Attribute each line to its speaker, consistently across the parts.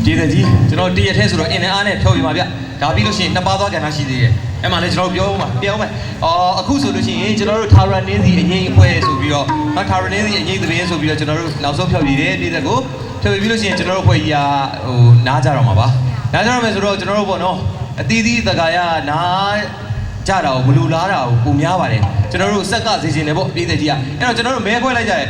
Speaker 1: ကျေးဇူးကြီးကျွန်တော်တရက်ထဲဆိုတော့အင်နဲ့အားနဲ့ဖြောပြီးပါဗျဒါပြီးလို့ရှိရင်နှစ်ပါးသွားကဏ္ဍရှိသေးတယ်အဲ့မှာလည်းကျွန်တော်ပြောဦးမှာပြောဦးမယ်အခုဆိုလို့ရှိရင်ကျွန်တော်တို့ထာဝရနင်းစီအငိမ့်အဖွဲဆိုပြီးတော့ထာဝရနင်းစီအငိမ့်သတင်းဆိုပြီးတော့ကျွန်တော်တို့နောက်ဆုံးဖြောပြီးတယ်ပြည်သက်ကိုဖြောပြီးလို့ရှိရင်ကျွန်တော်တို့ဖွဲ့ကြီးကနားကြတော့မှာပါနားကြတော့မယ်ဆိုတော့ကျွန်တော်တို့ပေါ့နော်အသီးသီးသကာရနားကြတာကိုမလူလားတာကိုပုံများပါတယ်ကျွန်တော်တို့စက်ကစေချင်တယ်ပေါ့ပြည်သက်ကြီးကအဲ့တော့ကျွန်တော်တို့မဲခွဲလိုက်ကြတယ်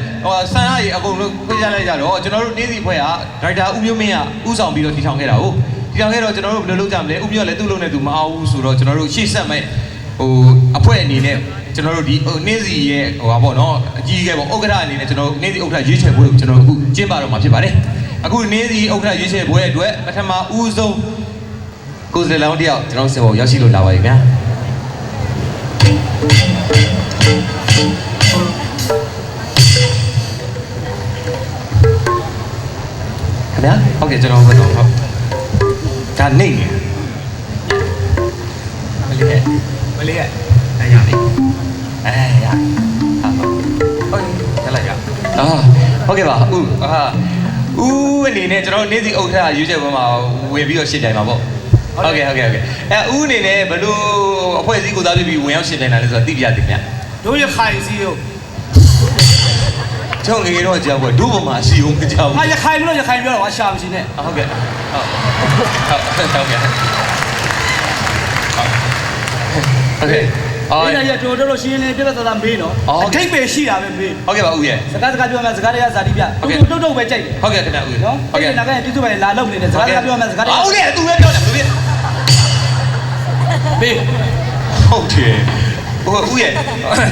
Speaker 1: ဆန်ရည်အကုန်လုံးခွဲကြလိုက်ကြတော့ကျွန်တော်တို့နင်းစီဖွဲ့ကဒါရိုက်တာဦးမျိုးမင်းကဥဆောင်ပြီးတော့တည်ထောင်ခဲ့တာဟုတ်ဒီကောင်ကတော့ကျွန်တော်တို့ဘယ်လိုလုပ်ကြမလဲဥမျိုးလည်းသူ့လုံးနဲ့သူမအောင်ဘူးဆိုတော့ကျွန်တော်တို့ရှေ့ဆက်မဲ့အဖွဲ့အနေနဲ့ကျွန်တော်တို့ဒီနင်းစီရဲ့ဟာပေါ့နော်အကြီးကြီးပေါ့ဥက္ကဋ္ဌအနေနဲ့ကျွန်တော်နင်းစီဥက္ကဋ္ဌရွေးချယ်ပွဲကိုကျွန်တော်အခုကျင်းပတော့မှာဖြစ်ပါတယ်အခုနင်းစီဥက္ကဋ္ဌရွေးချယ်ပွဲအတွက်ပထမဦးဆုံးကိုယ်စားလှယ်လောင်းတယောက်ကျွန်တော်ဆက်ဖို့ရောက်ရှိလို့လာပါပြီဗျာခင်ဗျာဟုတ်ကဲ့ကျွန်တော်ဘယ်တော့ဟုတ်ဒါနေနေမလေးရဲ့အဲ့ရပြီအဲ့ရဟုတ်ရလိုက်ရဟုတ်ကဲ့ပါဦးအနေနဲ့ကျွန်တော်နေ့စီအုပ်ထရွေးချက်ပွဲမှာဝင်ပြီးတော့ရှင်းပြမှာပေါ့ဟုတ်ကဲ့အဲ့ဦးအနေနဲ့ဘယ်လိုအဖွဲ့အစည်းကိုသားပြီးဝင်ရောက်ရှင်းပြနိုင်လဲဆိုတော့သိပြတယ်ဗျတ
Speaker 2: ို့ရခိုင်စီကို
Speaker 1: ကျွန်တော်ငယ်ငယ်တော့ကြောက်ပွဲဒုဗမာစီုံကြောက်ဟ
Speaker 2: ာရခိုင်လို့ရခိုင်ပြောတော့ရှာမရှိနဲ့ဟ
Speaker 1: ုတ်ကဲ့ဟုတ်ကဲ့အ
Speaker 2: ဲ့ဒါရတော်တော်ရှင်းနေပြတ်သက်သာမေးနော်အထိတ်ပဲရှိတာပဲမေးဟ
Speaker 1: ုတ်ကဲ့ပါဦးရဲ့စ
Speaker 2: ကားပြောမှစကားတွေကဇာတိပြတုတ်ပဲကြိုက်တယ်
Speaker 1: ဟုတ်ကဲ့ခင်ဗျဦး
Speaker 2: နော်ဟုတ်ကဲ့နာကပြည့်စုံပါလေလာလုံနေတယ်စကားပြောမှစကားတွေဟ
Speaker 1: ုတ်တယ်သူပဲပြောတယ်ဘယ်လိုမ
Speaker 2: ေး
Speaker 1: ဟုတ်တယ်ဦးရဲ့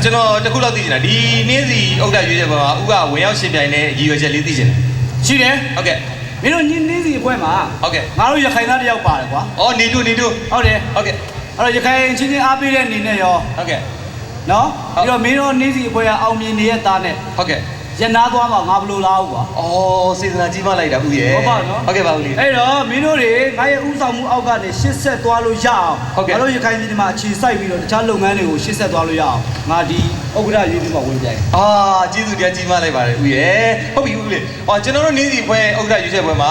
Speaker 1: ကျွန်တော်တခုလောက်သိချင်တာဒီနင်းစီဥက္ကဋ္ဌရွေးချက်ပေါ်မှာဦးကဝင်ရောက်ရှင်းပြိုင်တဲ့ရည်ရွယ်ချက်လေးသိချင်တယ်ရ
Speaker 2: ှိတယ်ဟ
Speaker 1: ုတ်ကဲ့
Speaker 2: မင်းတို့နင်းစီအဖွဲ့မှာ
Speaker 1: ဟုတ်ကဲ့င
Speaker 2: ါတို့ရခိုင်သားတယောက်ပါတယ်ကွာ
Speaker 1: နေတူ
Speaker 2: ဟုတ်တယ်ဟ
Speaker 1: ုတ်ကဲ့
Speaker 2: အဲ့တော့ရခိုင်ချင်းအားပေးတဲ့အနေနဲ့ရော
Speaker 1: ဟုတ်ကဲ့န
Speaker 2: ော်ပြီးတော့မင်းတို့နင်းစီအဖွဲ့ကအောင်မြင်နေတဲ့သားနဲ့ဟ
Speaker 1: ုတ်ကဲ့
Speaker 2: ရနာသွားမှာငါဘလို့လားကွာစ
Speaker 1: ေတနာကြီးမလိုက်တာဦးရဲ့ဟ
Speaker 2: ုတ်ပါနော်ဟ
Speaker 1: ုတ်ကဲ့ပါဦးလေးအ
Speaker 2: ဲ့တော့မင်းတို့တွေငါရဲ့ဥဆောင်မှုအောက်ကနေရှစ်ဆက်သွားလို့ရအောင်ငါတို့ရခိုင်ပြည်မှာအခြေစိုက်ပြီးတော့တခြားလုပ်ငန်းတွေကိုရှစ်ဆက်သွားလို့ရအောင်ငါဒီဥက္ကဋ္ဌရွေးပြီးမှဝင်ပြိုင်
Speaker 1: ကျေးဇူးတရားကြီးမလိုက်ပါတယ်ဦးရဲ့ဟုတ်ပြီဦးလေးကျွန်တော်တို့နင်းစီအဖွဲ့ဥက္ကဋ္ဌရွေးချက်ပွဲမှာ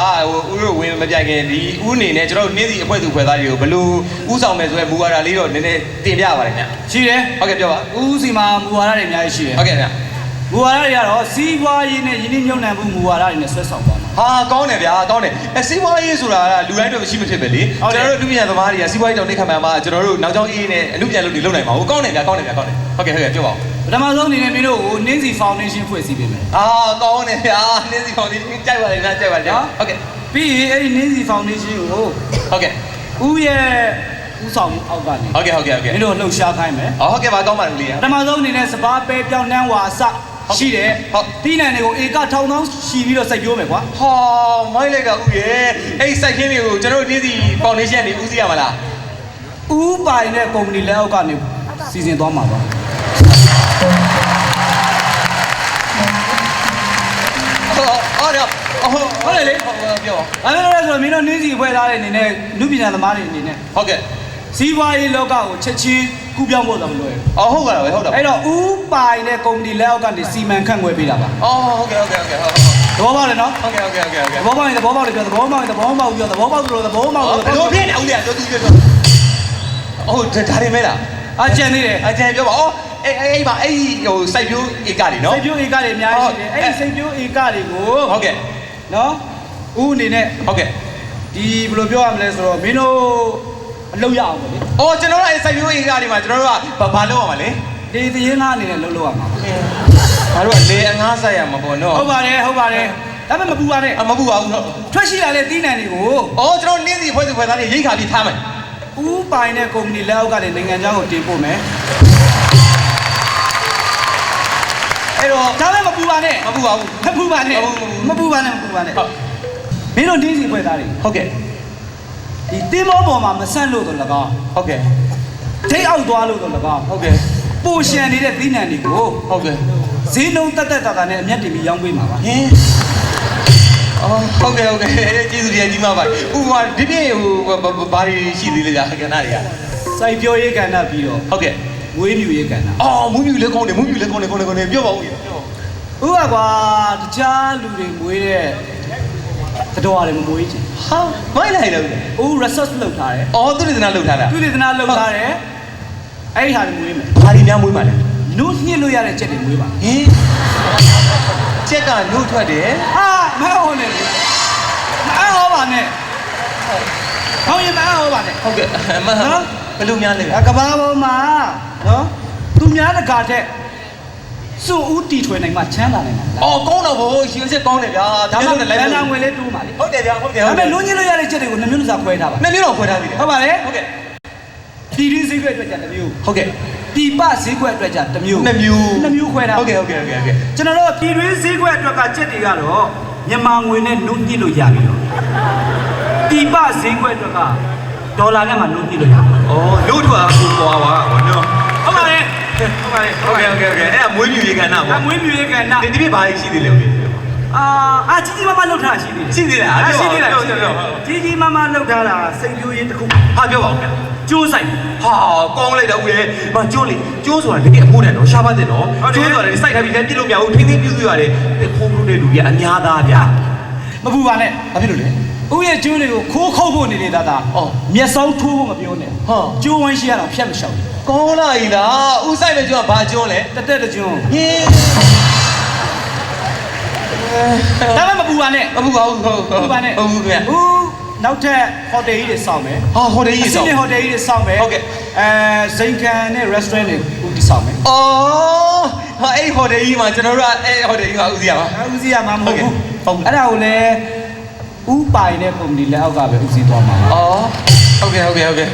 Speaker 1: ဦးတို့ဝင်မပြိုင်ခင်ဒီဦးအနေနဲ့ကျွန်တော်တို့နင်းစီအဖွဲ့သူဖွဲ့သားတွေကိုဘယ်လိုဥဆောင်မယ်ဆိုရဲမူဝါဒလေးတော့နည်းနည်းတင်ပြပါတယ်ခင်ဗျရ
Speaker 2: ှိတယ်ဟ
Speaker 1: ုတ်ကဲ့ပြောပါ
Speaker 2: ဦးစီမှာမူဝါဒတွေအများကြီးရှိတယ်
Speaker 1: ဟုတ်ကဲ့ခင်ဗျ
Speaker 2: မူဝါဒတွေကတော့စီးပွားရေးနဲ့ယင်းနှိမ့်ညွန့်နှံမှုမူဝါဒတွေနဲ့ဆွဲဆောင်ပါမှာက
Speaker 1: ောင်းတယ်ဗျာကောင်းတယ်စီးပွားရေးဆိုတာကလူတိုင်းတော့မရှိမဖြစ်ပဲလေကျွန်တော်တို့လူပညာသမားတွေကစီးပွားရေးတောင်နေခံမှာကျွန်တော်တို့နောက်ကျောင်းအေးနဲ့အမှုပြန်လုပ်တွေလုပ်နိုင်ပါဘူးကောင်းတယ်ဗျာကောင်းတယ်ဟုတ်ကဲ့ပြောပါဦးပ
Speaker 2: ထမဆုံးအနေနဲ့မင်းတို့ကိုနင်းစီဖောင်ဒေးရှင်းဖွဲ့စည်းပေးမယ်
Speaker 1: ကောင်းတယ်ဗျာနင်းစီဖောင်ဒေးရှင်းကြိုက်ပါလေဗျာကြိုက်ပါလေဟုတ်ကဲ့ပ
Speaker 2: ြီးရင်အဲ့ဒီနင်းစီဖောင်ဒေးရှင်းကိုဟ
Speaker 1: ုတ်ကဲ့
Speaker 2: ဦးရဲ့ဦးဆောင်မှုအောက်ကနေဟ
Speaker 1: ုတ်ကဲ့
Speaker 2: မင်းတို့လှုပ်ရှားခိုင်းမယ်
Speaker 1: ဟုတ်ကဲ့ပါကောင်းပါလေပ
Speaker 2: ထမဆုံးအနေနဲ့စပါးပဲပြောင်းနှမ်းဝါစရှိတယ်တီးနံတွေကိုဧကထောင်ထောင်ရှိပြီးတော့စိုက်ပျိုးမယ်ကွာမ
Speaker 1: ိုင်းလိုက်ကဦးရဲ့အဲ့စိုက်ခင်းတွေကိုကျွန်တော်တို့နင်းစီဖောင်ဒေးရှင်းနေဦးစီးရမလား
Speaker 2: ဦးပိုင်တဲ့ကုမ္ပဏီလက်အောက်ကနေစီစဉ်သွားမှာပါ
Speaker 1: ဟုတ်တယ်လေပြောအ
Speaker 2: ဲ့လိုလဲဆိုတော့မင်းတို့နင်းစီဖွဲ့ထားတဲ့အနေနဲ့လူပညာသမားတွေအနေနဲ့
Speaker 1: ဟုတ်ကဲ့စ
Speaker 2: ီးပွားရေးလောကကိုချက်ချင်းကူးပြောင်းဖို့တော့မလွယ်
Speaker 1: ဘူးဟုတ်ကဲ့ပဲဟုတ်တယ်အ
Speaker 2: ဲ့တော့ဦးပိုင်တဲ့ကုမ္ပဏီလက်အောက်ကနေစီမံခန့်ခွဲပေးတာပါ
Speaker 1: ဟုတ်ကဲ့သ
Speaker 2: ဘောပေါက်တယ်နော်ဟ
Speaker 1: ုတ်ကဲ့သဘ
Speaker 2: ောပေါက်ရင်သဘောပေါက်တယ်ပြောသဘောပေါက်ရင်သဘောပေါက်ပြောသဘောပေါက်လို့သဘောပေါက်လို့ဘ
Speaker 1: ယ်လိုဖြစ်နေဦးလေးကသူပြောဒါတွေမဲလားက
Speaker 2: ြံသေးတယ်
Speaker 1: ကြံပြောပါအဲ့ပါအဲ့ဟိုစိုက်ပျိုးဧကတွေနော်စ
Speaker 2: ိုက်ပျိုးဧကတွေအများကြီးရှိတယ်အဲ့ဒီစိုက်ပျိုးဧကတွေကို
Speaker 1: ဟုတ်ကဲ့န
Speaker 2: ော်ဦးအနေနဲ့ဟ
Speaker 1: ုတ်ကဲ့
Speaker 2: ဒီဘယ်လိုပြောရမလဲဆိုတော့မင်းတို့အလုပ်ရအောင်ပေါ့လေ
Speaker 1: ကျွန်တော်တို့အဲ့စိုက်ပျိုးဧကတွေမှာကျွန်တော်တို့ကဘာလုပ်ရမှာလဲ
Speaker 2: ဒီသရင်သားအနေနဲ့လုပ်ရမှာင
Speaker 1: ါတို့ကလေအငားဆိုင်ရမှာပေါ့နော်ဟ
Speaker 2: ုတ်ပါတယ်ဒါပေမဲ့မပူပါနဲ့မ
Speaker 1: ပူပါဘူးနော်ထ
Speaker 2: ွက်ရှိလာတဲ့တီးနှံတွေကိုက
Speaker 1: ျွန်တော်နင်းစီဖွဲ့သူဖွဲ့သားတွေရိတ်ခါပြီးထားမယ်
Speaker 2: ဦးပိုင်တဲ့ကုမ္ပဏီလက်အောက်ကနေနိုင်ငံခြားကိုတင်ပို့မယ်အဲ့တော့ဒါလည်းမပူပါနဲ့မ
Speaker 1: ပူပါဘူးမ
Speaker 2: ပူပါနဲ့ဟုတ်မင်းတို့နင်းစီဖွဲ့သားတွေဟ
Speaker 1: ုတ်ကဲ့
Speaker 2: ဒီတင်းမောပေါ်မှာမဆန့်လို့တော့၎င်းဟ
Speaker 1: ုတ်ကဲ့
Speaker 2: ထိတ်အောက်သွားလို့တော့၎င်းဟ
Speaker 1: ုတ်ကဲ့
Speaker 2: ပိုရှန်နေတဲ့သီးနှံတွေကို
Speaker 1: ဟုတ်ကဲ့ဈ
Speaker 2: ေးနှုန်းတက်တာနဲ့အမျက်တင်ပြီးရောင်းပေးမှာပါ
Speaker 1: ဟုတ်ကဲ့ကျေးဇူးတရားကြီးမပါဥပမာဒီပြည့်ဟိုဘာတွေရှိသေးလဲဗျာကဏ္ဍတွေကစ
Speaker 2: ိုက်ပျိုးရေးကဏ္ဍပြီးတော့
Speaker 1: ဟုတ်ကဲ့မ
Speaker 2: ွေးမြူရေးကဏ္ဍမ
Speaker 1: ွေးမြူလည်းကောင်းတယ်ပြောပါဦးက
Speaker 2: ွာတခြားလူတွေမွေးတဲ့ တော်ရတယ်မမွေးချင်
Speaker 1: ဟာမိုင်းလိုက်လို့
Speaker 2: ဦး research လုပ်ထားတယ်
Speaker 1: အော်သူတည်နာလုပ်ထားတာ
Speaker 2: သူတည်နာလုပ်ထားတယ်အဲ့ဒီဟာတွေမွေးမယ်
Speaker 1: ဘာဒီများမွေးပါလဲ
Speaker 2: နုညှစ်လို့ရတဲ့ချက်တွေမွေးပါ
Speaker 1: ဟင်ချက်ကနှုတ်ထွက်တယ်
Speaker 2: ဟာမဟုတ်နဲ့မအားဟောပါနဲ့ဟောရင်မအားဟောပါနဲ့
Speaker 1: ဟုတ်ကဲ့မဟုတ်ဘယ်လိုများလဲဗျာ
Speaker 2: ကဘာပေါ်မှာနော်သူများတကာတဲ့စုဦးတီထွေနိုင်မှချမ်းသာနိုင်မှာ
Speaker 1: အော်ကောင်းတော့ဘို့ရှင်ချက်ကောင်းတယ်ဗျာ
Speaker 2: ဒါမှလည်းလမ်းနာငွေလေးတိုးပါလေ
Speaker 1: ဟုတ်တယ်ဗျာဟုတ်တယ်
Speaker 2: ဒါပေမဲ့လုံးညှစ်လို့ရတဲ့ချက်တွေကိုနှမျိုးနှစားခွဲထားပါ
Speaker 1: နှစ်မျိုးတော့ခွဲထားပြီလေ
Speaker 2: ဟုတ်ပါလေ
Speaker 1: ဟုတ်ကဲ့
Speaker 2: တီရင်းဈေးကွက်အတွက်ကြတစ်မျိုး
Speaker 1: ဟုတ်ကဲ့
Speaker 2: တီပဈေးကွက်အတွက်ကြတစ်မျိုး
Speaker 1: နှစ်မျိုး
Speaker 2: နှစ်မျိုးခွဲထား
Speaker 1: ဟုတ်ကဲ့ဟုတ်ကဲ့ဟုတ်ကဲ့ဟုတ်ကဲ့
Speaker 2: ကျွန်တော်တို့တီရင်းဈေးကွက်အတွက်ကချက်တွေကတော့မြန်မာငွေနဲ့နှုတ်ညှစ်လို့ရပြီတော့တီပဈေးကွက်အတွက်ကဒေါ်လာနဲ့မှနှုတ်ညှစ်လို့ရပြီ
Speaker 1: အော်လို့ထွက်အခုပေါ်ပါဘောနော်
Speaker 2: ဟုတ်ပါလေဟုတ်ပါလေ
Speaker 1: ဟုတ်ကဲ့ဟုတ်ကဲ့ဟုတ်ကဲ့အဲ့ဒါမွေးမြူရေးကဏ္ဍပေါ့
Speaker 2: အမွေးမြူရေးကဏ္ဍ
Speaker 1: ဒီပြဘာရှိသေးလဲဦး
Speaker 2: အာကြီးကြီးမားမားလှုပ်ထားရှိသေးတယ်
Speaker 1: ရှိသေးလား
Speaker 2: ရှိသေးတယ်
Speaker 1: ပြောပြော
Speaker 2: ကြီးကြီးမားမားလှုပ်ထားတာစိတ်ပြိုးရင်းတစ်ခု
Speaker 1: ဟာပြောပါဦးဗျာ
Speaker 2: ကျိုးဆိုင်
Speaker 1: ဟာကောင်းလိုက်တော့ဦးရဲ့မကျိုးလေကျိုးဆိုတာတကယ်အဖိုးတယ်နော်ရှားပါတယ်နော်ကျိုးဆိုတာလေစိုက်ထားပြီးလည်းပြစ်လို့မရဘူးထိမ့်သိမ့်ပြုစုရတယ်ခိုးလို့တဲ့လူကြီးအများသားဗျာ
Speaker 2: မပူပါနဲ့
Speaker 1: ဘာဖြစ်လို့လဲ
Speaker 2: ဦးရဲ့ကျိုးတွေကိုခိုးခုတ်ဖို့နေနေတာသာ
Speaker 1: အော်
Speaker 2: မျက်စောင်းထိုးဖို့မပြောနဲ့
Speaker 1: ဟာ
Speaker 2: ကျိုးဝမ်းရှိရတော့ဖြတ်မလျှောက်
Speaker 1: ကောင်းလာပြီလားဦးဆိုင်မဲ့ကျိုးကဘာကျိုးလဲ
Speaker 2: တက်တက်တကျွန်း
Speaker 1: ဟင်း
Speaker 2: ဒါမှမပူပါနဲ့
Speaker 1: မဟုတ်ပါဘူးဟုတ်
Speaker 2: ပူပါနဲ့
Speaker 1: ဟုတ်ဘူးခင်ဗျ
Speaker 2: ဦးနောက်ထပ်ဟိုတယ်ကြီးတွေစောင့်မယ်
Speaker 1: ဟာဟိုတယ်ကြီး
Speaker 2: အစ
Speaker 1: ဆော
Speaker 2: င်း
Speaker 1: က်
Speaker 2: နဲ့ဟိုတယ်ကြီးတွေစောင့်မယ်
Speaker 1: ဟုတ်ကဲ့
Speaker 2: ဇိမ်ကန်နဲ့ restaurant တွေဦးတည်စောင့်မယ်
Speaker 1: အော်ဟာအဲ့ဟိုတယ်ကြီးမှာကျွန်တော်တို့ကအဲ့ဟိုတယ်ကြီးကဦးစီးရပါ
Speaker 2: ဦးစီးရမှာမဟုတ်ဘူး
Speaker 1: ဟုတ်ကဲ့
Speaker 2: အဲ့ဒါကိုလည်းဦးပိုင်တဲ့ကုမ္ပဏီလက်အောက်ကပဲဦးစီးသွားမှာ
Speaker 1: အော်ဟုတ်ကဲ့ဟုတ်ကဲ့ဟုတ်ကဲ့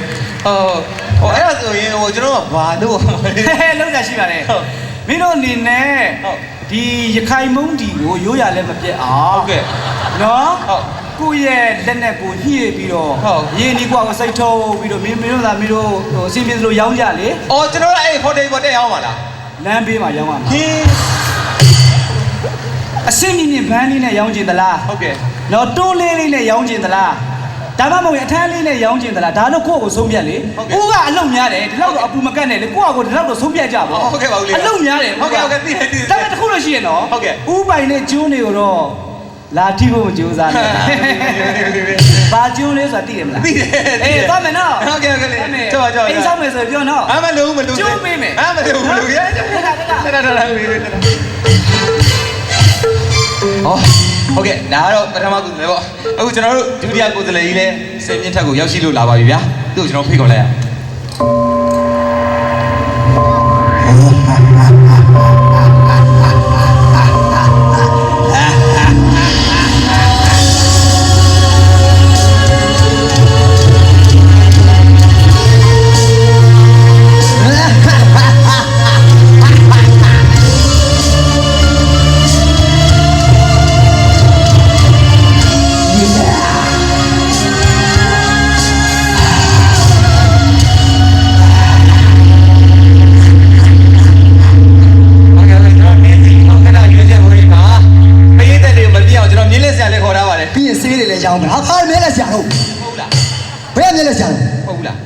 Speaker 1: ဟိုအဲ့ဒါဆိုရင်ဟိုကျွန်တော်ကဘာလို့
Speaker 2: ဟဲဟဲလောက်ကြရှိပါတယ်
Speaker 1: ဟုတ်
Speaker 2: မင်းတို့အနေနဲ့
Speaker 1: ဟုတ်
Speaker 2: ဒီရခိုင်မုံတီကိုရိုးရလည်းမပြတ်အောင်
Speaker 1: ဟုတ်ကဲ့
Speaker 2: နော်
Speaker 1: ဟုတ်
Speaker 2: ကိုယ့်ရဲ့လက်နဲ့ကိုညှိပြီးတော့
Speaker 1: ဟုတ်
Speaker 2: ရင်းဒီကွာကိုစိတ်ထုတ်ပြီးတော့မင်းတို့သာမင်းတို့ဟိုအစီအစဉ်လိုရောင်းကြလေ
Speaker 1: အော်ကျွန်တော်တို့အဲ့ဟိုတယ်ပေါ်တက်ရောက်ပါလား
Speaker 2: လမ်းဘေးမှာရောင်းရမှာ
Speaker 1: ဟင်း
Speaker 2: အစင်းမြင့်မြင့်ဘန်းလေးနဲ့ရောင်းကျင်သလား
Speaker 1: ဟုတ်ကဲ့
Speaker 2: နော်တွန်းလေးလေးနဲ့ရောင်းကျင်သလားဒါမှမဟုတ်ရင်အထမ်းလေးနဲ့ရောင်းကျင်သလားဒါတော့ကိုယ့်ကိုဆုံးဖြတ်လေဦးကအလုံများတယ်ဒီလောက်တော့အပူမကတ်နဲ့လေကိုယ့်ကိုဒီလောက်တော့ဆုံးဖြတ်ကြပါ
Speaker 1: ဟုတ်ကဲ့ပါဦးလေး
Speaker 2: အလုံများတယ်
Speaker 1: ဟုတ်ကဲ့ဟုတ်ကဲ့သိတယ်သိတယ်
Speaker 2: ဒါပေမဲ့တစ်ခုလို့ရှိရင်တော့
Speaker 1: ဟုတ်ကဲ့
Speaker 2: ဦးပိုင်နဲ့ကျိုးနေကိုတော့လာထိဖို့မကြိုးစားနဲ့ဘာကျိုးလဲဆိုတာသိတယ်မလား
Speaker 1: သိတယ်
Speaker 2: အေးသွားမယ်နော်
Speaker 1: ဟုတ်ကဲ့ဟုတ်ကဲ့ကြောက်ကြောက်
Speaker 2: အိမ်ဆောင်မယ်ဆိုပြောနော်
Speaker 1: အမလုံးမလုံး
Speaker 2: ကျိုးပေးမယ်
Speaker 1: အမလုံးမလုံးရဲတာဟုတ်ကဲ့ဒါကတော့ပထမကုသလေပေါ့အခုကျွန်တော်တို့ဒုတိယကုသလေကြီးလဲစင်မြင့်ထက်ကိုရောက်ရှိလို့လာပါပြီဗျာသူ့ကိုကျွန်တော်ဖိတ်ခေါ်လိုက်ရအောင်ခေါ်ထားပါတယ်
Speaker 3: ပြီးရင်ဆေးတွေလည်းရောင်းမယ်ဟာဘာလဲလဲဆရာတို့
Speaker 1: ဟုတ်လား
Speaker 3: ဘယ်ကလဲလဲဆရာတို့
Speaker 1: ဟုတ်လား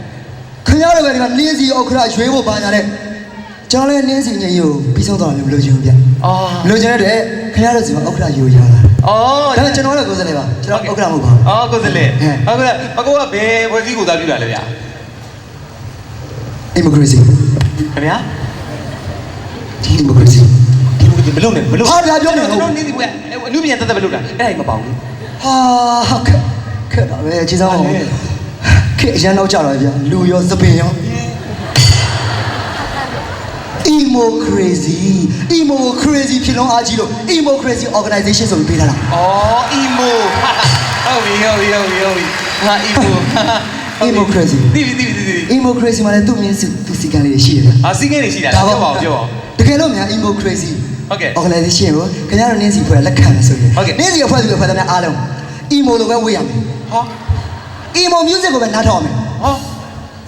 Speaker 3: ခင်ဗျားတို့ကဒီမှာနင်းစီဥက္ခရာရွေးဖို့ပါညာတဲ့ကျွန်တော်လည်းနင်းစီညင်ကိုပြီးဆုံးသွားတယ်မလို့ချင်ဘူးဗျ
Speaker 1: အော်
Speaker 3: မလို့ချင်တဲ့ခင်ဗျားတို့စီမှာဥက္ခရာယူရတာ
Speaker 1: အော်
Speaker 3: ဒါနဲ့ကျွန်တော်လည်းကိုယ်စနေပါကျွန်တော်ဥက္ခရာမဟုတ်ပါဘူး
Speaker 1: အော်ကိုယ်စလေဟုတ်ကဲ့အကိုကဘယ်ဝယ်စည်းကိုသားပြတာလဲဗျာ
Speaker 3: democracy
Speaker 1: ခင်ဗျာ
Speaker 3: democracy
Speaker 1: မလုပ်နဲ့မလုပ်
Speaker 3: ဟာဗျာပြောနေ
Speaker 1: ကျွန်
Speaker 3: ဟုတ်
Speaker 1: တော်နေဒီကွအနုပညာတက်တက်ပဲလုပ်တာအဲ့ဒါကြီးမပေါဘူး
Speaker 3: ဟာခက်ခက်ပါပဲခြေစောင်းခက်အရန်တော့ကြတော့ဗျာလူရောသပင်ရော emo crazy ဖြစ်လုံးအားကြီးလို့ emo crazy organization ဆိုပြီးပေးထားတာ
Speaker 1: အော် emo ဟုတ်ပြီဟုတ်ပြီဟုတ်ပြီဟုတ်ပြီဟာ emo
Speaker 3: တိ
Speaker 1: တိ
Speaker 3: emo crazy မှာလည်းသူ့မြင်းသူစီကံလေးရှိတယ်ဗျာ
Speaker 1: ဟာစီးကင်းနေရှိတာပြောပါဦးပြောပါဦး
Speaker 3: တကယ်လို့များ emo crazy
Speaker 1: ဟုတ်ကဲ့
Speaker 3: organization ကိုခင်ဗျားတို့နင်းစီဖွဲ့လက်ခံမယ်ဆိုရင်
Speaker 1: ဟုတ်ကဲ့
Speaker 3: နင်းစီအဖွဲ့သူအဖွဲ့တဲ့အားလုံး emo လိုပဲဝေးရမယ်
Speaker 1: ဟာ
Speaker 3: emo music ကိုပဲနားထောင်ရမယ်
Speaker 1: ဟာ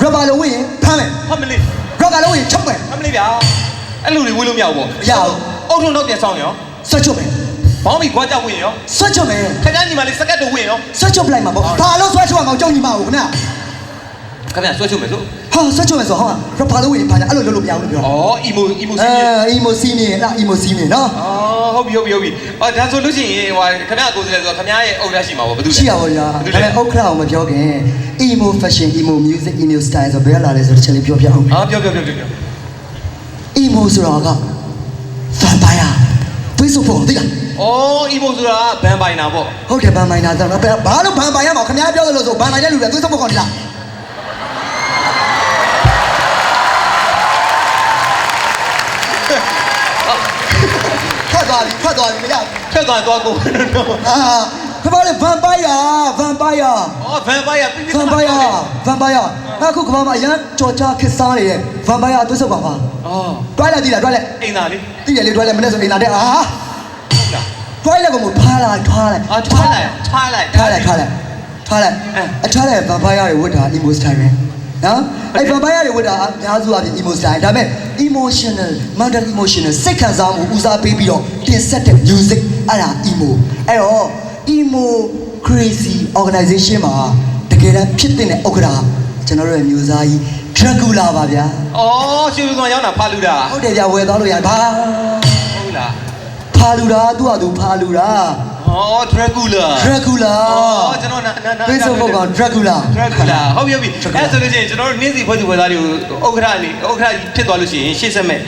Speaker 3: rapper လိုဝေးရင်ဖမ်းမယ်
Speaker 1: ဟာမလေး
Speaker 3: rocker လိုဝေးရင်ချုပ်မယ်
Speaker 1: ဟာမလေးဗျာအဲ့လိုတွေဝေးလို့မရဘူးပေါ့
Speaker 3: မရဘူး
Speaker 1: အုတ်ထုံတော့ပြန်ဆောင်ရော
Speaker 3: ဆွတ်ချုပ်မယ်
Speaker 1: ဘောင်းမီခွာကြောက်ဝင်ရော
Speaker 3: ဆွတ်ချုပ်မယ်
Speaker 1: ခင်ဗျားညီမလေးစကတ်တော့ဝင်ရော
Speaker 3: ဆွတ်ချုပ်ပလိုက်မှာပေါ့ဘာလို့ဆွတ်ချုပ်အောင်ကြောက်ညီမဟုတ်ခဏ
Speaker 1: ခင်ဗျဆွဲချုပ်မယ်ဆို
Speaker 3: ဟာဆက်ချုံမယ်ဆိုဟာဘာလို့ဝင်ပါညာအဲ့လိုလုပ်လို့မရဘူးပြော
Speaker 1: ဩ emo စီးနေ
Speaker 3: emo စီးနေလား emo စီးနေနော်
Speaker 1: ဟုတ်ပြီအော်ဒါဆိုလို့ရှိရင်ဟိုခင်ဗျကိုယ်စလဲဆိုခင်ဗျရဲ့အုတ်လက်ရှိမှာပေါ့ဘာလို့လဲ
Speaker 3: ရှိရပါဗျာဒါပေမဲ့ဥက္ခရာကိုမပြောခင် emo fashion emo music emo style ဆိုဘယ်လာလဲဆိုတစ်ချက်လေးပြောပြအောင်
Speaker 1: ဟာပြော
Speaker 3: emo ဆိုတာက vampire တွေးစုပ်ဖို့သိလား
Speaker 1: ဩ emo ဆိုတာဘန်ပိုင်နာပေါ့
Speaker 3: ဟုတ်တယ် vampire ဆိုတော့ဘာလို့ vampire ရမှာခင်ဗျားပြောသလိုဆို vampire တဲ့လူတွေတွေးစုပ်ဖို့ကောင်းတယ်လားဖတ်သွားပြီမရ
Speaker 1: ထက်သွားကို
Speaker 3: ခဘာလေ vampire
Speaker 1: ဩ vampire ပြပြ
Speaker 3: vampire အခုကဘာမှာအရန်ကြော်ချခစ်စားနေတဲ့ vampire တွေးစုပ်ပါပါ
Speaker 1: ဩ
Speaker 3: တွိုင်းလိုက်သိလားတွိုင်းလိုက်
Speaker 1: အိမ်သားလေး
Speaker 3: သိရလေတွိုင်းလိုက်မနေ့ဆိုအိမ်လာတဲ့
Speaker 1: ဟုတ်လား
Speaker 3: တွိုင်းလိုက်ကဖားလိုက်ထားလိုက်
Speaker 1: ထားလိုက်
Speaker 3: အထားလိုက် vampire တွေဝတ်တာ emo style ပဲနော်အဲ့ vampire တွေဝတ်တာအများစုအပြင် emo style ဒါပေမဲ့ emotional mental emotional စိတ်ခံစားမှုဦးစားပေးပြီးတော့တင်ဆက်တဲ့ music အဲ့ဒါ emo အဲ့တော့ emo crazy organization မှာတကယ်တမ်းဖြစ်တဲ့ဥက္ကဋ္ဌကျွန်တော်တို့ရဲ့မျိုးစားကြီး Dracula ပါဗျာ
Speaker 1: ဩရွှေစုံရောက်တာဖာလူတာ
Speaker 3: ဟုတ်တယ်ဗျာဝယ်သွားလို့ရပါ
Speaker 1: ဟုတ်လား
Speaker 3: ဖာလူတာသူ့ဟာသူဖာလူတာ
Speaker 1: ဩ Dracula ဩကျွန်တော်နာ
Speaker 3: ဖေးစုပ်က Dracula
Speaker 1: ဟုတ်ပြီအဲ့ဆိုလို့ရှိရင်ကျွန်တော်တို့နေ့စီဖွဲ့သူဖွဲ့သားတွေကိုဥက္ခရာကြီးဖြစ်သွားလို့ရှိရင်ရှေ့ဆက်မဲ့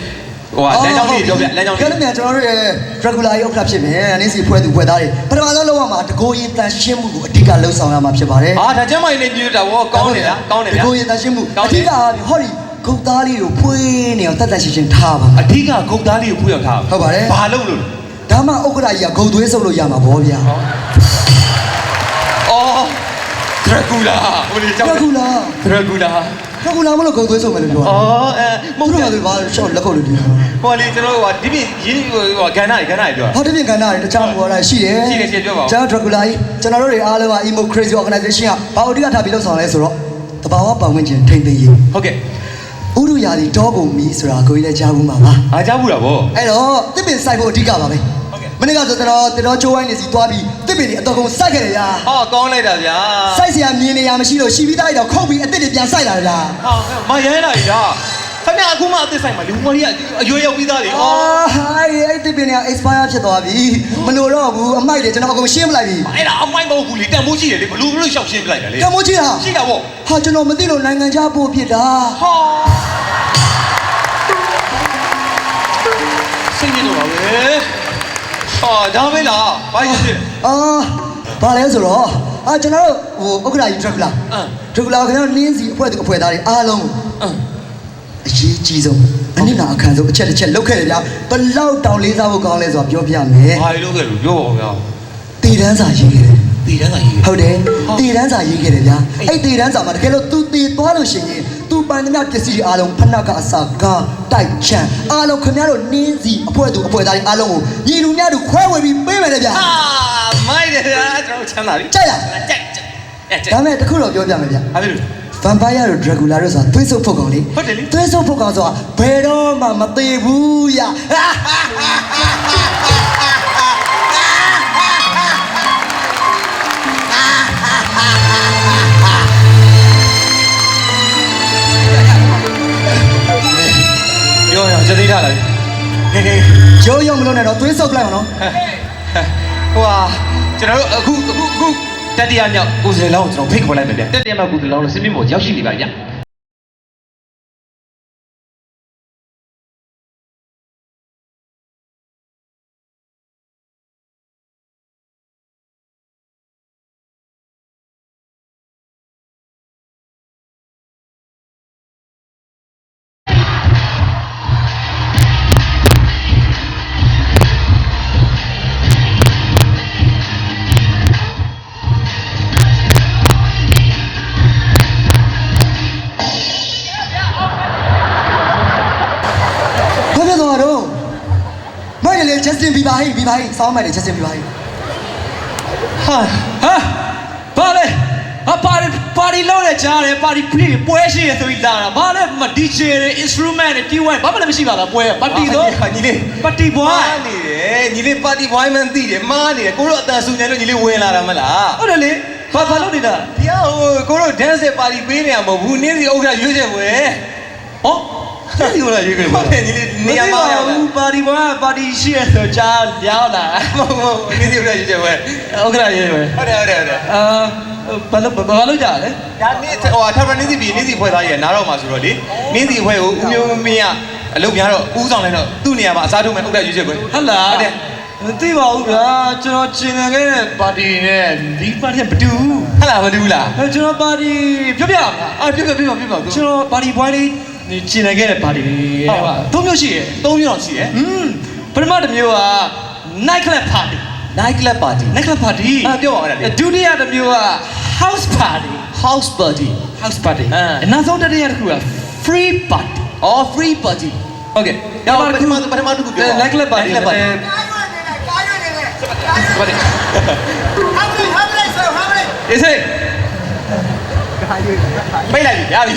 Speaker 1: ဟိုလမ်းကြောင်းလေးပြောပြလမ်းကြောင်းလေး
Speaker 3: ကဲလို့မြန်ကျွန်တော်တို့ရဲ့ Dracula ရဲ့ဥက္ကဋ္ဌဖြစ်မယ်နေ့စီဖွဲ့သူဖွဲ့သားတွေပထမဆုံးလောက်ရမှာတကိုရင်တန်ရှင်းမှုကိုအဓိကလှုပ်ဆောင်ရမှာဖြစ်ပါတယ်
Speaker 1: ဟာဒါကျမကြီးလေးပြတာဘောကောင်းတယ်လားကောင်းတယ်
Speaker 3: တ
Speaker 1: ဗျာ
Speaker 3: ကိုရင်တန်ရှင်းမှုအဓိကဟောဒီဂုတ်သားလေးကိုဖွေးနေအောင်တတ်တတ်ရှင်းရှင်းထားပါ
Speaker 1: အဓိကဂုတ်သားလေးကိုဖူးရောက်ထား
Speaker 3: ဟုတ်ပါတယ်
Speaker 1: ဘာလုပ်လို့
Speaker 3: ဒါမှဥက္ကဋ္ဌကြီးကဂုတ်သွေးဆုပ်လို့ရမှာဗောဗျာ
Speaker 1: ဩ Dracula ဟိုလေကြောက်
Speaker 3: Dracula
Speaker 1: Dracula
Speaker 3: မလို့ဂုတ်သွေးဆုပ်မယ်လို့ပြော
Speaker 1: ဩမဟုတ်
Speaker 3: ဘူးဘာလို့ရှော့လက်ကုပ်လို့ဒီ
Speaker 1: ဟိုလေကျွန်တော်ဒီပြရင်းဟိုဂန္ဓာကြီးပြော
Speaker 3: ဟောဒီပြင်ကဏ္ဍတွေတခြားဘောလာရှိတယ်
Speaker 1: ရှိတယ်ပြောပါဦး
Speaker 3: ကျွန်တော် Dracula ကြီးကျွန်တော်တို့တွေအားလုံးက emo crazy organization ကဘာအဓိကထားပြီးလုပ်ဆောင်လဲဆိုတော့တဘာဝပတ်ဝန်းကျင်ထိမ့်သိမ်းရေး
Speaker 1: ဟုတ်ကဲ့
Speaker 3: ဥရုယာဒီတောကုန်မီဆိုတာကိုကြီးလည်းကြားဘူးမှာပါ
Speaker 1: အားကြားဘူးလားဗော
Speaker 3: အဲ့တော့တစ်ပင်စိုက်ဖို့အဓိကပါပဲ
Speaker 1: ဟုတ်ကဲ့
Speaker 3: မနေ့ကဆိုတော်ချိုးဝိုင်းနေစီသွားပြီးတစ်ပင်တွေအတော်ကုန်စိုက်ခဲ့တယ်ဗျာ
Speaker 1: ဟောကောင်းလိုက်တာဗျာ
Speaker 3: စိုက်စရာမြင်နေရမရှိလို့ရှိပြီးသားရတော့ခုတ်ပြီးအစ်စ်တွေပြန်စိုက်လာတယ်ဗျာ
Speaker 1: ဟာမရမ်းလာပြီဗျာခင်ဗျာအခုမှအသစ်ဆိုင်မှာလူမကြီးကအရွယ်ရောက်ပြီးသားလေဩ
Speaker 3: ဟာအဲ့တစ်ပင်တွေက expire ဖြစ်သွားပြီမလို့တော့ဘူးအမိုက်တွေကျွန်တော်အကုန်ရှင်းပလိုက်ပြီ
Speaker 1: အဲ့ဒါအမိုင်းမဟုတ်ဘူးလေတန်ဖိုးရှိတယ်လေဘလူးရှောက်ရှင်းပြလိုက်တာလေ
Speaker 3: ကမိုးကြီးလား
Speaker 1: ရှိတာဗော
Speaker 3: ဟာကျွန်တော်မသိလို့နိုင်ငံခြားပို့ဖြစ်တာ
Speaker 1: ဟာစိတ်ညစ်တော့ပါပဲဟာဒါပဲလားဘာရည်ဖြစ်
Speaker 3: ဘာလဲဆိုတော့ကျွန်တော်တို့ဥက္ကဋ္ဌကြီး Dracula
Speaker 1: အင်း
Speaker 3: Dracula ခင်ဗျားနင်းစီအဖွဲ့သူအဖွဲ့သားတွေအားလုံး
Speaker 1: အင်း
Speaker 3: အရေးကြီးဆုံးအနစ်နာအခန်းဆုံးအချက်တစ်ချက်လောက်ခဲ့တယ်ဗျာဘလောက်တောင်လေးစားဖို့ကောင်းလဲဆိုတော့ပြောပြမယ်
Speaker 1: ဘာလို့ခဲ့လို့ပြောပါဦးဗျာ
Speaker 3: တည်တန်းစာရေးခဲ့တယ်
Speaker 1: တည်တန်းစာရေး
Speaker 3: ဟုတ်တယ်တည်တန်းစာရေးခဲ့တယ်ဗျာအဲ့တည်တန်းစာမှာတကယ်လို့ तू တည်သွားလို့ရှိရင် तू ပန်သမျှပစ္စည်းတွေအားလုံးဖနက်ကအစာကားတိုက်ချန်အားလုံးခင်ဗျားတို့နင်းစီအဖွဲ့သူအဖွဲ့သားတွေအားလုံးကိုညီလူများတို့ခွဲဝေပြီးပေးမယ်လေဗျာ
Speaker 1: ဟာမိုက်တယ်ဗျာကျွန်တော်ချမ်းသာပြီ
Speaker 3: ကြိုက်လား
Speaker 1: ကြိုက်
Speaker 3: ဒါမဲ့တခုတော့ပြောပြမယ်ဗျာ
Speaker 1: ဘာဖြစ်လို့
Speaker 3: vampire တို့ Dracula တို့ဆိုတာသွေးဆုပ်ဖုတ်ကောင်လေ
Speaker 1: ဟုတ်တယ်လေ
Speaker 3: သွေးဆုပ်ဖုတ်ကောင်ဆိုတာဘယ်တော့မှမသေးဘူးရ
Speaker 1: ပြောရအောင်စသေးထားလာပြီဟဲ့
Speaker 3: ရိုးရိုးမလို့နဲ့တော့သွေးဆုပ်လိုက်အောင်နော်
Speaker 1: ဟိုဟာကျွန်တော်တို့အခုတတိယမြောက်ကိုယ်စလေလောင်းကိုကျွန်တော်ဖိတ်ခေါ်လိုက်မယ်ဗျတတိယမြောက်ကိုယ်စလေလောင်းလို့စင်းမင်းပေါ်ရောက်ရှိနေပါဗျ
Speaker 3: မိုက်တယ်လေ Justin Bieber ဟိစောင်းမိုက်တယ် Justin Bieber ဟိ
Speaker 2: ဟာဘာလဲပါတီလုံးနဲ့ကြားတယ်ပါတီပွဲရှိရဆိုပြီးလာတာဘာလဲမ DJ တွေ instrument တွေ T1 ဘာမှလည်းမရှိပါလားပွဲပါတီတော့
Speaker 1: ညီလေး
Speaker 2: ပါတီဘွား
Speaker 1: နေတယ်ညီလေးပါတီဘွိုင်းမှန်းသိတယ်မားနေတယ်ကိုတို့အတန်ဆူညံလို့ညီလေးဝင်လာတာမလား
Speaker 2: ဟုတ်တယ်လေဟ ဘာလုပ်နေတာ
Speaker 1: ဒီကဟိုကိုတို့ dance ပါတီပေးနေရမဟုတ်ဘူးနင်းစီဥက္ကဋ္ဌရွေးချက်ပွဲ
Speaker 2: ဟောဒီလိုရွေးခဲ့ပါ
Speaker 1: ဟုတ်တယ်ညီလေးနေရာမှာရောက်လာ
Speaker 2: ပါတီဘာပါတီရှိရဆိုကြားပြောင်းလာ
Speaker 1: မဟုတ်နင်းစီဥက္ကဋ္ဌရွေးချက်ပွဲ
Speaker 2: ဟုတ်ကဲ့ရေးပဲ
Speaker 1: ဟုတ်တယ်
Speaker 2: ဘာလုပ်ကြလဲ
Speaker 1: ဒါနင်းဟိုထာဝရနင်းစီပြည်နင်းစီဖွဲ့သားကြီးကနားတော့မှာဆိုတော့လေနင်းစီဖွဲ့ကိုဦးမျိုးမင်းကအလုပ်များတော့ဦးဆောင်လိုက်တော့သူ့နေရာမှာအစားထိုးမဲ့ဥက္ကဋ္ဌရွေးချက်ပွဲ
Speaker 2: ဟုတ်လား
Speaker 1: ဟုတ်တယ်
Speaker 2: မသိပါဘူးဗျာကျွန်တော်ကျင်နေခဲ့တဲ့ပါတီနဲ့ဒီပါတီကမတူဘူး
Speaker 1: ဟဲ့လားမတူဘူးလား
Speaker 2: ကျွန်တော်ပါတီပြပြမှာ
Speaker 1: ပြပြ
Speaker 2: ကျွန်တော်ပါတီပွဲလေးကျင်နေခဲ့တဲ့ပါတီသုံးမျိုးရှိရယ်
Speaker 1: 3မျိုးတော့ရှိရယ်
Speaker 2: ပထမတစ်မျိုးက night club party
Speaker 1: night club party
Speaker 2: night club party
Speaker 1: ပြောပါဦးအဲ့ဒါလေး
Speaker 2: ဒုတိယတစ်မျိုးက house party
Speaker 1: house party
Speaker 2: house party နောက်ဆုံးတစ်ခုက free party
Speaker 1: free party ဟုတ်ကဲ့ရပါပထမတစ်ခုပြော
Speaker 2: night club party
Speaker 1: ဟုတ်တယ်
Speaker 2: အေးစေး
Speaker 1: ပိတ်လိုက်ပြီရပြီ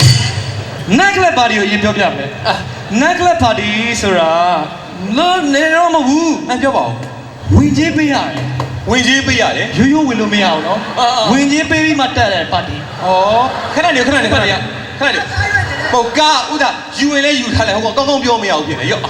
Speaker 2: night club party ကိုရင်ပြောပြမယ် night club party ဆိုတာလုံးနေတော့မဟုတ်ဘူး
Speaker 1: ပြောပါဦး
Speaker 2: ဝင်ကြီးပေးရတယ်
Speaker 1: ဝင်ကြီးပေးရတယ်
Speaker 2: ရိုးရိုးဝင်လို့မရအောင်နော်ဝင်ကြီးပေးပြီးမှတက်တဲ့ party
Speaker 1: ခဏနေပုတ်ကားဥဒါယူရင်လဲယူထားလိုက်ဟိုကောင်းကောင်းပြောမရဘူးပြင်လေရော့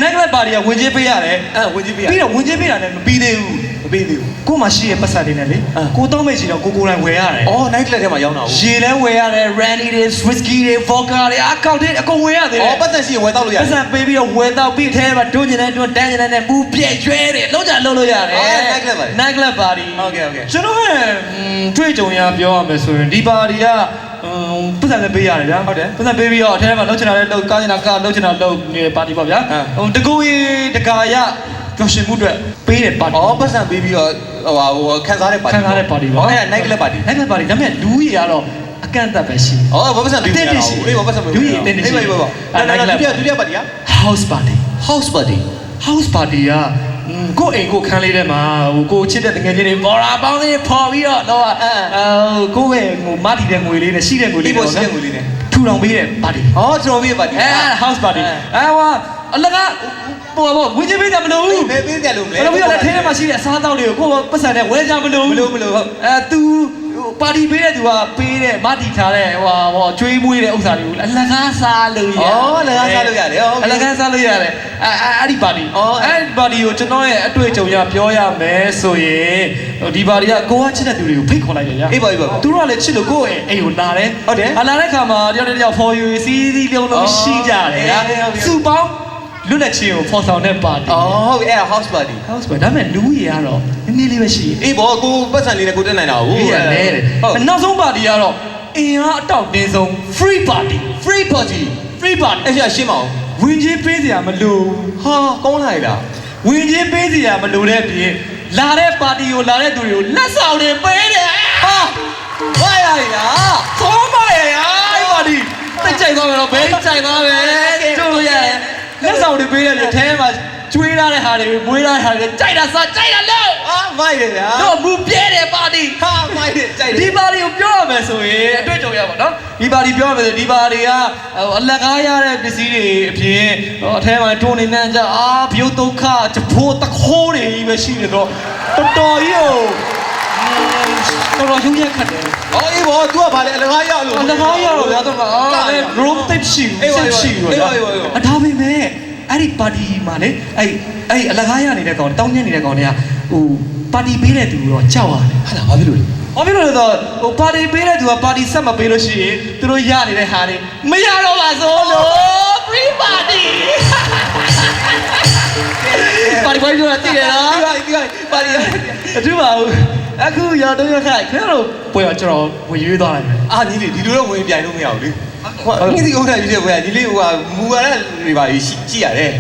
Speaker 2: night club party ကဝင်ကြီးပေးရတယ်
Speaker 1: ဝင်ကြီးပေးရ
Speaker 2: ပြီးတော့ဝင်ကြီးပေးတာလည်းမပြီးသေးဘူး
Speaker 1: မပေးသေးဘူး
Speaker 2: ကို့မှာရှိရဲ့ပတ်စံတွေနဲ့လေကိုတောင်းမိတ်စီတော့ကိုယ်တိုင်ဝယ်ရတယ်
Speaker 1: night club ထဲမှာရောက်တာဟုတ်
Speaker 2: ရေလဲဝယ်ရတယ် brandy တွေ whisky တွေ vodka တွေအကောက်တွေအကုန်ဝယ်ရတယ်
Speaker 1: ပတ်သက်ရှိရင်ဝယ်တော့လို့ရတယ်
Speaker 2: ပတ်စံပေးပြီးတော့ဝယ်တော့ပြီးထဲမှာတွန်းကျင်တဲ့တွန်းတန်းကျင်တဲ့ပူပြည့်ကျွဲတယ်လုံးကြလုံးလို့ရတယ် night club party
Speaker 1: ဟုတ်ကဲ့
Speaker 2: ကျွန်တော်ရဲ့တွေ့ကြုံရပြောရမယ်ဆိုရင်ဒီပါတီကပတ်စံလည်းပေးရတယ်ဗျာဟုတ်တယ်ပတ်စံပေးပြီးတော့အထဲမှာလုံးချင်တာလည်းလုံးကားချင်တာကားလုံးချင်တာလုံးနေတဲ့ပါတီပေါ့ဗျာတကူကြီးတကာရပျော်ရွှင်မှုအတွက်ပေးတဲ့ပါတီ
Speaker 1: ပတ်စံပေးပြီးတော့ဟိုခန်းစားတဲ့ပါတီ
Speaker 2: ခန်းစားတဲ့ပါတီပေါ့
Speaker 1: အဲ့ဒါ night club party
Speaker 2: night club party ဒါပေမဲ့လူကြီးကတော့အကန့်အသတ်ပဲရှိ
Speaker 1: ပတ်စံပေးပြီးရအောင်အေးပတ်စံပေးပြီးရအောင်အေးပါဒုတိယပါတီက
Speaker 2: house party
Speaker 1: house party
Speaker 2: ကကိုအိမ်ကိုခန်းလေးထဲမှာဟိုကိုချစ်တဲ့တကယ်ချင်းတွေပေါ်လာပေါင်းလေးဖော်ပြီးတော့တော့ကိုရဲ့ဟိုမတီတဲ့ငွေလေးနဲ့ရှိတဲ့ငွေလေးနဲ့ထူထောင်ပေးတဲ့ပါတီ
Speaker 1: ထူထောင်ပေးတဲ့ပါတီ
Speaker 2: house party ဟိုအလကားဝင်ကြီးပေးတယ်မလို့
Speaker 1: ဘယ်ပေးတယ်လို့မလဲ
Speaker 2: ဘယ်လိုပြောလဲထဲထဲမှာရှိတဲ့အစားအသောက်တွေကိုကိုပတ်စံနဲ့ဝယ်ကြမလို့
Speaker 1: ဟုတ်
Speaker 2: သူပါတီပေးတဲ့သူကပေးတဲ့မတီထားတဲ့ဟိုကျွေးမွေးတဲ့ဥစ္စာတွေကိုအလကားစားလို့ရတယ်
Speaker 1: အလကားစားလို့ရတယ်
Speaker 2: အလကားစားလို့ရတယ်အဲ့ဒီပါတီအဲ့ဒီပါတီကိုကျွန်တော်ရဲ့အတွေ့အကြုံရပြောရမယ်ဆိုရင်ဒီပါတီကကိုကချစ်တဲ့သူတွေကိုဖိတ်ခေါ်လိုက်တယ်ညာ
Speaker 1: အေးပါ
Speaker 2: သူတို့ကလည်းချစ်လို့ကိုယ့်အိမ်ကိုလာတယ်
Speaker 1: ဟုတ်တယ်
Speaker 2: လာတဲ့ခါမှာတယောက်တစ်ယောက်ဖော်ယူစီးပြုံးလို့ရှိကြတယ်ညာစုပေါင်းလွတ်လပ်ခြင်းကိုဖော်ဆောင်တဲ့ပါတီ
Speaker 1: ဟုတ်ပြီအဲ့ house party
Speaker 2: ဒါပေမဲ့လူကြီးကတော့နည်းနည်းလေးပဲရှိ
Speaker 1: အေးဘောကိုပတ်စံလေးနဲ့ကိုတက်နိုင်တာဟုတ်
Speaker 2: ဟုတ်နောက်ဆုံးပါတီကတော့အင်အားအတောက်တင်းဆုံး free party အဲ့
Speaker 1: ဒါရှင်းမအောင်
Speaker 2: ဝင်ကြီးပေးစရာမလို
Speaker 1: ဟာကောင်းလိုက်လား
Speaker 2: ဝင်ကြီးပေးစရာမလိုတဲ့ပြင်လာတဲ့ပါတီကိုလာတဲ့သူတွေကိုလက်ဆောင်တွေပေးတယ်
Speaker 1: ဟာဝါရရ
Speaker 2: သောမရရအဲ့ပါတီတိတ်ကြိုက်သွားမယ်တော့ဘေးကြိုက်သွားမယ်တို့လို့ရတယ်လက်ဆောင်တွေပေးတယ်လေထဲမှာကျွေးထားတဲ့ဟာတွေမွေးထားတဲ့ဟာတွေကြိုက်တာစားကြိုက်တာလို့
Speaker 1: မိုက်တယ်ဗျာ
Speaker 2: တော့မူပြဲတယ်ပါတီ
Speaker 1: မိုက်တယ်ကြိုက်တယ်
Speaker 2: ဒီပါတီကိုပြောရမယ်ဆိုရင်အတွေ့အကြုံရပါတော့ဒီပါတီပြောရမယ်ဆိုဒီပါတီကအလက်ကားရတဲ့ပစ္စည်းတွေအပြင်အထဲမှာတွန်းနေနှမ်းကြဘယုတ်ဒုက္ခတဖိုးတခိုးတွေကြီးပဲရှိနေတော့တော်တော်ကြီးတော်ရုံးရက်ခတ်တယ်
Speaker 1: အေးဘော तू ကဘာလဲအလကားရလို့
Speaker 2: အလကားရတော့ဗျာတော့group type ရှိဘူးဒါပေမဲ့အဲ့ဒီပါတီမှာလေအဲ့အလကားရနေတဲ့ကောင်တောင်းညက်နေတဲ့ကောင်တွေကဟိုပါတီပေးတဲ့သူတော့ကြောက်ရတယ်
Speaker 1: ဟာလားဘာဖြစ်လို့လဲ
Speaker 2: ဘာဖြစ်လို့လဲဆိုဟိုပါတီပေးတဲ့သူကပါတီဆက်မပေးလို့ရှိရင်သူတို့ရနေတဲ့ဟာတွေမရတော့ပါဆိုလို့ free party ပါတီပြောတာတည်ရနော်
Speaker 1: ဒီပါတီ
Speaker 2: အထူးပါဘူးအခုရတော့ရခိုင်ခင်ဗျားတို့ပွဲတော့ကျွန်တော်ဝင်ရွေးသွားလိုက်မယ်
Speaker 1: ညီလေးဒီလိုတော့ဝင်ပြိုင်လို့မရဘူးလေဒီစီဥက္ကဋ္ဌကြီးတဲ့ပွဲကညီလေးဟိုကမူဝါဒတွေပါကြည့်ရတယ်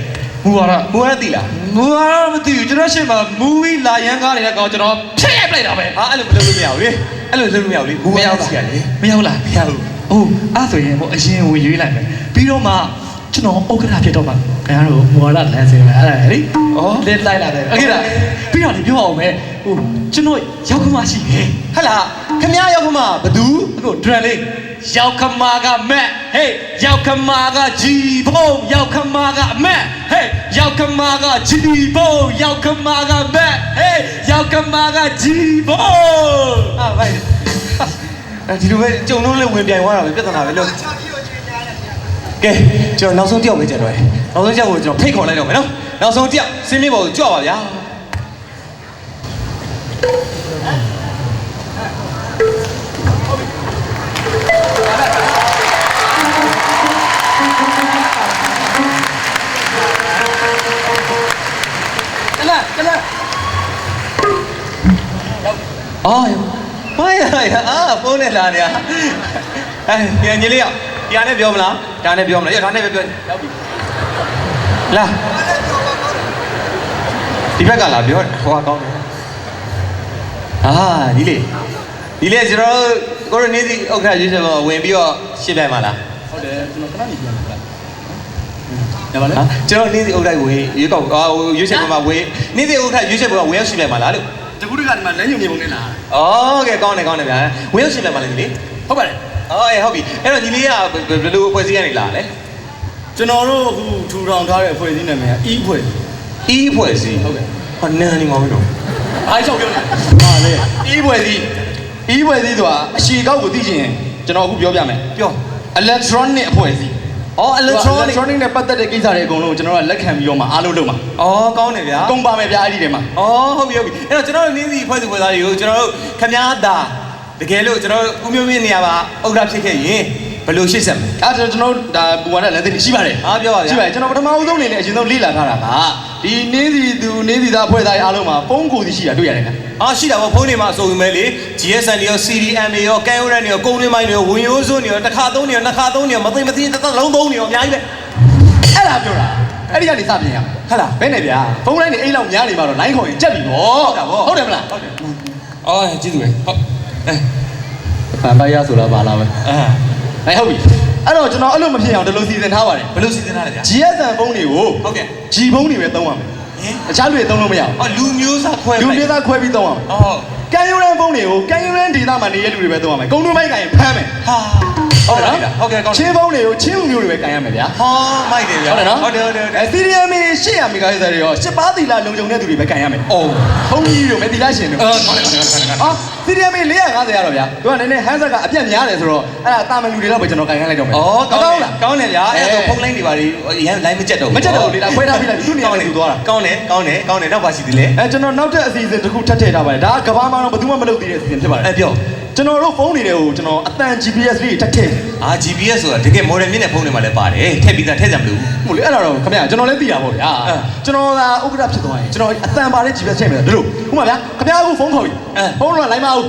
Speaker 2: မူဝါဒ
Speaker 1: သိလား
Speaker 2: မူဝါဒမသိဘူးကျွန်တော်ရှေ့မှာမူဝီလာရန်ကားနေတဲ့ကောင်ကျွန်တော်ဖျက်ရိုက်ပလိုက်တာပဲ
Speaker 1: အဲ့လိုမလုပ်လို့မရဘူးလေအဲ့လိုလုပ်လို့မရဘူးလေမူဝါဒကြည့်ရတယ်
Speaker 2: မရဘူးလား
Speaker 1: မရဘူး
Speaker 2: ဟုတ်အဲ့ဆိုရင်ဟိုအရင်ဝင်ရွေးလိုက်မယ်ပြီးတော့မှကျွန်တော်ဥက္ကဋ္ဌဖြစ်တော့မှခင်ဗျားတို့မူဝါဒလမ်းစင်မယ်အဲ့ဒါလေလက်လိုက်လာတယ်โอเคလားပြီးတော့ဒီပြောအောင်မယ်ဟ ကျွန်တော်ရောက်ခမရှိတယ်
Speaker 1: ဟလာခင်ဗျားရောက်ခမဘသူ
Speaker 2: အခုဒရန်လေးရောက်ခမကမက်ဟေးရောက်ခမကဂျီဘုံရောက်ခမကမက်ဟေးရောက်ခမကဂျီဘုံရောက်ခမကမက်ဟေးရောက်ခမကဂျီဘုံ
Speaker 1: အာဗိုက်ဒီလိုပဲကြုံလုံးလေးဝင်ပြိုင်သွားတာပဲပြဿနာပဲလို့ကဲကျွန်တော်နောက်ဆုံးတယောက်ပဲကျန်တော့တယ်နောက်ဆုံးတယောက်ကိုကျွန်တော်ဖိတ်ခေါ်လိုက်တော့မယ်နော်နောက်ဆုံးတယောက်စင်းမြင့်ပေါ်ကိုကြွပါဗျာအော်မိုင်းအာဖုန်းနဲ့လာနေရပြန်ကြီးလေးရောက်ပြန်နဲ့ပြောမလားဒါနဲ့ပြောမလားရဒါနဲ့ပဲပြောရောက်ပြီလာဒီဘက်ကလာပြောဟိုကကောင်းတယ်အာဒီလေကျွန်တော်ကိုရနေစီဥက္ကဋ္ဌရွေးချယ်ပေါ်ဝင်ပြီးတော့ရှင်းပြမှာလားဟုတ်တယ်ကျွန်တော်ခဏနေပြန်ပါလားဒါပါလေကျွန်တော်နေစီဥက္ကဋ္ဌဝင်ရွေးကောက်ရွေးချယ်ပေါ်မှာဝင်နေစီဥက္ကဋ္ဌရွေးချယ်ပေါ်ကဝင်ရောက်ရှင်းပြမှာလားလို့တကူတကဒီမှာလမ်းညွှန်မြေပုံနဲ့လားဩကဲကောင်းတယ်ဗျာဝင်ရောက်ရှင်းပြမှာလေညီလေးဟုတ်ပါတယ်ဟုတ်ပြီအဲ့တော့ညီလေးကဘယ်လိုအဖွဲ့အစည်းကနေလာလဲက
Speaker 4: ျွန်တော်တို့အခုထူထောင်ထားတဲ့အဖွဲ့အစည်းနာမည်က E အဖွဲ့အ
Speaker 1: ဖွဲ့အစည်းဟုတ်ကဲ့ဟောနန်းနေမှာမလို့အ
Speaker 4: ားလျှောက်ပြောနေဟာလေ E အဖွဲ့အစည်းဆိုတာအရှိကောက်ကိုသိချင်ရင်ကျွန်တော်အခုပြောပြမယ်ပ
Speaker 1: ြော
Speaker 4: electronic အဖွဲ့အစည်းelectronic နဲ့ပတ်သက်တဲ့ကိစ္စတွေအကုန်လုံးကျွန်တော်ကလက်ခံပြီးတော့မှအားလုံးလုပ်မှာ
Speaker 1: ကောင်းတယ်ဗျာ
Speaker 4: ကုန်ပါမယ်ဗျာအဲ့ဒီထဲမှာ
Speaker 1: ဟုတ်ပြီအဲ့တော့ကျွန်တော်တို့နင်းစီဖွဲ့စုဖွဲ့သားတွေကိုကျွန်တော်တို့ခမားတာတကယ်လို့ကျွန်တော်တို့ဦးမျိုးမြင့်နေရာမှာဥက္ကဋ္ဌဖြစ်ခဲ့ရင်ဘယ်လိုရှေ့ဆက်မလဲ
Speaker 4: ကျွန်တော်ဒါပူဝါဒလက်သိရှိပါတယ်ပ
Speaker 1: ြောပါဗျာ
Speaker 4: ရှိပါတယ်ကျွန်တော်ပထမဦးဆုံးအနေနဲ့အရင်ဆုံးလေ့လာထားတာကဒီနင်းစီသားအဖွဲ့သားတွေအားလုံးမှာဖုန်းကိုယ်စီရှိတာတွေ့ရတယ်
Speaker 1: ခင်ရှိတာပေါ့ဖုန်းတွေမှာအစုံပဲလေ GSM တွေရော CDM တွေရောကန်ရိုးရန်တွေရောကုန်းတွင်းမိုင်းတွေရောဝင်ရိုးစွန်းတွေရောတစ်ခါသုံးတွေရောနှစ်ခါသုံးတွေရောမသိတစ်လုံးသုံးတွေရောအများကြီးပဲ
Speaker 4: အဲ့ဒါပြောတာအဲ့ဒီကနေစပြင်ရဟ
Speaker 1: ုတ်လား
Speaker 4: ဘယ်နဲ့ဗျာဖုန်းလိုင်းတွေအိတ်လောက်များနေမှာတော့လိုင်းခေါ်ရင်ကြက်ပြီဗောဟုတ်တယ်မလားဟ
Speaker 1: ုတ်တယ်ကျေးဇူးပဲဟုတ်ဖ
Speaker 4: န်ပါရဆိုတာပါလားပဲဟုတ်ပြီအဲ့တော့ကျွန်တော်အဲ့လိုမဖြစ်အောင်ဒီလိုစီစဉ်ထားပါတယ်
Speaker 1: ဘယ်လိုစီစဉ်ထားလဲဗျာ
Speaker 4: GSM ဖုန်းတွေကိုဟ
Speaker 1: ုတ်ကဲ့
Speaker 4: G ဖုန်းတွေပဲသုံးရမယ်တခြားလူတွေသုံးလို့မရဘူးလ
Speaker 1: ူမျိုးစားခွဲ
Speaker 4: ပြီးသုံးရမယ်ကန်ယူရန်ဖုန်းတွေကိုကန်ယူရန်ဒေတာမှာနေတဲ့လူတွေပဲသုံးရမယ်ကုန်းတွင်းမိုက်ကန်ရင်ဖမ်းမယ်
Speaker 1: ဟုတ်တယ်နော်ဟုတ်ကဲ့ကောင်း
Speaker 4: ချင်းဖုန်းတွေကိုချင်းလူမျိုးတွေပဲကန်ရမယ်ဗျာမ
Speaker 1: ိုက်တယ်ဗျာ
Speaker 4: ဟုတ်တယ်နော်CDM 800 MHz တွေရော8ပါးသီလလုံခြုံတဲ့သူတွေပဲကန်ရမယ်ဖုန်းကြီးတို့မသီလရှင်တို့CDM 450ရတော့ဗျာသူကနည်းနည်းဟန်းဆက်ကအပြတ်များတယ်ဆိုတော့အဲ့ဒါတာမန်လူတွေတော့ပဲကျွန်တော်ကန်ခိုင်းလိုက်တော့မယ်က
Speaker 1: ောင်းတယ်ဗျာအဲ့ဒါဖုန်းလိုင်းတွေပါလေရန်လိုင်းမကြက်တော့
Speaker 4: လေဒါခွဲထားပြီးလိုက်သူ့နေရာနဲ့သူသွားတာက
Speaker 1: ောင်းတယ်နောက်ပါရှိသေးလေက
Speaker 4: ျွန်တော်နောက်တဲ့အစီအစဉ်တစ်ခုထပ်ထည့်ထားပါတယ်ဒါကကဘာမှတော့ဘယ်သူမှမလုပ်သေးတဲ့အစီအစဉ်ဖြစ်ပါတယ်ပ
Speaker 1: ြောက
Speaker 4: ျွန်တော်တို့ဖုန်းတွေကိုကျွန်တော်အတန် GPS လေးထပ်ထည့်
Speaker 1: GPS ဆိုတာတကယ် model မြင့်တဲ့ဖုန်းတွေမှာလည်းပါတယ်ထည့်ပြီးသားထည့်ကြမလို့
Speaker 4: ဟုတ်လေအဲ့ဒါတော့ခင်ဗျာကျွန်တော်လည်းသိတာပေါ့ဗျာကျွန်တော်ကဥက္ကဋ္ဌဖြစ်သွားရင်ကျွန်တော်အတန်ပါတဲ့ GPS ထည့်မယ်တို့ဥပမာဗျာခင်ဗျားအခုဖုန်းခေါ်ပြီဖုန်းတော့လိုင်းမအောင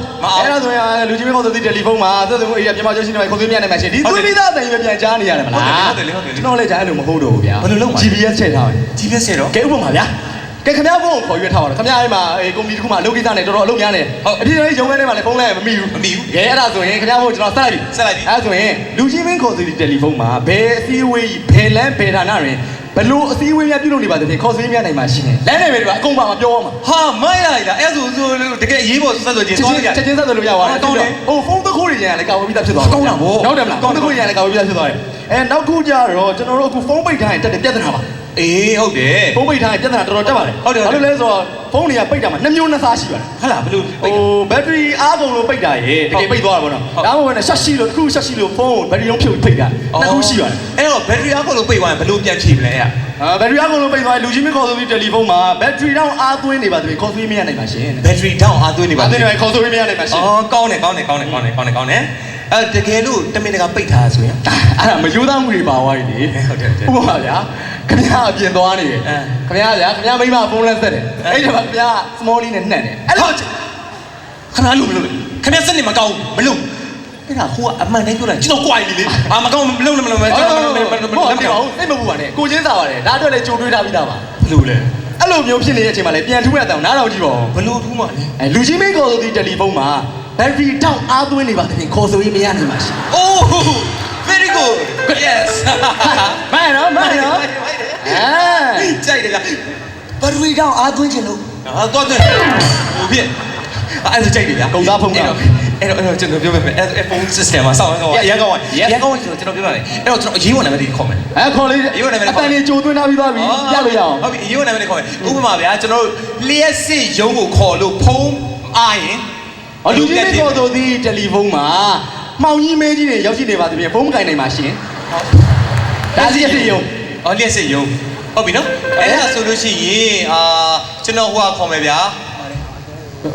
Speaker 4: ်အဲ့ဒါဆိုရင်လူကြီးမခေါ်တဲ့တယ်လီဖုန်းမှာသက်သက်အေးမြန်မာကျင်းနေမှာခေါ်သွင်းမြတ်နေမှာရှင်ဒီသွင်းပြီးသားအတန်ကြီးပဲပြန်ကြားနေရတယ်မလား
Speaker 1: ဟုတ်တယ်က
Speaker 4: ျွန်တော်လည်းကြားအဲ့လိုမဟုတ်တော့ဘူးဗျာဘ
Speaker 1: ယ်လိုလုပ်မှာ
Speaker 4: GPS ထည့်ထားတယ်
Speaker 1: GPS ထည့်တော့
Speaker 4: ကဲဥပမာဗျာကဲခင်ဗျားဖုန်းကိုခေါ်ရွေးထားပါတော့ခင်ဗျားအဲ့မှာကုမ္ပဏီတစ်ခုမှအလုပ်ကိစ္စနဲ့တော်တော်အလုပ်များနေအပြည့်အစုံရုံးခန်းထဲမှာလည်းဖုန်းလိုက်မမိဘူးကဲအဲ့ဒါဆိုရင်ခင်ဗျားဖုန်းကျွန်တော်ဆက်လိုက်ပြီအဲ့ဆိုရင်လူကြီးမင်းခေါ်စီတယ်လီဖုန်းမှာဘယ်အစည်းအဝေးဘယ်လမ်းဘယ်ဌာနတွင်ဘလို့အစည်းအဝေးများပြုလုပ်နေပါသဖြင့်ခေါ်စီများနိုင်မှာရှိတယ်လမ်းနေပဲဒီကအကုန်ပါမပြောမှာ
Speaker 1: မိုင်းလိုက်လားအဲ့ဆိုတကယ်အရေးပေါ်ဆက်ဆိုခြင်းသွားက
Speaker 4: ြချက်ချင်းဆက်ဆိုလို့ရပါတယ်
Speaker 1: ကောင်းတယ်ဟ
Speaker 4: ိုဖုန်းတစ်ခုတွေရရင်လည်းကာဝေးပြီးသားဖြစ်သွားတ
Speaker 1: ယ်ကောင်းတာဗောဟ
Speaker 4: ုတ်တယ်မလားဖုန်းတစ်ခုရရင်လည်းကာဝေးပြီးသားဖြစ်သွားတယ်နောက်ခုကျတော့ကျွန်တော်တို့အခုဖုန်းပိတ်ထားရင်တက်တဲ့ပြဿနာပါ
Speaker 1: ဟုတ်တယ်ဖ
Speaker 4: ုန်းပိတ်ထားရင်ပြဿနာတော်တော်တက်ပါတယ်ဟ
Speaker 1: ုတ်တယ်
Speaker 4: ဘာလို့လဲဆိုတော့ဖုန်းတွေကပိတ်တာမှာ2မျိုး2စားရှိပါတယ်ဟ
Speaker 1: ုတ်လားဘယ်လိုပိတ်
Speaker 4: ဘက်ထရီအားကုန်လို့ပိတ်တာရေတကယ်ပိတ်သွားတာပေါ့နော်ဒါမှမဟုတ်နဲ့ရှက်ရှိလို့တစ်ခုရှက်ရှိလို့ဖုန်းဘက်ထရီလုံးဖြုတ်ပိတ်တာနှစ်ခုရှိပါတယ်
Speaker 1: အဲ့တော့ဘက်ထရီအားကုန်လို့ပိတ်သွားရင်ဘယ်လိုပြန်ဖြည့်မလဲအဲ့
Speaker 4: ဘက်ထရီအားကုန်လို့ပိတ်သွားရင်လူကြီးမခေါ်ဆိုပြီးတယ်လီဖုန်းမှာဘက်ထရီတောင်အားသွင်းနေပါသေးတယ်ခေါ်ဆိုမရနိုင်ပါရှင်
Speaker 1: ဘက်ထရီတောင်အားသွင်းနေပါသ
Speaker 4: ေးတယ်ခေါ်ဆိုမရနိုင်ပါရှင်က
Speaker 1: ောင်းတယ်တကယ်လို့တမင်တကာပိတ်ထားဆိုရင်
Speaker 4: အဲ့ဒါမရိုးသားမှုတွေပါသွားပြီလေ
Speaker 1: ဟုတ်တယ်ဥ
Speaker 4: ပမာဗျာခင်ဗျားအပြင်သွားနေတယ်ခင်ဗျားမိမဖုန်းလက်ဆက်တယ်အဲ့ဒီမှာခင်ဗျား small လေးနဲ့နှက်တယ်အ
Speaker 1: ဲ့လိုခဏလို့မလုပ်ခင်ဗျားစက်နေမကောင်းမလုပ်အဲ့ဒါဟိုကအမှန်တိုင်းပြောတာကျွန်တော်ကြွိုင်နေလေမကောင်းမလုပ်နဲ့ကျွန်တော်
Speaker 4: မဟုတ်ဘူးစိတ်မပူပါနဲ့ကိုချင်းစားပါတယ်ဒါအတွက်လည်းကြိုတွေးထားပြီးသားပါဘ
Speaker 1: လို့လဲ
Speaker 4: အဲ့လိုမျိုးဖြစ်နေတဲ့အချိန်မှာလည်းပြန်ထူးရတဲ့နားတော်ကြည့်ပါဦး
Speaker 1: ဘလို့ထူးမှလဲ
Speaker 4: လူကြီးမင်းခေါ်ဆိုဒီတယ်လီဖုန်းမှာဘက်ထရီတောင်အားသွင်းနေပါတဲ့ခေါ်ဆိုရေးမရနိုင်ပါရှင်
Speaker 1: very good yes
Speaker 4: မိုင်းနော်
Speaker 1: ကြိုက်တယ်ဗျဘ
Speaker 3: က်ထရီတောင်အားသွင်းခြင်းလို့တ
Speaker 1: ော့တယ် ဖြစ်အဲ့ဒါကြိုက်တယ်ဗျာအဲ့တော့ကျွန်တော်ပြောမယ်အဲ့ဖုန်း system မှာစောင့်အောင်ရန်ကောင်းကျွန်တော်ပြောပါမယ်အဲ့တော့ကျွန်တော်အရေးဝင်နာမည်တွေခေါ်မယ်
Speaker 4: ခေါ်လေးအတန်လေးကြိုသွင်းထားပြီးသွားပြီပြလို့ရအောင်
Speaker 1: ဟုတ်ပြီအရေးဝင်နာမည်တွေခေါ်မယ်ဥပမာဗျာကျွန်တော်တို့လျှက်စစ်ရုံးကိုခေါ်လို့ဖုန်းအားရင်
Speaker 4: လူကြီးမင်းခေါ်ဆိုသည်တယ်လီဖုန်းမှာမှောင်ကြီးမဲကြီးတွေရောက်ရှိနေပါသဖြင့်ဖုန်းမကင်နိုင်ပါရှင်ဒါလျှက်စစ်ရုံး
Speaker 1: လျှက်စစ်ရုံးဟုတ်ပြီနော်အဲ့ဒါဆိုလို့ရှိရင်ကျွန်တော်ဟိုခေါ်မယ်ဗျာ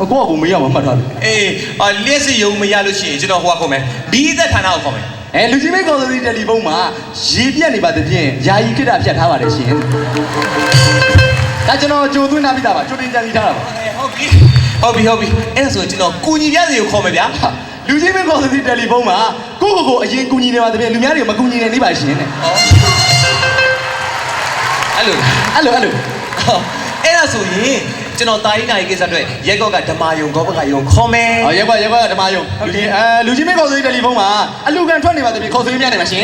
Speaker 4: အကောကမေးရမှာမှတ်ထားတယ်
Speaker 1: အေးလျှက်စစ်ရုံးမရလို့ရှိရင်ကျွန်တော်ဟိုခေါ်မယ်ဘီးသက်ဌာနကိုခေါ်မယ်
Speaker 4: လူကြီးမင်းခေါ်ဆိုသည်တယ်လီဖုန်းမှာရေပြက်နေပါသဖြင့်ယာယီခိတ္တဖြတ်ထားပါတယ်ရှင်ဒါကျွန်တော်ကြိုသွင်းထားပြီးသားပါကြိုတင်ကြံစီထားတာပါ
Speaker 1: ဟုတ်ပြီအဲ့ဒါဆိုကျွန်တော်ကူညီပြစီကိုခေါ်မယ်ဗျာ
Speaker 4: လူကြီးမင်းခေါ်ဆိုသည်တယ်လီဖုန်းမှာကိုအရင်ကူညီနေပါသဖြင့်လူများတွေမကူညီနိုင်နေပါရှင်တဲ့
Speaker 1: အဲ့လိုအဲ့ဒါဆိုရင်ကျွန်တော်တာရီနာရီကိစ္စအတွက်ရက်ကော့ကဓမ္မယုံကောဘကယုံခေါ်မယ်
Speaker 4: ရက်ကွက်ကဓမ္မယုံလူကြီးမင်းခေါ်ဆိုတယ်လီဖုန်းမှာအလူကန်ထွက်နေပါသဖြင့်ခေါ်ဆိုရင်းများနေပါရှင်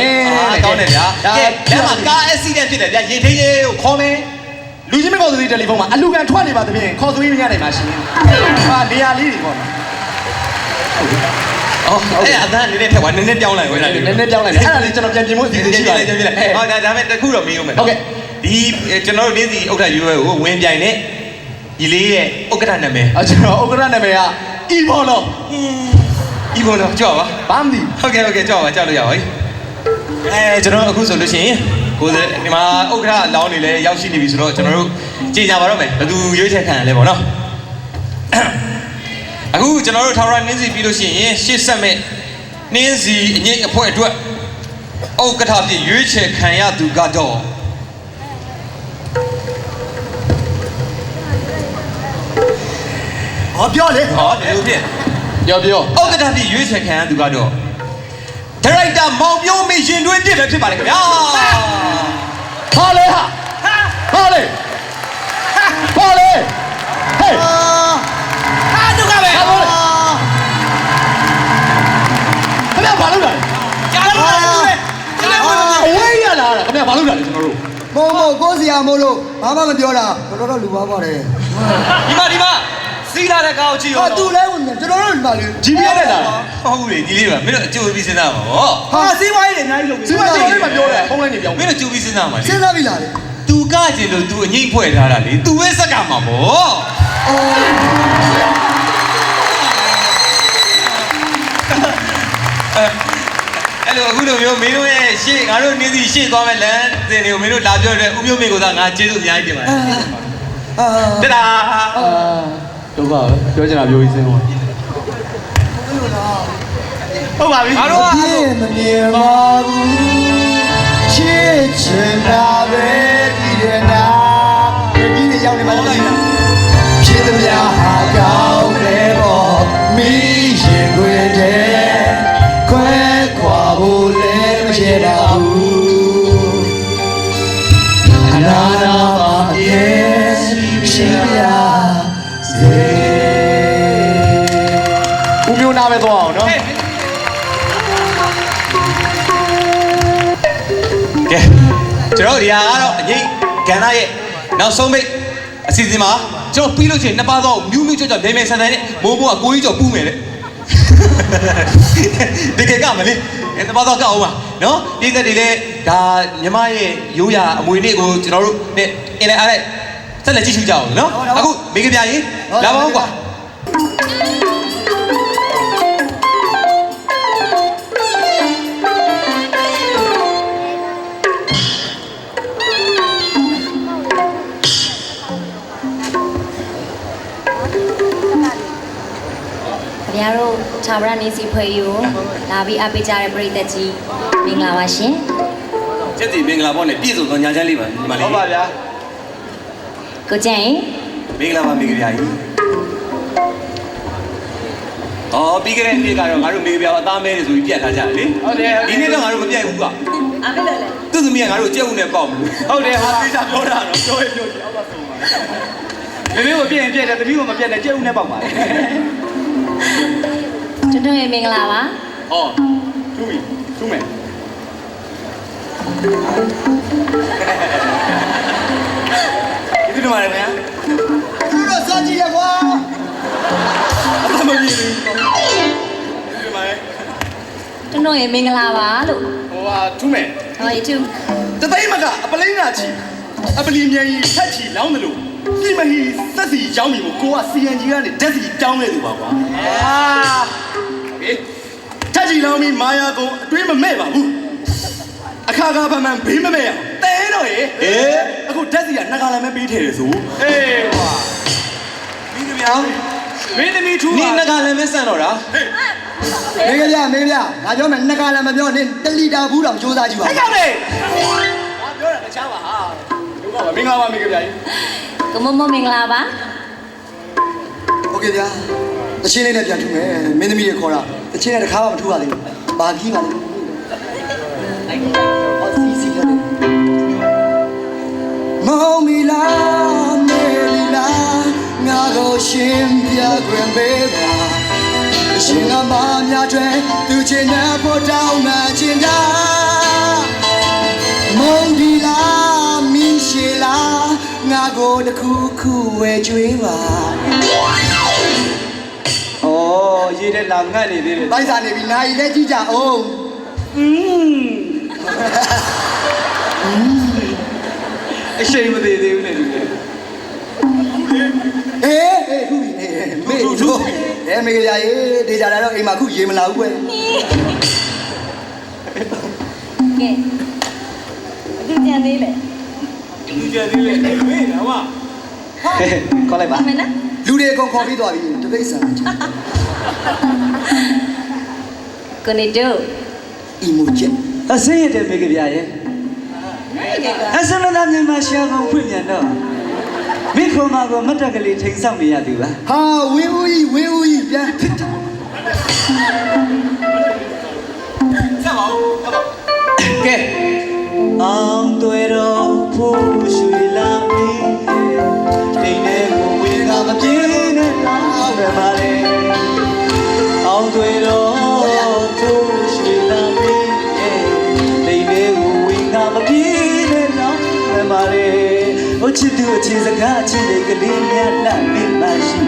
Speaker 1: ကောင်းတယ်ဗျာကဲလက်မှာကားအက်ဆီဒန့်ဖြစ်တယ်ဗျာရေထိန်းရေးကိုခေါ်မယ်
Speaker 4: လူကြီးမင်းခေါ်ဆိုတယ်လီဖုန်းမှာအလူကန်ထွက်နေပါသဖြင့်ခေါ်ဆိုရင်းများနေပါရှင်နေရာလေးတွေပေါ့
Speaker 1: အဲ့အတန်းနည်းနည်းထက်သွားနည်းနည်းပြောင်းလိုက်ဝင်လာတယ်
Speaker 4: နည်းနည်းပြောင်းလိုက်တယ်အဲ့ဒါလေးကျွန်တော်ပြန်ပြင်ဖို့အစီအစဉ်ရှိပါတယ်
Speaker 1: ဒါမဲ့တခုတော့မေးဦးမယ်
Speaker 4: ဟုတ်ကဲ့
Speaker 1: ဒီကျွန်တော်တို့နေ့စီဥက္ကဋ္ဌရွေးကိုဝင်ပြိုင်နေဒီလေးရဲ့ဥက္ကဋ္ဌနာမည်
Speaker 4: ကျွန်တော်ဥက္ကဋ္ဌနာမည်ကအီဘော်နော်
Speaker 1: ကြောက်ပါ
Speaker 4: ဘာမသိ
Speaker 1: ဟုတ်ကဲ့ကြောက်လို့ရပါပြီကျွန်တော်အခုဆိုလို့ရှိရင်ကိုယ်ဒီမှာဥက္ကဋ္ဌအလောင်းတွေလည်းရောက်ရှိနေပြီဆိုတော့ကျွန်တော်တို့ကြေညာပါတော့မယ်ဘယ်သူရွေးချယ်ခံရလဲပေါ့နော်အခုကျွန်တော်တို့ထာဝရနှင်းစီပြီးလို့ရှိရင်ရှေ့ဆက်မဲ့နှင်းစီအငိမ့်အဖွဲ့အတွက်ဥက္ကဋ္ဌဖြစ်ရွေးချယ်ခံရသူကတော့
Speaker 3: ပြောလေ
Speaker 1: ဒီလိုဖြစ်
Speaker 4: ပြော
Speaker 1: ဥက္ကဋ္ဌဖြစ်ရွေးချယ်ခံရသူကတော့ဒါရိုက်တာမောင်ပြုံးမရင်တွင်းပြစ်ပဲဖြစ်ပါလေခင်ဗျာ
Speaker 4: ဟာလေဟာလေဟေး
Speaker 2: ဒုက္ခပဲ
Speaker 4: ခင်ဗျာဘာလုပ်တာလဲ
Speaker 2: ကြားလို့ရတယ်
Speaker 4: အဝေးရလာတာခင်ဗျာဘာလုပ်တာလဲကျွန်တော်တို့
Speaker 3: မို့ကိုစရာမို့လို့ဘာမှမပြောတာတော်လူပါပါတယ်
Speaker 2: ဒီမှာစီးလာတဲ့ကောင်ကြည့်ရော
Speaker 3: သူလဲဝင်ကျွန်တော်တို့ဒီမှာလေ
Speaker 4: GPS နဲ့လာ
Speaker 1: ဟုတ်ဘူးလေဒီလေးပါမင်းတို့အကျိုးပြီးစဉ်းစားပါဗော
Speaker 2: ဟာစီးပွားရေးတွေအများကြီးလုပ်ပြီ
Speaker 4: စီမံကျွန်တော်လေးမှာပြောတယ်ဖုန်းလိုင်းနေပြောင်း
Speaker 1: မင်းတို့ကြိုးပြီးစဉ်းစားပါလေ
Speaker 3: စဉ်းစားပြီလားလေ
Speaker 1: သူကကျင်လို့ तू အငိမ့်ဖွဲ့ထားတာလေ तू ပဲစက်ကမှာဗောအဲ့လိုအခုလိုမျိုးမင်းတို့ရဲ့ရှေ့ငါတို့နင်းစီရှေ့သွားမဲ့လမ်းစဉ်တွေကိုမင်းတို့လာပြောတဲ့ဥမျိုးမင်းကိုသာငါကျေးဇူးအများကြီးတင်ပါတယ်တဒါ
Speaker 4: ဒုက္ခပဲပြောချင်တာပြောပြီးစင်းတော့
Speaker 1: ဟုတ်ပါပြီငါတို့က
Speaker 3: ပြည့်မမြင်ပါဘူးချစ်ချင်တာပဲဒီတဲ့နာဒီနေ့ရောက်နေပါလားဖြစ်သမျှဟာကောင်းတယ်ပေါ့မိရင်ခွေတဲ့ခွဲခွာဖို့လည်းမချင်တော့ဘူးအနာနာပါရဲ့ရှိပြစေ
Speaker 4: ဦးမျိုးနာပဲသွားအောင်နော်
Speaker 1: ကဲကျွန်တော်ဒီဟာကတော့အငိမ့်ကဏ္ဍရဲ့နောက်ဆုံးမိတ်အစီအစဉ်မှာကျွန်တော်ပြီးလို့ချင်းနှစ်ပါးတော့မြူးမြူးကြောက်ကြောက်နေနေဆန်ဆန်နဲ့မိုးမိုးကကိုကြီးကြော်ပူးမယ်လေတကယ်ကမလေးနှစ်ပါးတော့ကောက်အောင်ပါနော်ပြည်သက်တွေလည်းဒါမြမရဲ့ရိုးရာအမွေနေ့ကိုကျွန်တော်တို့နဲ့အင်းလည်းအားနဲ့ဆက်လက်ကြည့်ရှုကြအောင်နော်အခုမိကပြရင်လာပါဦးကွာ
Speaker 5: ခင်ဗျားတို့ခြာဗရနေစီဖွဲ့ယူလာပြီးအားပေးကြတဲ့ပရိသတ်ကြီးမင်္ဂလာပါရှင်
Speaker 1: ကျက်စီမင်္ဂလာပေါ့နဲ့ပြည့်စုံသောညာချမ်းလေးပါညီမလေးဟုတ်ပါဗျာ
Speaker 5: ကိုကျန်ရင်
Speaker 1: မင်္ဂလာပါမိကပြကြီးပြီးခဲ့တဲ့နေ့ကတော့ငါတို့မိကပြအသားမဲနေဆိုပြီးပြတ်ထားကြတယ်လေဟုတ်တယ်ဒီနေ့တော့ငါတို့မပြတ်ဘူးကွာ
Speaker 5: အားပေးလို့လေ
Speaker 1: သူ့သမီးကငါတို့ကြက်ဦးနဲ့ပေါက်ဘူးဟုတ်တယ်ဟာသေးချာပြောတာတော့ပြောရင်ပြောချင်အောက်ကဆုံးပါမေမေကိုပြည့်ရင်ပြည့်တယ်တတိကိုမပြတ်နဲ့ကြက်ဦးနဲ့ပေါက်ပါလေ
Speaker 5: တွန်းတွန်းရေမင်္ဂလာပါ
Speaker 1: ဟောထူးမယ်ဒီလိုမှလည်းဗျာ
Speaker 3: သူတို့စားကြည့်ရကွာ
Speaker 5: တို့ရေမင်္ဂလာပါလို့
Speaker 4: ဟိုဟာထူးမယ်
Speaker 5: ဟောရီတူ
Speaker 4: တသိမ်းမကအပလိန်းနာချီအပလီမြန်ကြီးထက်ချီလောင်းတယ်လို့ပြည်မဟီစက်စီကြောင်းပြီမို့ကိုက CNG ကနေဓာတ်စီတောင်းနေသူပါကွာဟေးထက်ချီလောင်းပြီးမာယာကုံအတွင်းမမဲ့ပါဘူးအခါခါဗမှန်ဘေးမမဲ့ရတဲတော့ရေအခုဓာတ်စီကနှခါလည်းမပေးထည့်ရဆိုအေးကွာမိကပြောင်းမင်းသမီးထူး
Speaker 1: နင်းငါလည်းမဆန်တော့တာ
Speaker 3: မင်းကပြငါပြောမယ်နှစ်ခါလည်းမပြောနဲ့1လီတာဘူးတောင်စူးစမ်းကြည့်ပါ
Speaker 4: ဟဲ့ကောင်လေငါပြောတာတခြားပါဟာဒုက္ခပါမင်္ဂလာပါမိကပြကြီး
Speaker 5: ကမမမင်္ဂလာပါ
Speaker 3: โอเคဗျာတချင်းလေးနဲ့ပြန်ထူမယ်မင်းသမီးတွေခေါ်တာတချင်းနဲ့တစ်ခါမှမထူရသေးဘူးဘာကြီးပါလဲအော်စီရတယ်မောင်မီလာမေလီလာငါကိုရှင်ပြခွင့်ပေးပါရှင်ကမများကျွဲသူချင်းနဲ့ဖို့တောင်းမှချင်တာမုံဒီလာမင်းရှိလာငါကိုတခုခုဝဲကျွေးပါ
Speaker 2: အော်ရေးတဲ့လာငတ်နေသေးတယ်
Speaker 3: ပိုက်စားနေပြီနိုင်လည်းကြည့်ကြအောင်
Speaker 2: အရှိန်မသေးသေးဘူးနဲ့တူတယ်
Speaker 3: အေးခုပြီမေးတို့မေးကြရေဒေကြတာတော့အိမ်မှာခုရေမလာဘူးကွယ်
Speaker 5: ကဲဒီကြံသေးလေ
Speaker 4: လူကျန်သေးလေမေးတော့ဟာ
Speaker 2: ခေါ်လိုက်ပါ
Speaker 5: မနော်
Speaker 3: လူတွေအကုန်ခေါ်ပြီးသွားပြီတပိတ်ဆန်
Speaker 5: ကိုနေတို့
Speaker 3: အီမိုဂျက်
Speaker 2: အစင်းရတဲ့မိကပြရဲ့အစမသာမြန်မာရှာကောင်ဖွင့်ပြန်တော့မိခုံမကိုမတ်တက်ကလေးထိန်ဆောင်နေရသူပါ
Speaker 3: ဟာဝင်းဦးကြီးပြန်ဖြစ်တယ်
Speaker 4: ဆက်ပါဦးဆက်ပါ
Speaker 2: ကဲအောင်တွေတော့ဖို့ရွှေလာမင်းတိတ်တဲ့ကိုဝေကမပြေနဲ့တော့ပဲပါလေအောင်တွေတော့ဖို့ရွှေလာမင်းတိတ်တဲ့ကိုဝေကမပြေနဲ့တော့ပဲပါလေဟိုချစ်သူအချင်းစကားအချင်းတွေကလေးများလာမင်းမရှိ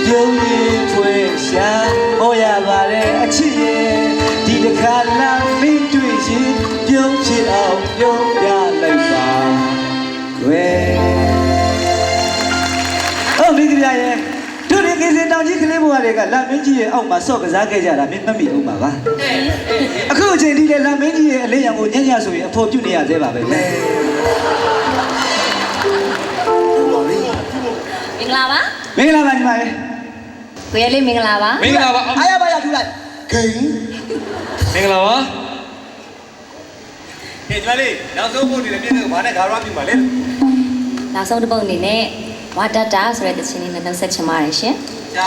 Speaker 2: ပြုံးရည်ဖွယ်ရှာဟောရပါတယ်အချစ်ရဲ့ဒီတခါလာမင်းတွေ့ရင်ပြုံးဖြစ်အောင်ပြုံးပြလိုက်ပါကွယ်ဟုတ်ပြီကြရဲ့တို့ဒီကိစ္စတောင်ကြီးကလေးဘဝတွေကလာမင်းကြီးရဲ့အောက်မှာဆော့ကစားခဲ့ကြတာမင်းမမိအောင်ပါပါအခုအချိန်ဒီလေလာမင်းကြီးရဲ့အလေးရောင်ကိုညံ့ညံ့ဆိုရင်အဖို့ပြုနေရသေးပါပဲလေ
Speaker 5: မင်္ဂလာပါ
Speaker 2: မင်္ဂလာပါညီမလေး
Speaker 5: ကိုရလေးမင်္ဂလာပါ
Speaker 1: မင်္ဂလာပါ
Speaker 3: အားရပါရထူလိုက်ဂိမ်း
Speaker 1: မင်္ဂလာပါဟေးညီမလေးနောက်ဆုံးဖို့နေတဲ့ပြည့်စုံဘာနဲ့ဂါရဝပြုပါလဲ
Speaker 5: နောက်ဆုံးတစ်ပုတ်အနေနဲ့ဝါတတာဆိုတဲ့တခြင်းလေးနဲ့နှုတ်ဆက်ချင်ပါတယ်ရှင်
Speaker 1: ကြာ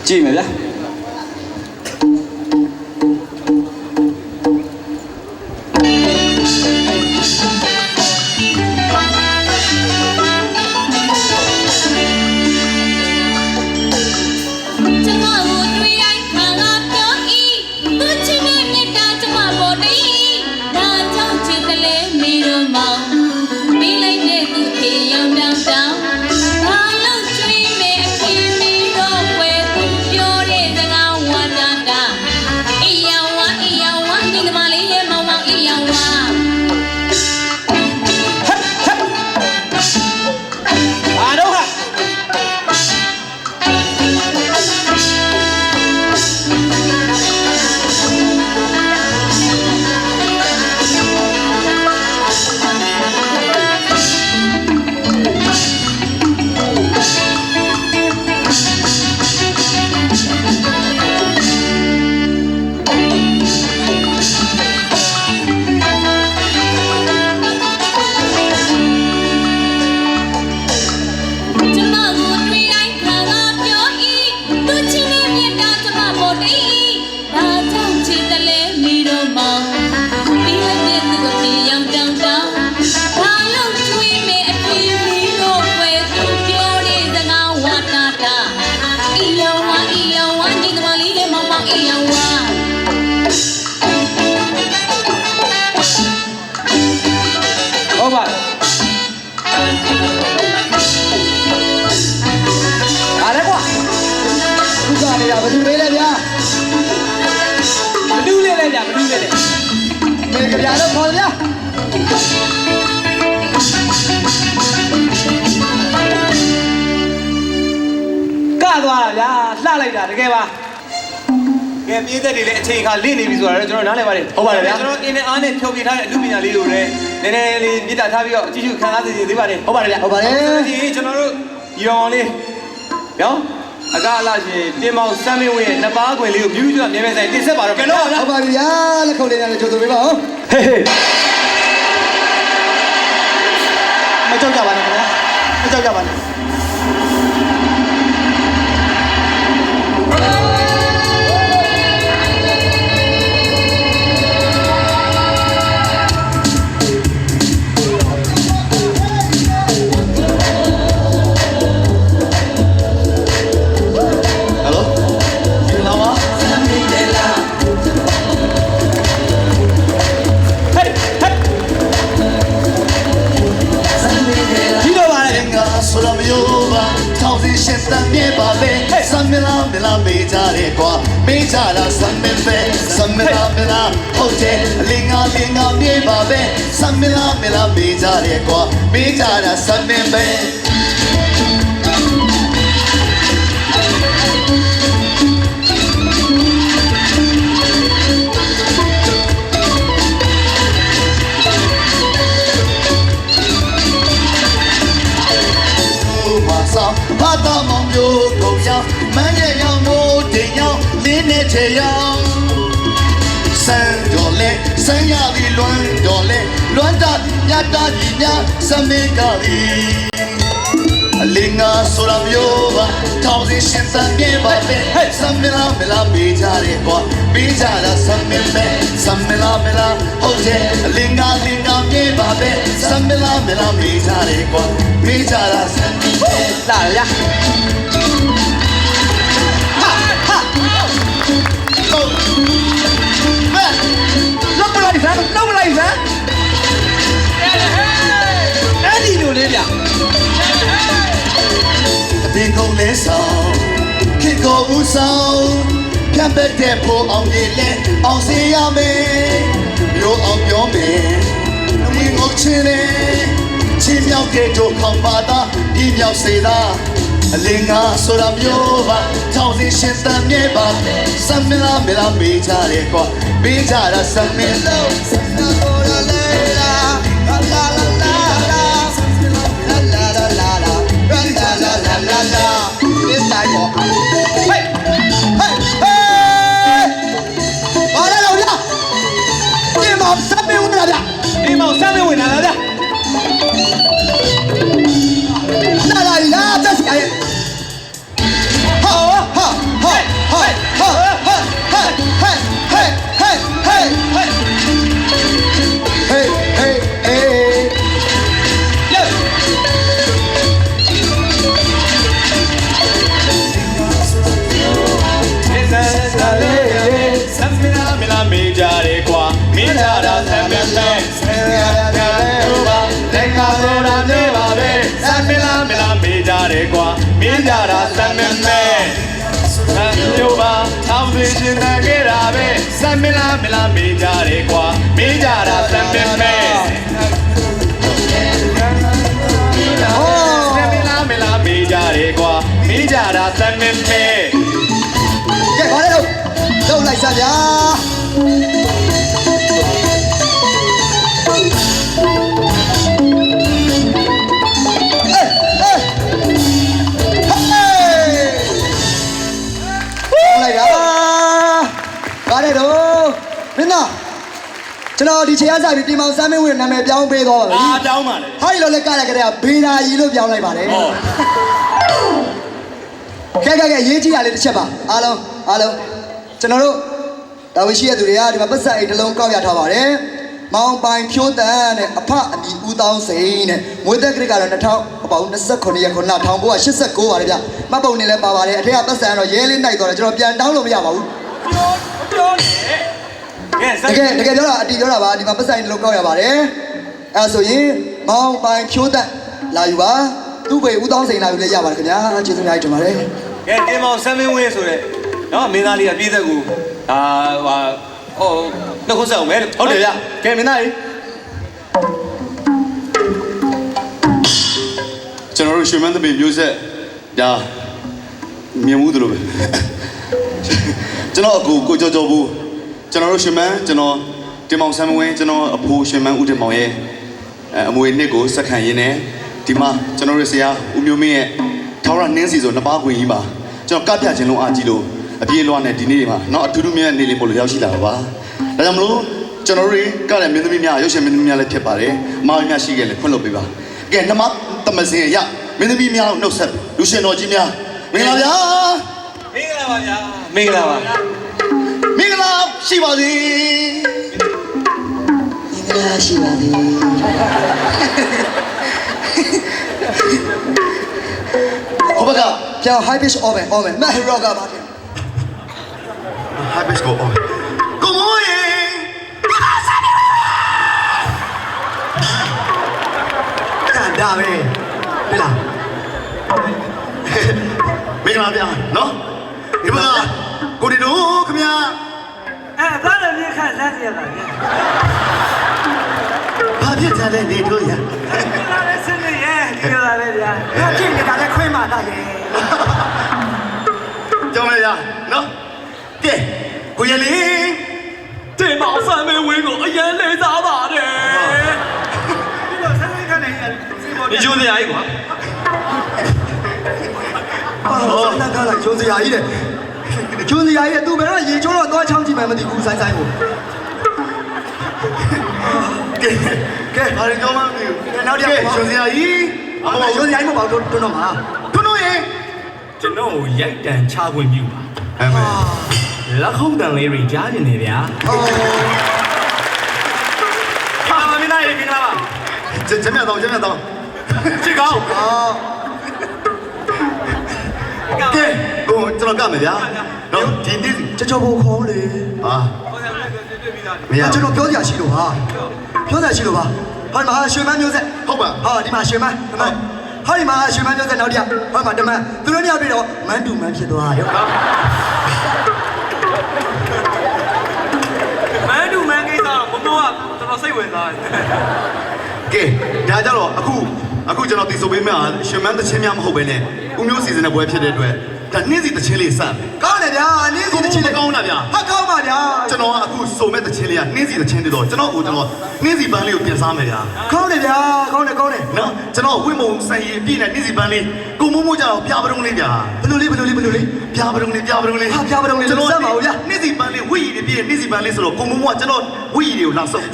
Speaker 2: ကြည့်မယ်ဗျာ
Speaker 6: ကျမကိုတွေ့တိုင်းခံကပြောဤသူချစ်တဲ့မြတ်တာကျမပေါ်တည်ဒါကြောင့်ချစ်ကလေးမိတို့မောင်ပြီးလိုက်တဲ့သူခေရောင်တောင်တောင်ဘာလို့ကျွေးမဲ့အဖေမိတို့ွယ်သူပြောတဲ့စကားဝါတာတာအေးယောင်ဝါဒီကမလေးရဲ့မောင်မောင်အေးယောင်ဝါ
Speaker 2: အားတော့ဟာ
Speaker 6: မ
Speaker 3: သူလေးလေဗျာ
Speaker 2: မတူးလေးလေဗျာမတူးလေးလေ
Speaker 3: မေကြပြတော့ခေါ်ဗျာ
Speaker 2: ကသွားတာဗျာလှလိုက်တာတကယ်ပါ
Speaker 1: ကဲပြည်သက်တွေလည်းအချိန်အခါလင့်နေပြီဆိုတာတော့ကျွန်တော်နားလည်ပါတယ်
Speaker 4: ဟုတ်ပါတယ်ဗျာ
Speaker 1: ကျွန်တော်အင်းနဲ့အားနဲ့ဖြောပြထားတဲ့အမှုပညာလေးတွေလည်းနည်းနည်းလေးမြစ်တာထားပြီးတော့အကြည့်ရှုခံစားစေသေးပါတယ်
Speaker 4: ဟုတ်ပါတယ်ဗျာ
Speaker 3: ဟုတ်ပါတယ်
Speaker 1: ဒီကျွန်တော်တို့ညီတော်လေးရောအကားလာရှင်တင်မောင်စမ်းမင်းဝင်းရဲ့နှစ်ပါးခွင်လေးကိုမြူးကျွတ်မြဲမြဲဆိုင်တင်ဆက်ပါတော့ကျွန်တော်
Speaker 3: ဟုတ်ပါပြီဗျာလက်ခုပ်လေးနဲ့ကြိုးဆိုပေးပါဦး
Speaker 4: ဟေးဟေး
Speaker 3: မကြောက်ကြပါနဲ့ခင်ဗျာမကြောက်ကြပါနဲ့
Speaker 7: ဆိုရမျိုးပါထောင်စီရှင်းတမ်းမြေပါပဲစမ်းမလားမလားမေးကြတယ်ကွာမေးကြတာစမ်းမပဲစမ်းမလားမလားဟုတ်တယ်အလင်းငါမြေပါပဲစမ်းမလားမလားမေးကြတယ်ကွာမေးကြတာစမ်းမပဲဘာသာမောင်မျိုးကိုရောက်မန်းရဲ့ရောင်မိုးတင်ရောက်လင်းနဲ့ချေရောက်စံတော်လဲစံရသည်လွမ်းတော်လဲလွမ်းတာညတာကြီးများစမေကသည်အလင်းငါဆိုရမျိုးပါထောင်စီရှင်စံပြေပါပဲစမလားမလားပေးကြတယ်ကွာပေးကြတာစမင်းပဲစမလားမလားဟုတ်တယ်အလင်းငါပြေပါပဲစမလားမလားပေးကြတယ်ကွာပေးကြတာစမင်းပဲ
Speaker 2: လာဗျာ
Speaker 4: လောက်ပလိုက်စမ်းလောက်ပလိုက်စမ်း
Speaker 2: အဲ့ဒီလိုလေးဗျာ
Speaker 7: အပြင်ကုန်လဲဆောင်ခေကိုဦးဆောင်ဖြတ်ပတ်တဲ့ဖို့အောင်ရည်လဲအောင်စေရမယ်မျိုးအောင်ပြောမယ်ဒီငုတ်ချင်းလဲချင်းမြောက်တဲ့တို့ခေါပါတာဒီမြောက်စေတာအလင်းငါဆိုရမျိုးပါထောင်စီရှင်တမ်းမြေပါစမ်းမလားမလားပေးကြတယ်ကွာပေးကြတာစမ်းမင်းလို့စမ်းနာကိုလာလာလာလာလာလာလာလာလာလာလာလာလာလာလာthis time for hey hey hey ဘာလဲလို့ဗျာဒီမောင်စမ်းမင်းဝင်လာဗျာ
Speaker 2: ဒီမောင်စမ်းမဝင်လာလားဗျာ
Speaker 7: လာလာလာတက်စီရဲ့ဟာဟာဟာဟာဟာဟာဟဲ့ဟဲ့ဟဲ့ဟဲ့ဟဲ့ဟဲ့ဟေးဟေးဟေး
Speaker 2: လက်
Speaker 4: စမ်းမလားမလားမေးကြတယ်ကွာမေးကြတာစမ်းမပဲဆယ်ရတဲ့ဟိုပါလက်ကားဆိုတာနေပါပဲစမ်းမလားမလားမေးကြတယ်ကွာမေးကြတာစမ်းမပဲစမ်းမျိုးပါထောင်စီရှင်တန်ခဲ့တာပဲစမ်းမလားမလားမေးကြတယ်ကွာမေးကြတာစမ်းမပဲစမ်းမလားမလားမေးကြတယ်ကွာမေးကြတာစမ်းမပဲ
Speaker 3: ကဲဘာလဲလို့လုံးလိုက်စမ်းဗျာလိုက်ဗျာဘာလဲတော့မင်းသားကျွန်တော်ဒီချိန်ရစားပြီးတီမောင်စမ်းမင်းဝင်နာမည်ပြောင်းပေးသွားပါပြီ
Speaker 4: အာပြောင်းပါလေ
Speaker 3: ဟာဒီလိုလဲကရကြတဲ့ဘေးဓာကြီးလို့ပြောင်းလိုက်ပါတယ်
Speaker 4: ဟော
Speaker 3: ကဲရေးကြည့်ရလေးတစ်ချက်ပါအားလုံးကျွန်တော်တို့တာဝန်ရှိတဲ့သူတွေကဒီမှာပတ်ဆက်အိတ်တစ်လုံးကောက်ရထားပါတယ်မောင်ပိုင်ဖြိုးတန်းနဲ့အဖအမီဦးတောင်းစိန်နဲ့မွေးသက်ခရစ်ကတော့2029ရက်ခုန1989ပါတယ်ဗျမှတ်ပုံနေလဲပါပါတယ်အထက်ကပတ်ဆက်ကတော့ရဲလေးနိုင်တော့တယ်ကျွန်တော်ပြန်တောင်းလို့မရပါဘူး
Speaker 2: ပြောနေ
Speaker 1: ကဲ
Speaker 3: တကယ်ပြောတာအတီပြောတာပါဒီမှာပတ်ဆက်အိတ်တစ်လုံးကောက်ရပါတယ်အဲဆိုရင်မောင်ပိုင်ဖြိုးတန်းလာယူပါသူ့ဘေဦးတောင်းစိန်လာယူလဲရပါတယ်ခင်ဗျာကျေးဇူးများကြီးတင်ပါတယ်
Speaker 1: ကဲတင်မောင်စမ်းမင်းဝင်းဆိုတဲ့ နော်မင်းသားလေးကပြည့်သက်ကိုဟိုနှုတ်ခွန်းဆက်အောင်မယ်လို့
Speaker 4: ဟုတ်တယ်ဗျကဲမင်းသားကြီးကျွန်တော်တို့ရွှေမန်းသမီးမျိုးဆက်ဒါမြင်မှုတို့ပဲကျွန်တော်အကူကိုကြောကြောဘူးကျွန်တော်တို့ရွှေမန်းကျွန်တော်တင်မောင်ဆမ်မဝင်းကျွန်တော်အဖိုးရွှေမန်းဦးတင်မောင်ရဲ့အမွေနှစ်ကိုစက္ကန့်ရင်းနဲ့ဒီမှာကျွန်တော်တို့ဆရာဦးမျိုးမင်းရဲ့ထောင်ရနှင်းစီဆိုနှစ်ပါးခွင်ကြီးမှာကျွန်တော်ကပြခြင်းလုံးအားကြီးလို့အပြေးလွှားနဲ့ဒီနေ့မှာเนาะအထူးထူးမြတ်နေလေးပို့လို့ရောက်ရှိလာတာပါဒါကြောင့်မလို့ကျွန်တော်တို့ကလည်းမင်းသမီးများရုပ်ရှင်မင်းသမီးများလည်းဖြစ်ပါတယ်အမားများရှိခဲ့လည်းခွင့်လွှတ်ပေးပါကဲနှမတမစင်ရမင်းသမီးများနှုတ်ဆက်လူရှင်တော်ကြီးများမင်္ဂလာဗျာ
Speaker 1: မင်္ဂလာပါဗျာမင်္ဂလာပါ
Speaker 3: မင်္ဂလာရှိပါစေမင်္ဂလာရှိပါစေဟိုဘကကျောင်း high pitch over မဟီရောကပါတယ်
Speaker 7: high pitch go over ကိုမိုးရေဒါပဲဟဲ့လားမင်္ဂလာဗျာနော်ဒီမှာကိုဒီတို့ခင်ဗျာ
Speaker 8: ဘာလို့မြင်ခက်လက်ရတာလဲ
Speaker 7: ဘာဖြစ်ကြလဲနေတို့ရ
Speaker 8: ဒါလည်းစနေရဲ့ပြောတာလေဗျာဘာဖြစ်နေတာလဲခွေးမာတာရဲ့
Speaker 7: ကြောင်းလေရနော်ကဲကိုရလေး
Speaker 2: တင်မောင်ဆမ်မင်းဝင်းကိုအရင်လေးစားပါတယ်
Speaker 8: ဒီလိုဆက်နေခနဲ့
Speaker 1: 你兄弟阿姨管。
Speaker 3: 那刚才兄弟阿姨的，兄弟阿姨都没让研究了多长几百么的古山山湖。
Speaker 7: 给，把人叫嘛没有？给兄弟阿姨，
Speaker 3: 兄弟阿姨莫跑蹲到嘛？
Speaker 7: 蹲到耶？
Speaker 2: ကျွန်တော်ရိုက်တန်ချခွင့်ပြုပါလက်ခုပ်တန်လေးတွေကြားနေနေဗျာဟာမင်းသားရေခင်ဗျာ
Speaker 7: 前面走
Speaker 2: 最高
Speaker 7: 给我知道干没呀然后今天
Speaker 3: 这叫不好嘞
Speaker 7: 啊
Speaker 3: 没有这种表姐系统啊表姐系统吧好嘛学满牛仔
Speaker 7: 好吧
Speaker 3: 好你嘛学满好你嘛学满牛仔老弟好嘛对嘛သူတို့ညပြတော့မန်းတူမန်းဖြစ်သွားရော
Speaker 2: မန်းတူမန်းကိစ္စတော့မမိုးကတော်တော်စိတ်ဝင်စားတယ်
Speaker 7: ကဲဒါကြတော့အခုကျွန်တော်တီးဆိုပေးမှာရှင်မန်းတချင်းများမဟုတ်ပဲနဲ့ဦးမျိုးစီစဉ်တဲ့ပွဲဖြစ်တဲ့အတွက်ဒါနှင်းစီတချင်းလေးစတယ်
Speaker 3: ကောင်းတယ်ဗျာနှင်းစီတချင်းလေး
Speaker 7: ကောင်းလားဗျာ
Speaker 3: ဟာကောင်းပါဗျာ
Speaker 7: ကျွန်တော်ကအခုစုံမဲ့တချင်းလေးကနှင်းစီတချင်းတွေတော့ကျွန်တော်နှင်းစီပန်းလေးကိုပြင်စားမယ်ဗျာ
Speaker 3: ကောင်းတယ်ဗျာကောင်းတယ်
Speaker 7: နော်ကျွန်တော်ဝိမုံဆိုင်ရင်ပြည့်တဲ့နှင်းစီပန်းလေးကိုမိုးကြတော့ပြားပရုံးလေးဗျာ
Speaker 3: ဘလို့လေးပြားပရုံးလေး
Speaker 7: ပြားပရုံးလေး
Speaker 3: ဟာပြားပရုံးလေးကျွန်တော်စမ်းပါဦးဗျာ
Speaker 7: နှင်းစီပန်းလေးဝိရီတွေပြည့်နှင်းစီပန်းလေးဆိုတော့ကိုမိုးကကျွန်တော်ဝိရီတွေကိုလာဆုပ်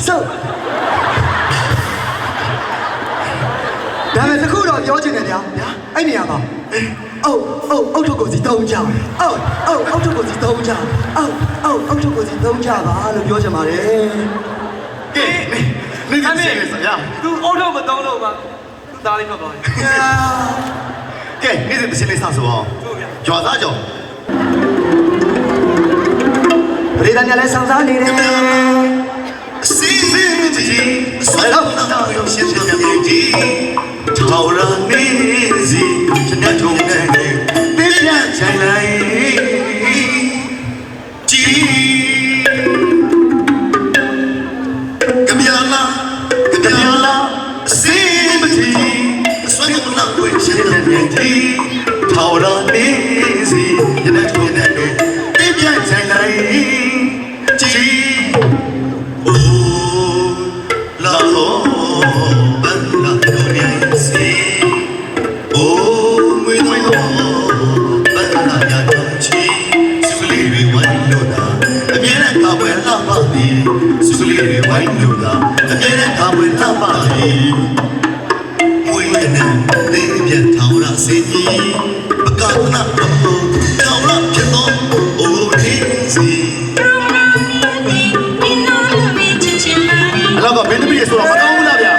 Speaker 3: ဒါပေမဲ့တခုတော့ပြောချင်တယ်ဗျာအဲ့နေရာမှာအောက်ထုတ်ကိုစီသုံးကြအောက်ထုတ်ကိုစီသုံးကြအောက်ထုတ်ကိုစီသုံးကြပါလို့ပြောချင်ပါတယ်
Speaker 7: ကဲနေကနေရ
Speaker 2: သူအုတ်ထုတ်မသုံးလို့ပါသူသားလေးမှတ်ပါ
Speaker 7: ကဲနေစစ်တစ်ချင်းလေးဆောက်ဆိုအောင်ကြွားသားကြောင့်
Speaker 3: ပရိသတ်များလည်းဆောင်စားနေတယ်
Speaker 7: စီစီမကြီးဆွဲတော့ရုပ်ရှင်ပြမြင်ကြည့်ထော်ရနေစီကျွန်တော်ထုံနေတယ်ပြပြချိုင်လိုက်ကြည်ကဗျာလာစီမကြီးဆွဲတော့ကိုရှင်ပြမြင်ကြည့်ထော်ရနေစီကျွန်တော်ထုံနေတယ်ပြပြချိုင်လိုက်ကြည်La ho, bella dunia si. Oh, muy no, bella ya chi. Suli vi wine da, viene a buena party. Suli vi wine da, viene a buena party. Muy bien, de bien taura si. Bakana kapo, taura kendo, oh si. Alors bah ben depuis sur la photo là bien.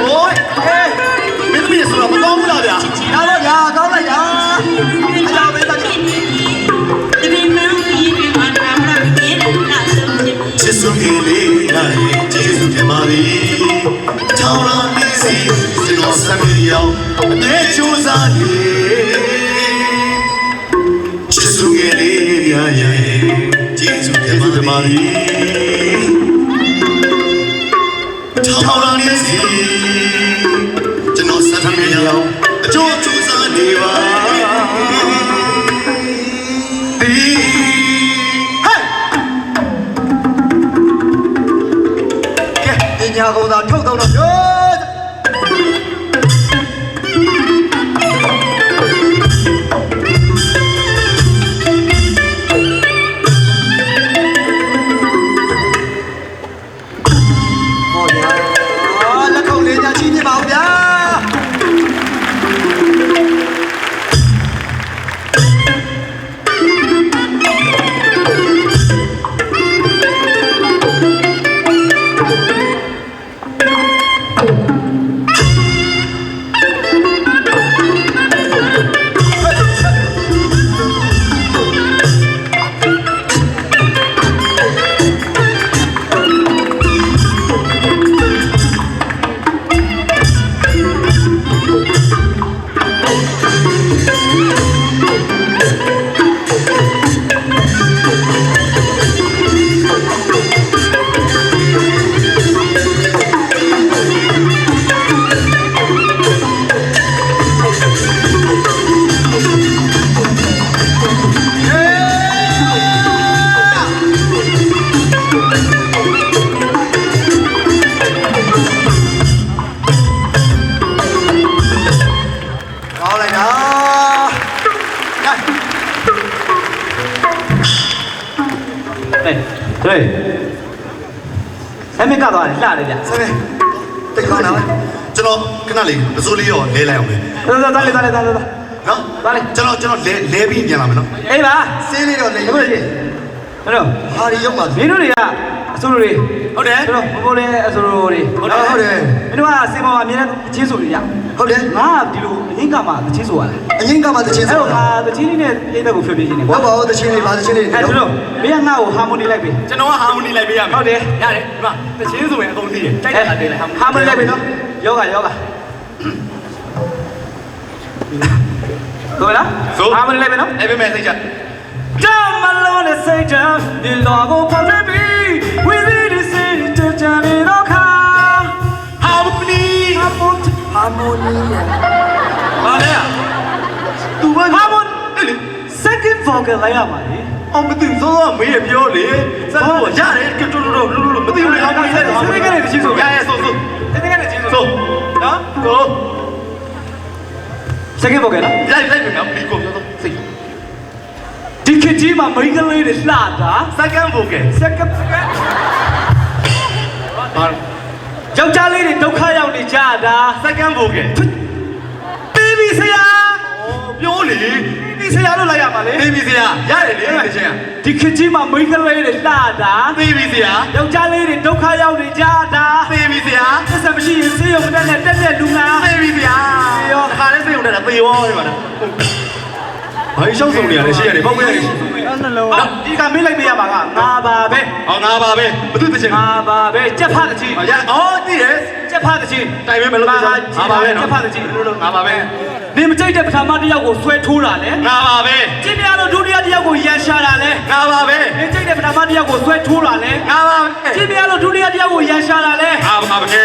Speaker 7: Ôi, ben depuis sur la photo là bien.
Speaker 3: Đó giờ có là giờ. Giờ bên ta
Speaker 7: Jesu kele ai, Jesu ke mari. Chao la misi, sino sami. အောင်အမြဲကြိုးစားနေချစ်စုငယ်လေးများရဲ့ကျေးဇူးတင်ပါသည်ထောင်လာနေစီကျွန်တော်ဆက်ထမြေအောင်အကျိုးကြိုးစားနေပါဒီ
Speaker 8: ကဲညာကုန်သာထုတ်တော့ပြော
Speaker 2: အဲ့မကတော့လှတယ်ဗျဆက်ပဲ
Speaker 7: တိတ်ကောင်းတာကျွန်တော်ခဏလေးပစိုးလေးရောလဲလိုက်အောင်လေ
Speaker 2: သွားလေနော်
Speaker 7: သွားလေကျွန်တော်လဲပြီးပြန်လာမယ်နော်
Speaker 2: အေးပါ
Speaker 8: စင်းလေးတော့လဲ
Speaker 2: ဟုတ်တယ်အဲ့တော့
Speaker 8: ဟာဒီရုပ်ပါ
Speaker 2: မင်းတို့တွေကအစိုးရတွေ
Speaker 8: ဟုတ်တယ်
Speaker 2: ကျွန်တော်ဘိုးလေးအစိုးရတွေ
Speaker 8: ဟုတ်တယ်
Speaker 2: မင်းတို့ကစေမောအမြဲတမ်းချင်းဆိုနေကြ
Speaker 8: ဟုတ်တယ်
Speaker 2: ငါဒီလိုအရင်ကမှတချင်းဆိုရတယ်
Speaker 8: အရင်ကမှတချင်းဆို
Speaker 2: အဲ့တော့ငါတချင်းလေးနဲ့ပြည့်တဲ့ကိုဖြေပြခြင်းနေ
Speaker 8: ကွာဟုတ်ပါဘူးတချင်းလေးပါတချင်းလေး
Speaker 2: အဲ့တော့မင်းကငါ့ကိုဟာမိုနီလိုက်ပြီ
Speaker 4: ကျွန်တော်ကဟာမိုနီလိုက်ပေးရမယ်
Speaker 2: ဟုတ်တယ်
Speaker 4: ရတယ်ဒီမှာတချင်းဆိုရင်အကုန်သိတယ်တိုက်တယ်လိုက်
Speaker 2: ဟာမိုနီလိုက်ပြီနော်ယောဂတော့လားဟာမိုနီလိုက်ပြီနော်
Speaker 4: အဲ့ပေးမယ်စိတ်ချ
Speaker 2: ကြမလို့နဲ့စိတ်ချဒီလောကိုဖော်ပြပြီး with it is it to turn it on
Speaker 4: harmony
Speaker 2: ဘာလဲသူက harmony second vocal လိုက်ရမှာလေ
Speaker 4: အောင်မသိစောမေးရပြောလေစက်တော့ရတယ်ကတူတူမသိဘူးလေအောင်ဆက်
Speaker 2: စနေကနေချင်းဆို
Speaker 4: ရရဆို
Speaker 2: စနေကနေချင်းဆိုနော်
Speaker 4: ဆို
Speaker 2: second vocal လား
Speaker 4: လိုက်ပြီနော်ဒီကိုပြောတော့စိတ်
Speaker 2: ဒီခေတ်ကြီးမှာမိန်းကလေးတွေလှတာ
Speaker 4: second vocal
Speaker 2: ဘာယောက်ျားလေးတွေဒုက္ခရောက်နေကြတာ
Speaker 4: second vocal
Speaker 2: ပြီးပြီဆရာ
Speaker 4: ပြောလေ
Speaker 2: ဒီဆရာလို့လိုက်ရမှာလေ
Speaker 4: ပြီးပြီဆရာရတယ်လေတချင်း
Speaker 2: ဒီခေတ်ကြီးမှာမိန်းကလေးတွေလှတာ
Speaker 4: ပြီးပြီဆရာ
Speaker 2: ယောက်ျားလေးတွေဒုက္ခရောက်နေကြတာ
Speaker 4: ပြီးပြီဆရာ
Speaker 2: သစ္စာမရှိရင်စေရုံနဲ့တက်လူနာ
Speaker 4: ပြီးပြီဆရာရောခါလေးစေရုံနဲ့သေရောဒီမှာဘာရှောက်ဆုံးနေရလဲရှိရတယ်ပေါ့ကွယ်
Speaker 2: အဲ့နှလုံးဒီကမေးလိုက်ပေးရမှာကငါပါပဲ
Speaker 4: ဟောငါပါပဲဘသူတချင်း
Speaker 2: ငါပါပဲကြက်ဖတ်တချင်း
Speaker 4: အော်သိတယ်
Speaker 2: ကြက်ဖတ်တချင်း
Speaker 4: တိုင်ပဲမလို့ငါပါပဲ
Speaker 2: ကြက်ဖတ်တချင်း
Speaker 4: လို့ငါပါပဲ
Speaker 2: နေမကြိုက်တဲ့ပထမတစ်ယောက်ကိုဆွဲထိုးတာလေ
Speaker 4: ငါပါပဲ
Speaker 2: ကျင်းပြတော့ဒုတိယတစ်ယောက်ကိုရန်ရှာတာလေ
Speaker 4: ငါပါပဲ
Speaker 2: နေကြိုက်တဲ့ပထမတစ်ယောက်ကိုဆွဲထိုးတာလေ
Speaker 4: ငါပါပဲ
Speaker 2: ကျင်းပြတော့ဒုတိယတစ်ယောက်ကိုရန်ရှာတာလေ
Speaker 4: ငါပါပဲ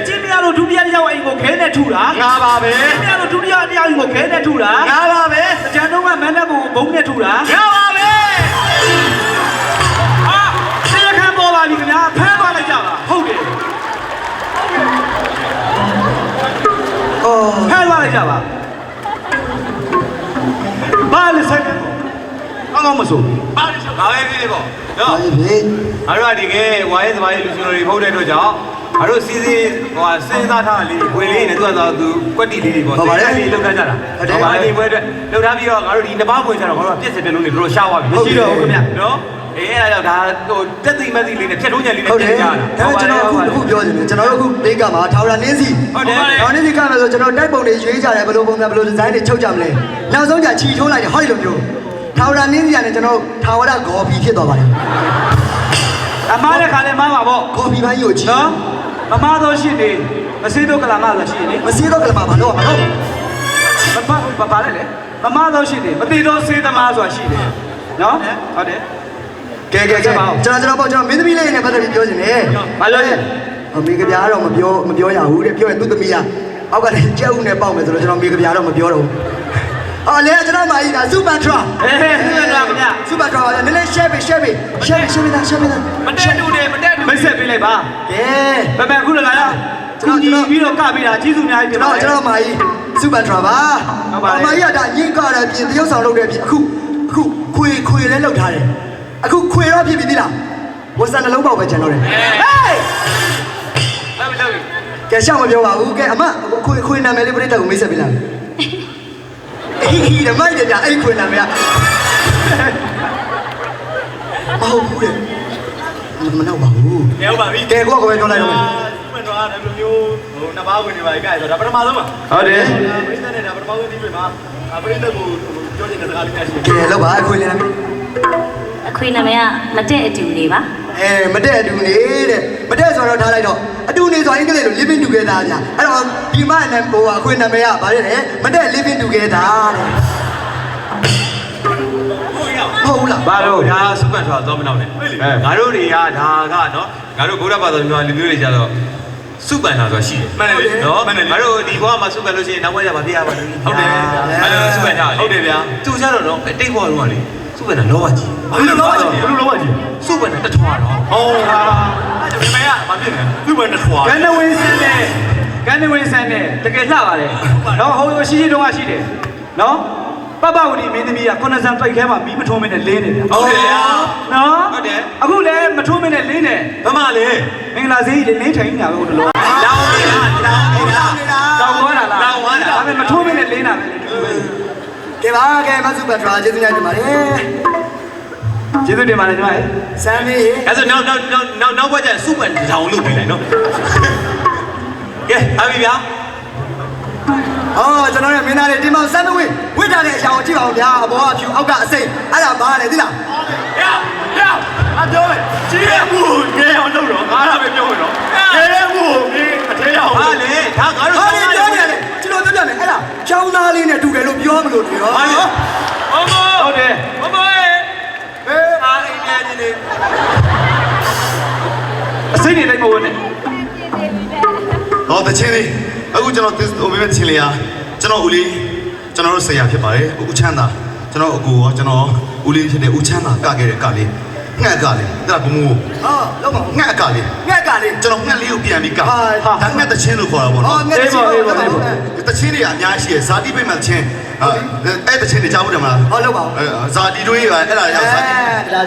Speaker 2: ကျင်းပြတော့ဒုတိယတစ်ယောက်အိမ်ကိုခဲနဲ့ထုတာ
Speaker 4: ငါပါပဲ
Speaker 2: ကျင်းပြတော့ဒုတိယတစ်ယောက်အိမ်ကိုခဲနဲ့ထုတာ
Speaker 4: ငါပါပဲ
Speaker 2: အကြံတော့ကမန်းတဲ့ကိုဘုံနဲ့ထုတာ
Speaker 4: ငါပါပဲ
Speaker 2: ဆရာခံပေါ်ပါပြီခင်ဗျာဖမ်းသွားလိုက်ကြပါဟုတ်တယ်ဖမ်းသွားလိုက်ကြပါဘာလဲဆက်ကောင်းမဆို
Speaker 4: ဘာလဲဆက်ဘာပဲဖြစ်နေပေါ့
Speaker 8: နော်
Speaker 1: အားတို့ကဒီကဝိုင်းစပိုင်းလူရှင်တွေဖုတ်တဲ့အတွက်ကြောင့်အားတို့စီးစဉ်းစားထားလေးဝင်လေးနဲ့သူကသူကွက်တီလေးတွေပေါ့
Speaker 8: ဟုတ်ပါတယ်
Speaker 1: လေးလောက်ထားကြတာဟုတ်ပါတယ်ဒီပွဲအတွက်လောက်ထားပြီးတော့ငါတို့ဒီနှစ်ပါးဝင်ကြတော့ငါတို့ကပြည့်စင်ပြလုံးတွေတို့ရှားသွားပြီ
Speaker 2: မရှိတော့ဘူးခင်ဗျ
Speaker 1: နော်အဲ့ဒါကြောင့်ဒါဟိုတက်သိမသိလေးနဲ့ဖြတ်ထုံးညံလေးနဲ့တင်ကြတာ
Speaker 8: ဒါပေမဲ့ကျွန်တော်အခုပြောချင်တယ်ကျွန်တော်တို့အခုလေးကမှာထာဝရနင်းစီ
Speaker 1: ဟုတ်တယ်
Speaker 8: ထာဝရနင်းစီကမယ်ဆိုကျွန်တော်တိုက်ပုံတွေရွေးကြတယ်ဘယ်လိုပုံစံဘယ်လိုဒီဇိုင်းတွေချုပ်ကြမလဲနောက်ဆုံးကြချီထိုးလိုက်တယ်ဟောဒီလိုမျိုးထာဝရနင်းစီကနေကျွန်တော်ထာဝရဂေါ်ဘီဖြစ်သွားပါတယ်
Speaker 2: အမားတဲ့ခါလဲမားပါပေါ့
Speaker 8: ဂေါ်ဘီပိုင်းကိုချီ
Speaker 2: နော်မမားတော့ရှိနေ မစေးတော့ကလာမလားရှိတယ်
Speaker 8: မစီးတော့ကလမဘာလို့မလို့
Speaker 2: ဘာလဲလေမမတော့ရှိတယ်မသိတော့စေးသမားဆိုတာရှိတယ်နော်ဟုတ်တယ်
Speaker 8: ကဲကျွန်တော်ပေါ့ကျွန်တော်မင်းသမီးလေးနဲ့ပတ်သက်ပြီးပြောချင်တယ်
Speaker 2: ဘာလို့လဲ
Speaker 8: မိကပြားတော့မပြောရဘူးတဲ့ပြောရင်သူ့သမီးကအောက်ကလည်းကြက်ဦးနဲ့ပေါက်မယ်ဆိုတော့ကျွန်တော်မိကပြားတော့မပြောတော့ဘူးအော်လေကျွန်တော်မာကြီးကစူပါထရာ
Speaker 2: ဟေးခင်ဗျာ
Speaker 8: စူပါထရာနည်းနည်း share ပေးလား
Speaker 2: မတက်တူတယ်မဆက်ပေးလိုက်ပါ
Speaker 8: ကဲ
Speaker 2: ဘယ်ခုလာရကျွန်တော်ပြီးတော့ကပေးတာကျေးဇူးအများကြီးတင်ပါတယ်
Speaker 8: ကျွန်တော်မာကြီးစူပါထရာပါမာကြီးကဒါညင်ကတယ်ပြင်တရုပ်ဆောင်လုပ်တယ်ပြင်အခုခွေလဲလောက်ထားတယ်အခုခွေတော့ဖြစ်ပြီသီးလားဝတ်ဆန်နှလုံးပေါက်ပဲကျန်တော့တယ်ဟေးကဲရှောက်မပြောပါဘူးကဲအမခွေနာမည်လေးပြိတ္တကိုမိတ်ဆက်ပေးလားအေးဒီမိုက်တယ်ကြာအဲ့ခွေနာမည်ကမဟုတ်ဘူးလေမနောက်ပါဘူး
Speaker 2: လဲဟုတ်ပါပြီ
Speaker 8: ကဲကိုကပဲပြောလိုက်တော့မယ်
Speaker 2: မှန်တော့တယ်ဘယ်လိုမျိုးဟိုနှစ်ပါးဝင်နေပါကြဲဆိုတော့ဒါပထမဆုံးပါဟုတ်တယ်ပရိသတ်နဲ့ဒါပထမဆုံးဒီပြင်မှာပရိသတ်ကိုပြောနေတဲ့စကားလေးများရှိတယ်
Speaker 8: ကဲလောက်ပါခွေလေးနာမည်
Speaker 5: အခွေနာမည်ကမတဲ့အတူနေပါ
Speaker 8: မတဲ့အတူနေတဲ့မတဲ့ဆိုတော့ထားလိုက်တော့အတူနေဆိုအင်္ဂလိပ်လို living together ဗျအဲ့တော့ဒီမနဲ့ဟိုအခွေနာမည်ကဗါတယ်မတဲ့ living together တဲ့ဟုတ်လား
Speaker 1: ဘာလို့ဒါစုပတ်ထွက်သွားမနောက်နဲ့ငါတို့တွေကဒါကနော်ငါတို့ဗုဒ္ဓဘာသာမျိုးလူမျိုးတွေကြတော့စုပန်တာဆိုတာရှိတယ်မှန်တယ်နော်ငါတို့ဒီဘဝမှာစုပန်လို့ရှိရင်နောက်ဘဝကျမှပြရပါလိမ့်ဟုတ်တယ်အဲ့လိုစုပန်တာဟုတ်တယ်ဗျာသူကြတော့နော်တိတ်ဘဝတော့ကလေစုပန်တာလောဘကြီးဘာလို့လောဘကြီးစုပန်တာတထွာတော့ဟုတ်ဟာအဲ့ဒါမင်းကမဖြစ်နဲ့စုပန်တထွာ
Speaker 2: ကန်နဝင်းဆန်းနဲ့တကယ်လှပါတယ်နော်ဟိုရှိတုန်းကရှိတယ်နော်ပပဝတီမင်းသမီးကခုနစံပိတ်ခဲမှာမီးမထုံးမင်းနဲ့လင်းနေတယ်
Speaker 1: ဟုတ်တယ်ဗျာ
Speaker 2: နော်
Speaker 1: ဟုတ်တယ်
Speaker 2: အခုလည်းမထုံးမင်းနဲ့လင်းနေ
Speaker 1: ဘာမှလေ
Speaker 2: မင်္ဂလာဈေးကြီးလင်းထိုင်နေတာပဲဟိုတလုံး
Speaker 1: လောင်းနေတာလောင်းနေတာ
Speaker 2: တောင်သွားတာလား
Speaker 1: လောင်းသွားတာ
Speaker 2: ဒါပေမဲ့မထုံးမင်းနဲ့လင်းတာပဲလေတူပဲ
Speaker 8: ကဲပါကဲမဆုပတ်ထရာကျေးဇူးများတင်ပါတယ်
Speaker 2: ကျေးဇူးတင်ပါတယ်ညီမရေ
Speaker 8: ဆမ်မီ
Speaker 1: အဲ့ဆိုနောက်ဘဝကျရင်စုပန်တောင်လုပ်ပေးလိုက်နော်ကဲအပြီဗျာ
Speaker 8: ကျွန်တော်ရဲ့မင်းသားလေးဒီမှာဆမ်မီဝိတ်ထားတဲ့အရာကိုကြည့်ပါဦးဗျာအဘောကဖြူအောက်ကအစိမ့်အဲ့ဒါဘာလဲသိလား
Speaker 2: အပြောမယ်ကြီးရမှုငယ်အောင်လုပ်တော့ငါးတာပဲပြောမယ်နော်ငယ်ရမှုငယ်အထဲရောက်
Speaker 1: ဟာလေဒါငါတို့
Speaker 8: ဟာလေပြောနေတယ်ကျွန်တော်ပြောပြမယ်အဲ့ဒါចောင်းသားလေးနဲ့တူတယ်လို့ပြောမလို့နေရော
Speaker 1: ဟာလေ
Speaker 2: ဟုတ်တယ်
Speaker 1: မမအားအိမ်ပြန်နေ
Speaker 2: အစိမ့်နေတိုင်းမဝင်နဲ့
Speaker 7: ဟောတချင်းလေးအခုကျွန်တော်ဟိုမေးတဲ့ချင်းလေးอ่ะကျွန်တော်ဦးလေးကျွန်တော်တို့ဆရာဖြစ်ပါတယ်ဦးချမ်းသာကျွန်တော်အကူရောကျွန်တော်ဦးလေးဖြစ်တဲ့ဦးချမ်းသာကခဲ့တဲ့ကလေးငှက်ကလေးအဲ့ဒါဘုံဘုံ
Speaker 8: လောက်ပါ
Speaker 7: ငှက်ကလေး
Speaker 8: ငှက်ကလေး
Speaker 7: ကျွန်တော်ငှက်လေးကိုပြန်ပြီးကဒါငှက်တချင်းလို့ခေါ်တာပေါ့နော်
Speaker 8: ငှက်လေးပါ
Speaker 7: တချင်းတွေအများကြီးရှိရယ်ဇာတိပိတ်မှတချင်းအဲ့တချင်းတွေကြားဘူးတယ်မလား
Speaker 8: ဟောလောက်ပါ
Speaker 7: ဇာတိတွေးပါအဲ့ဒါရောက်ဇာ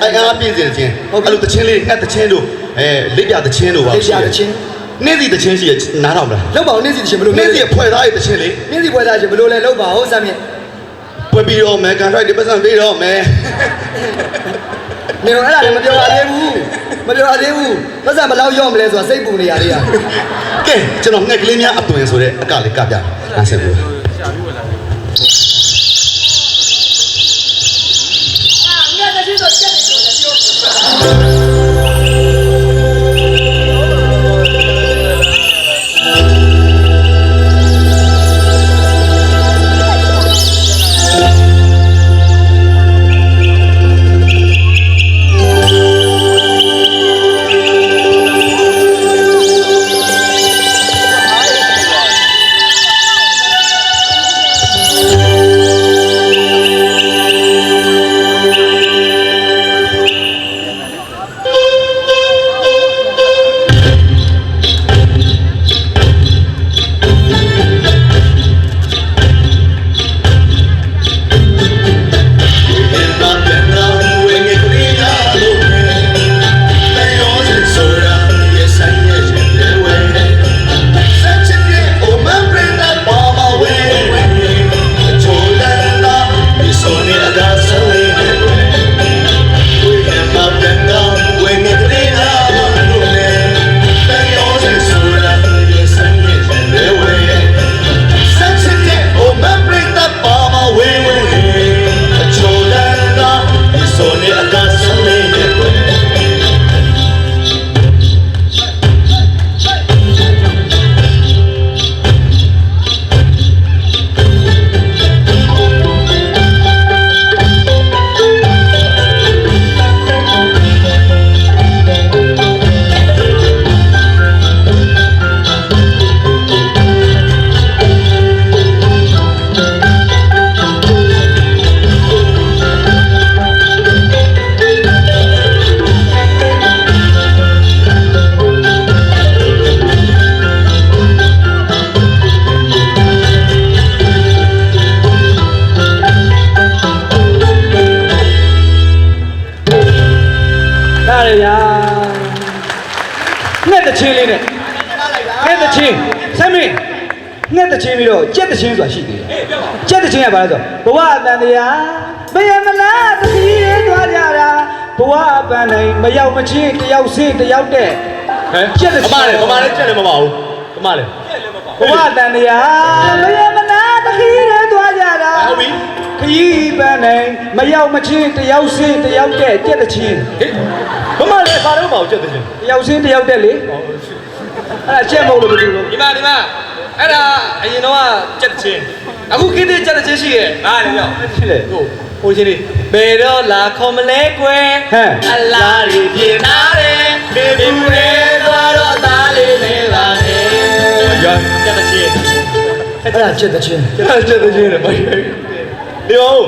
Speaker 7: တိအဲ့ကားပြည့်စင်တချင်းအဲ့လိုတချင်းလေးငှက်တချင်းတို့လက်ပြတချင်းတို့ပါရှိတယ်နေ့စီတချင်းရှိရနားထောင်မလား
Speaker 8: လောက်ပါဦးနေ့စီရှင်ဘလို့
Speaker 7: နေ့စီဖွဲ့သားရဲ့တချင်းလေး
Speaker 8: နေ့စီပွဲသားရှင်ဘလို့လဲလောက်ပါဦးဆမ်မီ
Speaker 7: ပွဲပြီးတော့မယ်ကန်ထရိုက်ဒီပတ်စံပြီးတော့မယ်
Speaker 8: နေတော့အဲ့ဒါလည်းမပြောရသေးဘူးပတ်စံဘယ်လောက်ရော့မလဲဆိုတာစိတ်ပူနေရသေးတာ
Speaker 7: ကဲကျွန်တော်ငှက်ကလေးများအသွင်ဆိုတဲ့အကလေးကပြအားဆက်ဘူး
Speaker 8: ငှက်တချင်းဆိုချက်နေတယ်ပြော
Speaker 9: ချင်းဆမ်းမင်းငှက်တဲ့ချင်းပြီးတော့ကြက်တဲ့ချင်းဆိုတာရှိသေးတယ်ကြက်တဲ့ချင်းကဘာလဲဆိုဘဝအတန်တရားမယမလားတတိယသွားကြတာဘဝအပန်းတိုင်းမရောက်မချင်းတယောက်စင်းတယောက်တဲ့ဟမ်ကြက်တဲ့ချင်း
Speaker 4: ဗမာလည်းကြက်လည်းမပါဘူးဗမာလည်း
Speaker 9: ဘဝအတန်တရားမယမလားတတိယသွားကြတာ
Speaker 4: ဟုတ်ပြီ
Speaker 9: ခရီးပန်းတိုင်းမရောက်မချင်းတယောက်စင်းတယောက်တဲ့ကြက်တဲ့ချင်း
Speaker 4: ဗမာလည်းဘာလို့မအောင်ကြက်တဲ့ချင်း
Speaker 9: တယောက်စင်းတယောက်တဲ့လေအဲ့ဒါကြက်မဟုတ်လို့မသိဘူး
Speaker 2: ဒီမှာအဲ့ဒါအရင်တော့ကြက်ချင်းအခုကိတဲ့ကြက်ချင်းရှိရဲ့ဟာလေပြော
Speaker 9: ရှိလေ
Speaker 2: ဟိုချင်းလေးဘယ်တော့လာခေါ်မလဲကွယ်အလားရီပြင်းလာတယ်ဘေဘူးလေးသွားတော့သားလေးလေးလာတယ်ရောကြက်ချင်း
Speaker 9: အဲ့ဒါကြက်ချင်း
Speaker 4: လေအောင်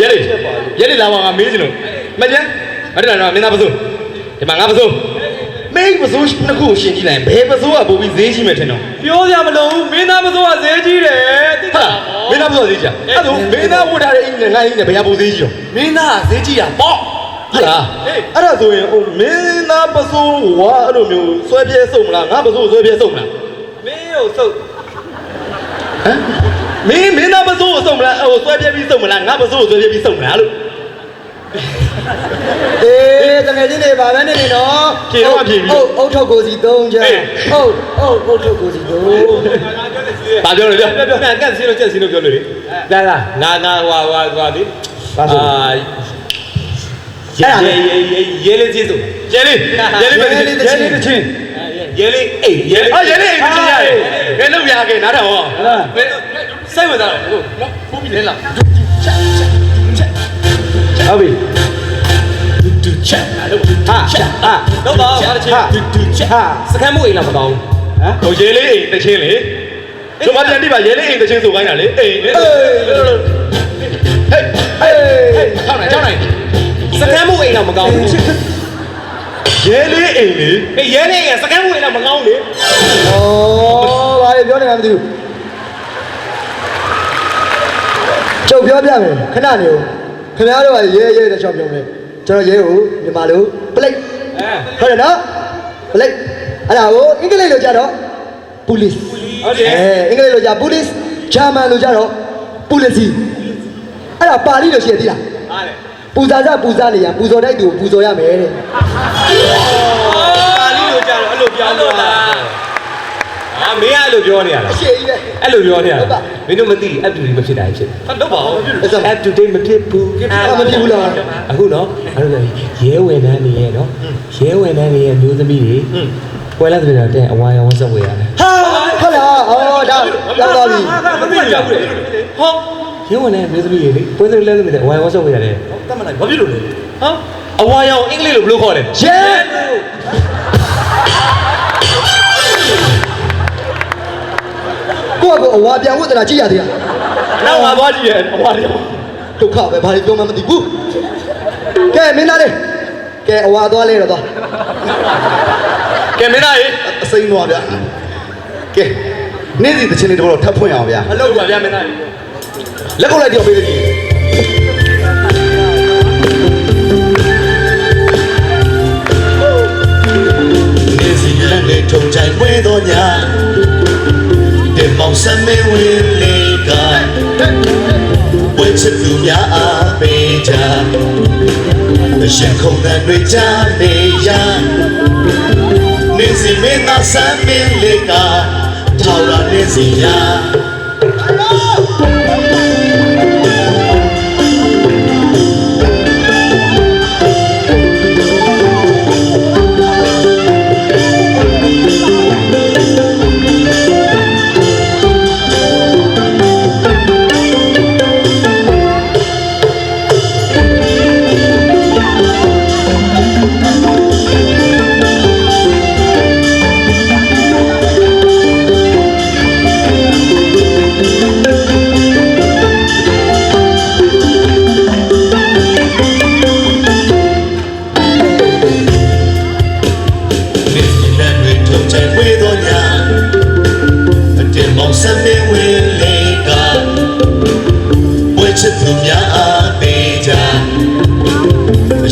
Speaker 4: ရဲလေးလာပါငါမေးချင်လို့မကျန်မတလားမင်းသားပစိုးဒီမှာငါပစိုးမင်းပစိုးနှစ်ခုရှင်းကြည့်လိုက်ဘယ်ပစိုးကပိုပြီးဈေးကြီးမယ်ထင်တော့
Speaker 2: ပြောစရာမလိုဘူးမင်းသားပစိုးကဈေးကြီးတယ်သိတာ
Speaker 4: မင်းသားပစိုးဈေးကြီးအဲ့ဒါမင်းသားဝတ်ထားတဲ့အင်္ဂလိပ်ငါအင်္ဂလိပ်ဘယ်ပိုဈေးကြီးရော
Speaker 2: မင်းသားဈေးကြီးတာပေါ့
Speaker 4: ဟုတ်လားအဲ့ဒါဆိုရင်မင်းသားပစိုးဝါအဲ့လိုမျိုးဆွဲပြဲစုံမလားငါပစိုးဆွဲပြဲစုံမလား
Speaker 2: မင်းကိုစုံ
Speaker 4: ဟမ်မင်းသားပစိုးကိုစုံမလားဟိုဆွဲပြဲပြီးစုံမလားငါပစိုးကိုဆွဲပြဲပြီးစုံမလားလို့
Speaker 9: အေးတကယ်ချင်းတွေပါပဲနေနေနော်
Speaker 4: ဖြေတော့ဖြေပြီ
Speaker 9: အုတ်ထုတ်ကိုစီ3ချက်အုတ်ထုတ်ကိုစီ3
Speaker 4: ဘာပြောလဲပြောကတ်စီလို့ချက်စီလို့ပြောလို့လေ
Speaker 9: လာ
Speaker 4: ငါဟွာဒီ
Speaker 2: ရဲလေးကြီးစို့
Speaker 4: ရဲလေးမသိရဲလေးတချင်းရဲလေးအေးရဲလေးတချင်းရတယ်ဘယ်လုပ်ရခဲ့နားထောင်ဟောစိတ်ဝင်စားတယ်ဟုတ်နော်ဖူးပြီးလဲလား
Speaker 9: ဟုတ်ပြီ
Speaker 2: ချက်တော့ပါဘာချင်းစကမ်းမှုအိမ်လာမကောင်း
Speaker 4: ဟိုရဲလေးအိမ်တချင်းလေတို့မပြန်တိပါရဲလေးအိမ်တချင်းဆိုခိုင်းတာလေအိမ်လေ
Speaker 2: ထောက်နိုင်စကမ်းမှုအိမ်လာမကောင်းဘူး
Speaker 4: ရဲလေးအိမ်လေ
Speaker 2: ရဲလေးအိမ်စကမ်းမှုအိမ်လာမကောင်းလေ
Speaker 9: ဩဘာလဲပြောနေမှမသိဘူးကျုပ်ပြောပြမယ်ခဏနေဦးခင်ဗျားတို့ကရဲတဲ့ချောင်းပြောမယ်ကျွန်တော်ရဲကိုမြန်မာလိုပလိတ်ဟုတ်တယ်နော်ပလိတ်အဲ့ဒါကိုအင်္ဂလိပ်လိုကြတော့ police
Speaker 2: ဟုတ်တယ်
Speaker 9: အင်္ဂလိပ်လိုကြ police ဂျာမန်လိုကြတော့ policy အဲ့ဒါပါဠိလိုရှိရသေးလား
Speaker 2: ဟုတ်တယ်
Speaker 9: ပူဇာကြပူဇာနေရပူဇော်တိုက်သူပူဇော်ရမယ်တဲ့
Speaker 2: ပါဠိလိုကြတော့အဲ့လိုပြောလို့လားမင်းအဲ့လိုပြောနေရလား
Speaker 9: အရှိကြီးပဲ
Speaker 2: အဲ့လိုပြောနေရလားမင်းတို့မသိ up to date မဖြစ်တာဖြစ်ဟုတ်ပါဘူး up to date မဖြစ်ဘူး
Speaker 9: မဖြစ်ဘူးလား
Speaker 2: အခုနော်အဲ့လိုရဲဝန်ထမ်းနေရဲ့နော်ရဲဝန်ထမ်းနေရဲ့မျိုးသမီးတွေပွဲလာတဲ့တဲ့အဝါရောင်းဆက်ဝေရတယ်
Speaker 9: ဟာဟုတ်လားအော်ဒါရောက်သွားပြီ
Speaker 2: မသိကြောက်ဘူးလေဟောရဲဝန်ထမ်းမျိုးသမီးတွေလေပွဲတွေလဲနေတဲ့အဝါရောင်းဆက်ဝေရတယ်တတ်မလိုက်ဘာဖြစ်လို့လဲဟာအဝါရောင်းအင်္ဂလိပ်လိုဘယ်လိုခေါ်လဲ
Speaker 9: ရဲကိုကအဝါပြန်ဝတ်တာကြည့်ရသေးလား
Speaker 2: နောက်ဝါသွားကြည့်ရအဝါရော
Speaker 9: ဒုက္ခပဲဘာလို့ပြောမှမသိဘူးကဲမင်းသားလေးကဲအဝါသွားလဲတော့သွား
Speaker 4: ကဲမင်းသားရေအစိမ်းသွားဗျာကဲနေ့စီတချင်းလေးတော့ထပ်ဖွင့်အောင်ဗျာ
Speaker 2: မလုပ်ပါဗျာမင်းသားရေ
Speaker 4: လက်ကုပ်လိုက်ပြောပေးသေးတယ်နေ့စီလက်လေးထုံချိုင်ဝဲတော်ညာတဲ့မောင်စမဲဝင်းလေးကဝဲချစ်သူများအားပေးကြရှင်ခုံတဲ့တွေချနေရနေစီမင်းသားစမင်းလေးကထောက်ရနေစီရ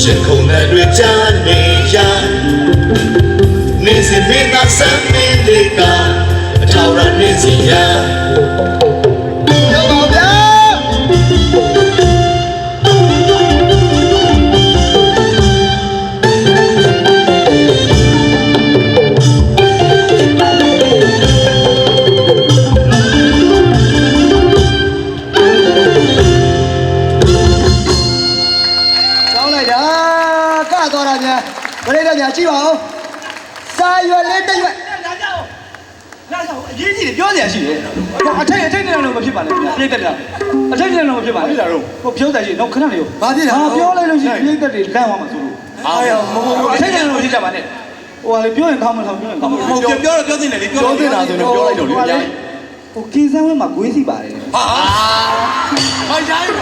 Speaker 4: ရှင်ခုံတဲ့တွေချနေရနေစီမင်းသားစမင်းလေးက
Speaker 7: ရနေစီရန်ရောက်ပါဗျာ
Speaker 8: ဘယ်လိုလဲညာကြည့်ပါဦးစာရွက်လေးတစ်ရွက်
Speaker 9: လာကြအရေးကြီးတယ်ပြောစရာရှိတယ်အထိတ်နဲ့တော့မဖြစ်ပါနဲ့ပြိတ္တများအထိတ်နဲ့တော့မဖြစ်ပါနဲ့ဟိုပြောစရာရှိတော့ခဏလေးရော
Speaker 8: ဘာဖြစ်လဲ
Speaker 9: ပြောလိုက်လို့ရှိရင်ပြိတ္တတွေလန့်သွားမှာဆိုလို့အားရမဟုတ်အထိတ်နဲ့တော့မဖြစ်ကြပါနဲ့ဟိုကလေပြောရင်ကောင်းမလားပြောရင်ကောင်းမလား
Speaker 1: ဟုတ်ပြောတော့ပြောတင်တယ်လေ
Speaker 4: ပြောတင်တာဆိုတော့ပြောလိုက်တော့လေအများကြီး
Speaker 9: ဟိုကင်းစမ်းဝဲမှာဂွေးစီပါတယ်
Speaker 4: ဟာမိုက်တိုင်းဘ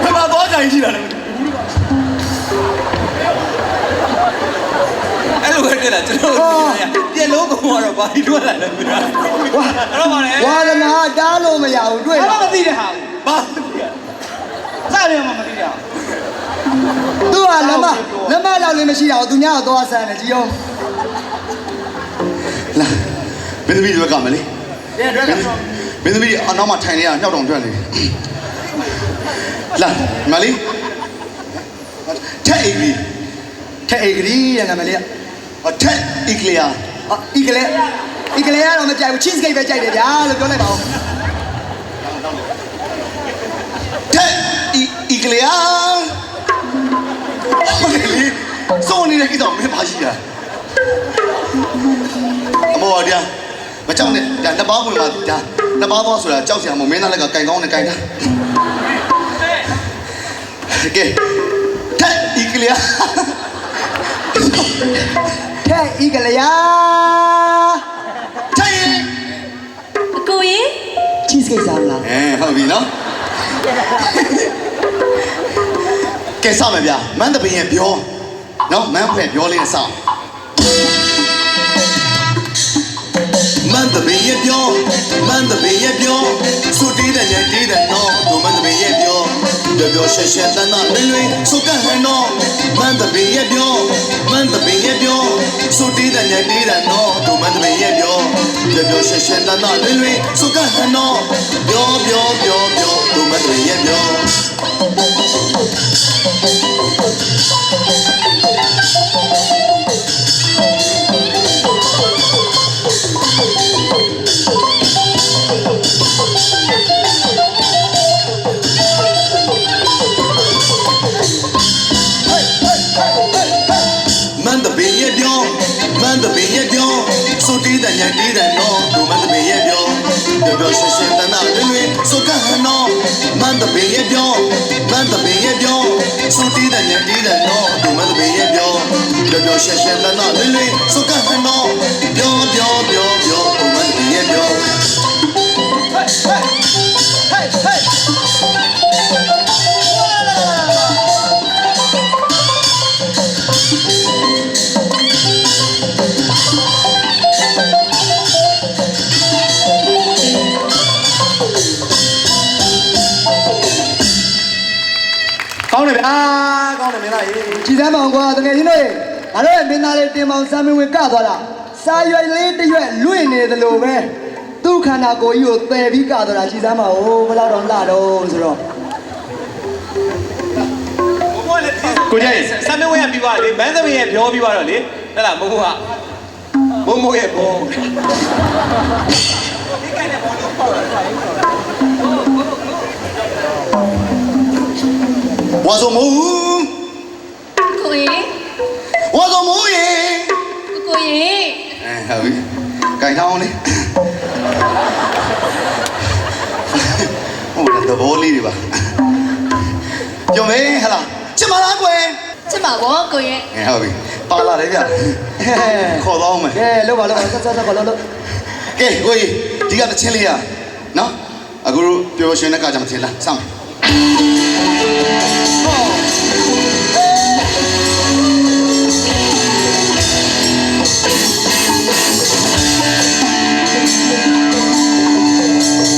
Speaker 4: ယ်မှာတော့ကြိုင်ရှိတာလဲ
Speaker 1: အဲ့လိုပဲတွေ့တာကျွန်တော်ပြက်လုံးကောင်ကတော့ဘာလို့ထွက်လာလဲမသိဘူးဝါအဲ့တော့ပါလေ
Speaker 8: ဝါဒနာတားလို့မရဘူးတွေ့
Speaker 9: ဘာ
Speaker 8: လား
Speaker 9: မှမသိတဲ့ဟာ
Speaker 1: ဘာ
Speaker 9: စတယ်မှမသိတဲ့ဟာ
Speaker 8: သူကလက်မလောက်လေးမရှိတာကိုသူညတော့သွားဆန်းတယ်ကြည်အောင်
Speaker 7: လာမင်းသမီးတွေကမလေး
Speaker 8: တဲ့အတွက်က
Speaker 7: မင်းသမီးအနောက်မှာထိုင်နေရနှောက်တောင်ထွက်နေလာမလေးတဲ့အိဂရီ
Speaker 8: ထဲအိဂရီတဲ့နာမည်လေး
Speaker 7: တဲ့အိကလီယာ
Speaker 8: အီကလေးကတော့မကြိုက်ဘူး cheese cake ပဲကြိုက်တယ်ဗျာလို့ပြောလိုက်ပါဦး
Speaker 7: တဲ့အိကလီယာဟုတ်တယ်လေစိုးနေတဲ့ကိစ္စမင်းပါရှိတာအမော်တရားမကြောက်နဲ့ဒါနှစ်ပါးဝင်မှာဒါနှစ်ပါးသွားဆိုတာကြောက်စရာမဟုတ်မင်းသားလက်ကကင်ကောင်းနဲ့ကင်တာကဲတဲ့အိကလီယာ
Speaker 8: ထဲအီကလေးယာ
Speaker 7: တဲ့
Speaker 6: အကိုရေ
Speaker 8: cheese cake စားလား
Speaker 7: ဟုတ်ပြီနော်ကဲစမယ်ဗျာမန်းတပင်ရဲ့ပြောနော်မန်းဖွဲ့ပြောလေးနဲ့စမန်းတပင်ရဲ့ပြောမန်းတပင်ရဲ့ပြောစူတီးတဲ့ညတီးတဲ့နော်ဒုမန်းတပင်ရဲ့ပြောပြောရှက်ရှက်တန်းတန်းလွင်လွင်စူကဟန်နော်မန်းတပင်ရဲ့ပြောမန်းတပင်ရဲ့ပြောစူတီးတဲ့ညတီးတဲ့နော်ဒုမန်းတပင်ရဲ့ပြောပြောရှက်ရှက်တန်းတန်းလွင်လွင်စူကဟန်နော်ပြောဒုမန်းတပင်ရဲ့ပြောမန်းတပင်ရဲ့ပြောစူတီးတဲ့ညတီးတဲ့နော်ဒုမန်းတပင်ရဲ့ပြောပြောရှက်ရှက်တန်းတန်းလွင်လွင်စူကဟန်နော်မန်းတပင်ရဲ့ပြောစူတီးတဲ့ညတီးတဲ့နော်ဒုမန်းတပင်ရဲ့ပြောပြောရှက်ရှက်တန်းတန်းလွင်လွင်စူကဟန်နော်ပြောဒုမန်းတပင်ရဲ့ပြော
Speaker 4: ကောင်းတယ်ဗျာကောင်းတယ်မင်းသားရေ
Speaker 8: ကြည်စမ်းပါအောင်ကွာတကယ်ချင်းတို့ရေငါတို့ရဲ့မင်းသားလေးတင်မောင်စမ်းမင်းဝင်ကသွားတာစာရွက်လေးတစ်ရွက်လွင့်နေသလိုပဲသူ့ခန္ဓာကိုယ်ကြီးကိုပယ်ပြီးကသွားတာကြည်စမ်းပါဦးဘယ်တော့လာတော့ဆိုတော့
Speaker 1: ကိုကြီးစမ်းမဝဲရပြီးပါလေမန်းသမီးရဲ့ပြောပြီးပါတော့လေဟဲ့လားမိုးမိုးရဲ့ဘော
Speaker 7: ဝါစုံမူ
Speaker 6: ကိုရေ
Speaker 7: ဝါစုံမူရေ
Speaker 6: ကိုရေ
Speaker 7: ဟုတ်ပြီကြိုင်ထောင်းလေးဟုတ်တယ်သဘောလေးတွေပါကြုံမေးဟလာချစ်မလားကွယ်
Speaker 6: ချစ်ပါဘောကိုရေ
Speaker 7: ဟုတ်ပြီပါလာတယ်ဗျခေါ်တော့မယ်
Speaker 8: ကဲလောက်ပါဆက်ကောလောက်
Speaker 7: ကဲကိုကြီးဒီကတချင်းလေးရနော်အခုတို့ပြောရှင်တဲ့ကကြမှာထင်လားစမ်း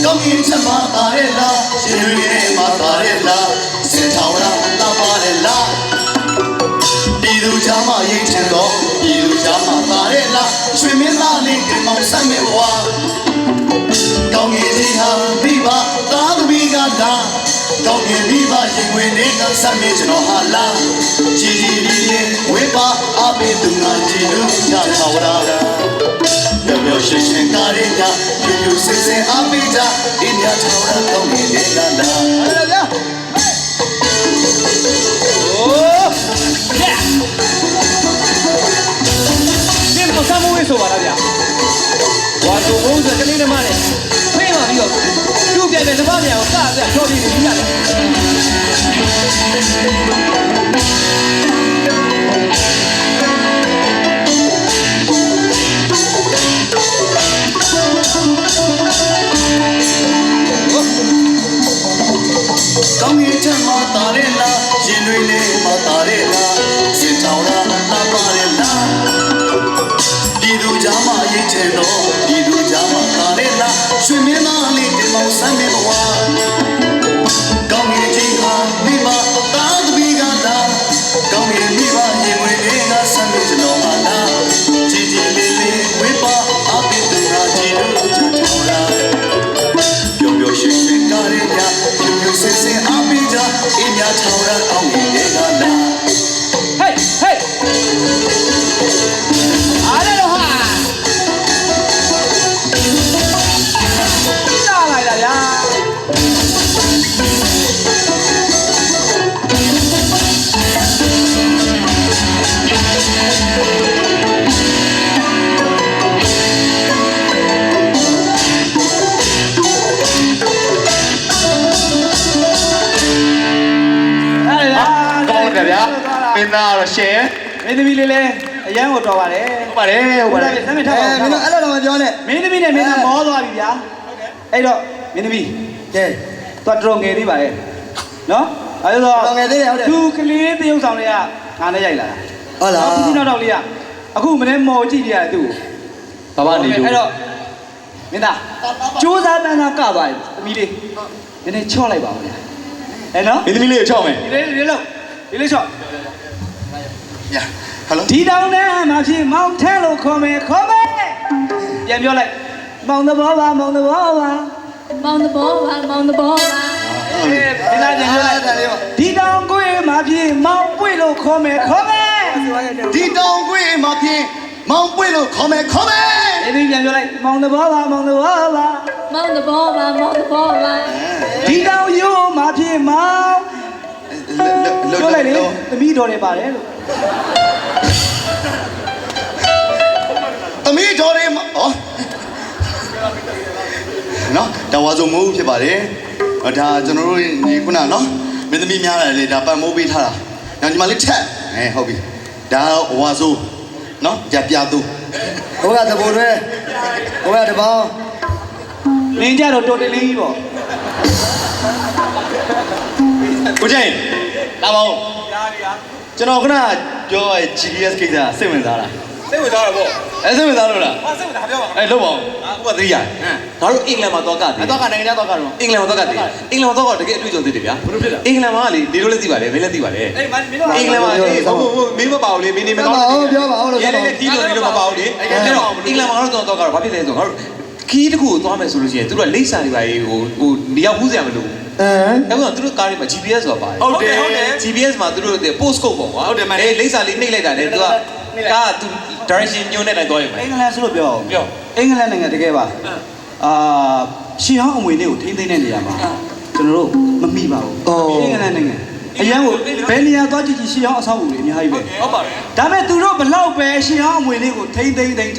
Speaker 7: ကောင်းကင်ချက်မှာပါရဲ့လားရှင်ရွေးနေမှာပါရဲ့လားစစ်ထောင်လားလာပါရဲ့လားပြည်သူချာမရိတ်ချင်တော့ပြည်သူချာမပါရဲ့လားရွှေမင်းသားလေး လေးတင်မောင်ဆမ်းမဲ့ဘွားကောင်းကင်ကြီးဟာမိဘသားသမီးကလာကောင်းကင်မိဘရင်ဝင်တွေကဆမ်းမဲ့ကျွန်တော်ဟာလားကြည်ကြည်လေးလေးဝေးပါအပိသူငါကြည်လို့ညထောင်ရာမြောင်မြောင်ရှင်းရှင်းကားရင်းကယူယူစင်စင်အပိကြအင်းညထောင်ရာကောင်းကင်တွေကလာဟုတ်လားဗျာ
Speaker 2: ဒီမဆမ်းမွေးဆိုပါလားဗျာဝါဆိုဘုံဆိုကလေးဓမ္မနဲ့ဖိမှပြီးတော့သူ့ပြန်တဲ့ဓမ္မမြန်ကိုစဆက်ချောပြီးပြီးရတယ်
Speaker 7: ကောင်းကင်ချမ်းမှာတာရဲလားရင်တွေလေးမှာတာရဲလားစင်ထောင်လားလာပါရဲလားဒီသူကြားမှာရိတ်ချင်တော့ဒီသူကြားမှာတာရဲလားရွှေမင်းသားလေးတင်မောင်ဆမ်းမင်းဘဝကောင်းကင်ကြီးဟာမိမသားသမီးကလားကောင်းကင်မိဘရင်ဝင်တွေကဆမ်းမင်းကျွန်တော်ဟာလားကြည်ကြည်လေးလေးဝေးပါအပိသူငါကြည်လို့ချထောင်လားပျော်ပျော်ရွှင်ရွှင်ကားရဲညယူယူစင်စင်အပိကြအင်းညထောင်ရကောင်းကင်တွေကလား
Speaker 2: ဟေးဟေးအားလည်းတော့ဟာလာလိုက်တာဗျာ
Speaker 4: ဗျာမင်းသားတော့ရှယ်
Speaker 9: မင်းသမီးလေးလည်းအရန်ကိုတော်ပါတယ်
Speaker 4: ဟုတ်ပါတယ်ဟုတ်ပါတယ်
Speaker 9: ဆမ်းမထားပါဘူး
Speaker 8: မင်းတို့အဲ့လိုတော့မပြောနဲ့
Speaker 9: မင်းသမီးနဲ့မင်းသားမောသွားပြီဗျာအဲ့တော့မင်းသမီးကဲသွားတော်ငယ်သေးပါရဲ့နော်အဲ့တော့
Speaker 8: တော်ငယ်သေးတယ်ဟုတ်တယ်
Speaker 9: သူကလေးတရုပ်ဆောင်တွေကငါနဲ့ရိုက်လာတာ
Speaker 8: ဟုတ်လား
Speaker 9: ဒီနောက်တော့လေးကအခုမနေ့မော်ကြည့်ကြရတယ်သူ့
Speaker 4: ဘာဘာနေလို့
Speaker 9: အဲ့တော့မင်းသားစူးစမ်းတန်းကသွားတယ်သမီးလေးနည်းနည်းချော့လိုက်ပါဦးဗျာအဲ့နော်
Speaker 4: မင်းသမီးလေးကိုချော့မယ်
Speaker 9: ဒီလေးချော့
Speaker 7: ညာဟယ်လို
Speaker 9: ဒီတောင်ထဲမှာဖြစ်မောင်ထဲလို့ခေါ်မယ်ပြန်ပြောလိုက်မောင်သဘောပါမောင်သဘောပါ
Speaker 6: မောင်တဘောပါမောင်တဘောပါ
Speaker 9: ဒီလားပြန်ပြောလိုက်ဒီတောင်ကိုမှာဖြစ်မောင်ပွေလို့ခေါ်မယ်
Speaker 7: ဒီတောင်ကွေးမှာဖြစ်မောင်ပွေလို့ခေါ်မယ်
Speaker 9: ဒီပြန်ပြောလိုက်မောင်သဘောပါမောင်သဘောပါ
Speaker 6: မောင်တဘောပါမောင်တဘောပါ
Speaker 9: ဒီတောင်ရိုးမှာဖြစ်မောင်ပြောလိုက်လေသမီးတော်တွေပါတယ်လို့
Speaker 7: သမီးတော်တွေဩနော်ဒါဝါစုံမိုးဖြစ်ပါတယ်ဒါကျွန်တော်တို့ဒီခုနနော်မင်းသမီးများတယ်လေဒါပတ်မိုးပေးထားတာနောက်ညီမလေးထက်ဟုတ်ပြီဒါဝါစုံနော်ကြပြသူ
Speaker 8: ဟိုကတဘိုးတွေဟိုကတပေါင်း
Speaker 9: နင်းကြတော့တော်တယ်လေးကြီးပေါ့
Speaker 4: ကိုကျင်းလာပါဦးကျွန်တော်ခဏပြောရဲ GPS ကိစ္စစိတ်ဝင်စားတာ
Speaker 1: စိတ်ဝင်စားတာပေါ့
Speaker 4: စိတ်ဝင်စားလို့လား
Speaker 1: စိတ်ဝင်စားပြောပါ
Speaker 4: လုပ်ပါဦး
Speaker 1: ဥပဒေရငါတို့အင်္ဂလန်မှာတော့ကတည်
Speaker 4: တော့ကနိုင်ငံခြားတော့ကတော့
Speaker 1: အင်္ဂလန်မှာတော့ကတည်အင်္ဂလန်မှာတော့တကယ်အတွေ့အကြုံသစ်တယ်ဗျာ
Speaker 4: ဘယ်လိုဖြစ်လဲ
Speaker 1: အင်္ဂလန်မှာလေဒီလိုလည်းသိပါတယ်မင်းလည်းသိပါတယ်
Speaker 9: အေးမင်းတို့
Speaker 1: အင်္ဂလန်မှာမင်းမပါဘူးလေမင်းနေမကောင်း
Speaker 8: ဘူးပြောပါဦးလို့
Speaker 1: ရဲလည်းခီးလို့ဒီလိုမပါဘူးလေအဲ့တော့အင်္ဂလန်မှာတော့ဘာဖြစ်လဲဆိုတော့ငါတို့ခီးတခုကိုသွားမယ်ဆိုလို့ရှိရင်သူတို့ကလိပ်စာတွေပါဟိုနေရာဖူးစရာမလိုဘူးအဲ့တော့သူတို့ကားတွေမှာ GPS ဆိုတာပါတယ်
Speaker 4: ဟုတ်တယ်
Speaker 1: GPS မှာသူတို့ post code ပေါ့ကွာလိပ်စာလေးနှိပ်လိုက်တာလေသူကကားသူ direction ညွှန်နေတိုင်းသွားရုံပဲ
Speaker 9: အင်္ဂလန်ဆိုလို့ပြောအောင်
Speaker 1: ပြော
Speaker 9: အင်္ဂလန်နိုင်ငံတကယ်ပါရှင်ဟောင်းအမွေလေးကိုထိမ့်သိမ်းတဲ့နေရာမှာကျွန်တော်တို့မမိပါဘူးအင်္ဂလန်နိုင်ငံအရန်ကိုဘယ်နေရာသွားကြည့်ကြည့်ရှင်ဟောင်းအဆောက်အဦတွေအများကြီးပဲ
Speaker 1: ဟုတ်ပါတယ်
Speaker 9: ဒါပေမဲ့သူတို့ဘလောက်ပဲရှင်ဟောင်းအမွေလေးကိုထိမ့်သိမ်းတော့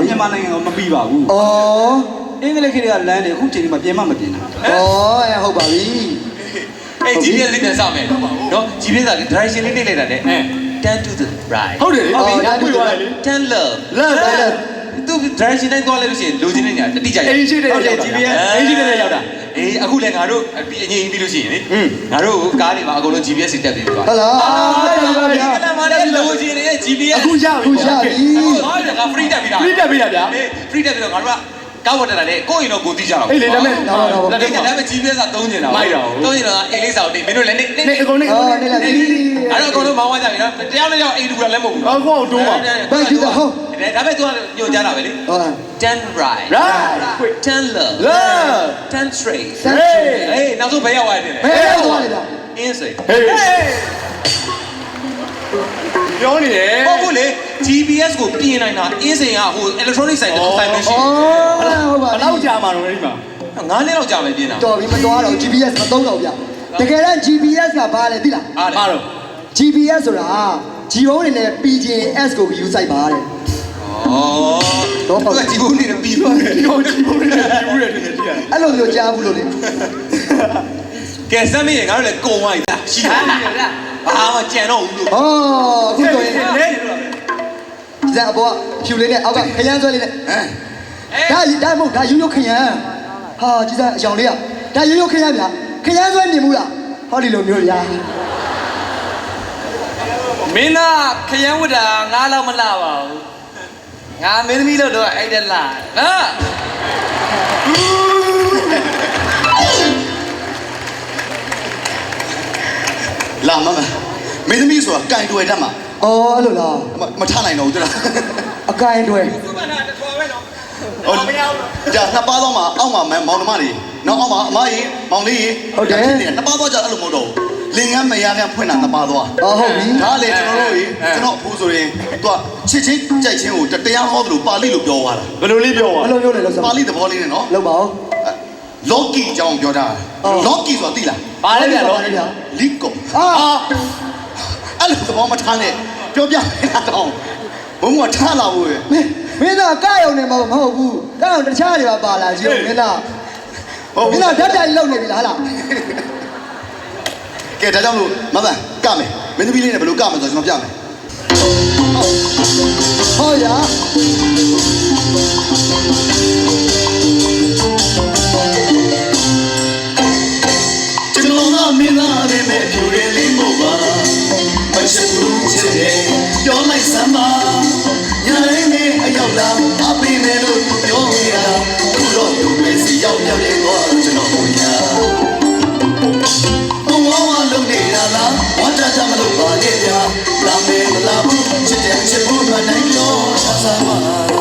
Speaker 9: မြန်မာနိုင်ငံကမမိပါဘူးအင်္ဂလိပ်ခေတ်ကလမ်းတွေအခုချိန်မှာပြင်မှမပြင်တာ
Speaker 8: ဟုတ်ပါပြီ
Speaker 1: အဲ့ GPS လေးပြန်စမယ်နော် GPS က direction လေးနှိပ်လိုက်တာနဲ့turn to the right
Speaker 4: ဟုတ်တယ်ဟုတ်ပြီသွားလိုက်လေ
Speaker 1: turn left သူ direction တိုင်းသွားလိုက်လို့ရှိရင်လိုချင်တဲ့နေရာတိကျရ
Speaker 4: အင်းရှိတယ်ဟုတ်တယ် GPS အင်းရှိတယ်ရောက်တာ
Speaker 1: အေးအခုလည်းငါတို့အငြိမ်ပြီးလို့ရှိရင်လေငါတို့ကားတွေမှာအကုန်လုံး GPS တက်ပြီးသွား
Speaker 8: ဟုတ်လား
Speaker 1: ဟုတ်ပါဗျာအဲ့မှာလည်းလိုချင်နေတဲ့ GPS
Speaker 4: အခုရပြီ
Speaker 1: ဟာက free တက်ပြီးတာ
Speaker 4: free တက်ပြီးတာဗျာ
Speaker 1: free တက်ပြီးတော့ငါတို့က ကောက်ဝတ်တာလေကိုယ့်ရင်တော့ကိုသိကြတော့
Speaker 4: အေးလေဒါမဲ့
Speaker 1: ဒါပေမဲ့ GPS ကသုံးနေတာသုံးနေတာအိမ်လေးစာကိုတင်မင်းတို့လည်းနေ
Speaker 4: အကုန်နေ
Speaker 3: အော်နေလာပြီ
Speaker 1: အဲ့တော့အကုန်လုံးမောင်းသွားကြပြီနော်တယောက်နဲ့တယောက်အိမ်တူတာလည်းမဟုတ်ဘူး
Speaker 4: အော်ကိုတိုးပါ
Speaker 3: ဘယ်ကြည့်တော့ဟုတ်
Speaker 1: ဒါပေမဲ့ तू ညွှန်ကြားတာပဲလေ
Speaker 3: ဟုတ်
Speaker 1: 10 right 10 love 10 straight
Speaker 3: ဟေး
Speaker 1: ဟေးနောက်ဆုံးဘယ်ရောက်သွားတယ်
Speaker 3: ဘယ်ရောက်သွားလဲဗျ
Speaker 1: အင်းစိန်
Speaker 4: ဟေးပြောနေတယ်
Speaker 1: ဟုတ်ဘူးလေ GPS ကိုပြင်နိုင်တာအင်းစိန်ကဟို electronic ဆိုင်တစ်ဆိုင်ပဲရှိ
Speaker 3: အော်ဟုတ်ပါ
Speaker 4: ဘယ်လောက်ကြာမှာတော့ဒီမှာ
Speaker 1: 9နှစ်လောက်ကြာမယ်ပြင်တာ
Speaker 3: တော်ပြီမတော်တော့ GPS မသုံးတော့ဗျတကယ်တမ်း GPS ကဘာလဲသိလား
Speaker 1: အားတော့
Speaker 3: GPS ဆိုတာ G ဘုံးနေနဲ့ PGS ကို view site ပါတဲ့
Speaker 1: တော့သူကကြည့်ဖို့နေပြီးသွားတယ်
Speaker 4: ဒီကိုကြည့်ဖို့နေဘူးရတယ်ကြည့်ရတယ်
Speaker 3: အဲ့လိုမျိုးကြားဘူးလို့လေ
Speaker 1: ကဲစမ်းမရင်ငါတို့လည်းကုံသွားပြီရှိတယ်ဘာမှကြံတော့ဘူးလို့
Speaker 3: ဟောအခုဆိုရင်ဇာဘောဖြူလေးနဲ့အောက်ကခရမ်းဆွဲလေးနဲ့ဒါမဟုတ်ဒါရိုးရိုးခရမ်းဟာကြည်စားအယောင်လေးอ่ะဒါရိုးရိုးခရမ်းဗျာခရမ်းဆွဲနေမှုလားဟောဒီလိုမျိုးဗျာ
Speaker 2: မင်းသားခရမ်းဝတ်တာငါးလောက်မလှပါဘူးငါမင်းသမီးလို့တော့အဲ့ဒါလှနော်
Speaker 7: လာမမင်းသမီးဆိုတာကင်တွယ်တတ်မှာ
Speaker 3: အော်အဲ့လိုလား
Speaker 7: မထနိုင်တော့ဘူးတဲ့
Speaker 3: အကိုင်းတွေ
Speaker 7: ဟုတ်ကြာနှစ်ပါးတော့မှအောက်မှာမောင်နှမတွေနောက်အောက်မှာအမကြီးမောင်လေးကြီးနှစ်ပါးတော့ကြာအဲ့လိုမဟုတ်တော့ဘူးလင်ငန်းမရကန်ဖွင့်တာနှစ်ပါးတော့
Speaker 3: အော်ဟုတ်ပြီ
Speaker 7: ဒါလေကျွန်တော်တို့ကျွန်တော်အဖိုးဆိုရင်သူကချစ်ချင်းကြိုက်ချင်းကိုတရားဟောသလိုပါဠိလိုပြောသွားတာ
Speaker 4: ဘယ်လိုလေးပြောပါ
Speaker 3: ဘယ်လိုမျိုးလဲလို့ဆို
Speaker 7: ပါဠိသဘောလေးနဲ့နော်
Speaker 3: လောက်ပါဦး
Speaker 7: လော်ကီအကြောင်းပြောတာလော်ကီဆိုတာသိလား
Speaker 4: ဘာလဲဗျာတော့
Speaker 7: လီကိုအဲ့လိုသဘောမထားနဲ့ပြောပြနေတာတော့ဘုံကထားလာဘူး
Speaker 3: မင်းသားကရုံနေမဟုတ်ဘူးကရုံတခြားတွေပါလာကြီးမင်းသားမင်းသားဓာတ်တိုင်လုံနေပြီလားဟာလား
Speaker 7: ကဲဒါကြောင့်လို့မမကမယ်မင်းသမီးလေးနဲ့ဘယ်လိုကမယ်ဆိုတော့ကျွန်တော်ပြမယ်
Speaker 3: ဟောရ
Speaker 7: ကျွန်တော်ကမင်းသားလေးနဲ့ဖြူရည်လေးမို့ပါမချစ်ဘူးချစ်တယ်ပြောလိုက်စမ်းပါညာလေးနဲ့အရောက်လာအပင်းနဲ့လို့ပြောနေတာခုတော့သူပဲစီရောက်ရောက်ရဲ့တော့ကျွန်တော်ကိုညာဘုံဝါလုံးနေတာလားဝါတာမလို့ပါရဲ့ဗျာလာမယ်မလာဘူးချစ်တယ်ချစ်ဖို့မနိုင်တော့ဆက်စမ်းပါ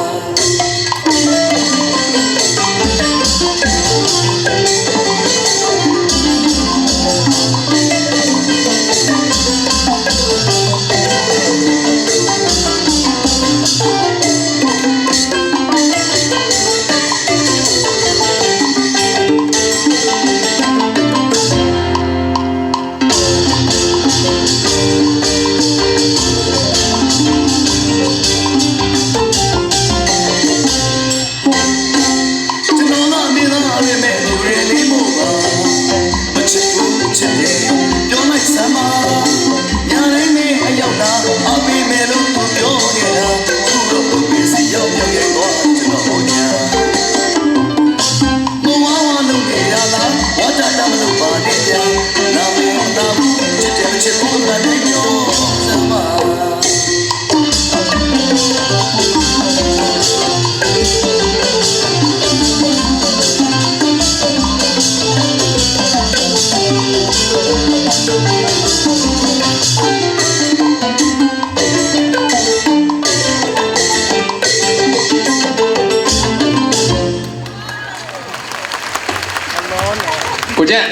Speaker 4: ကိုကျန်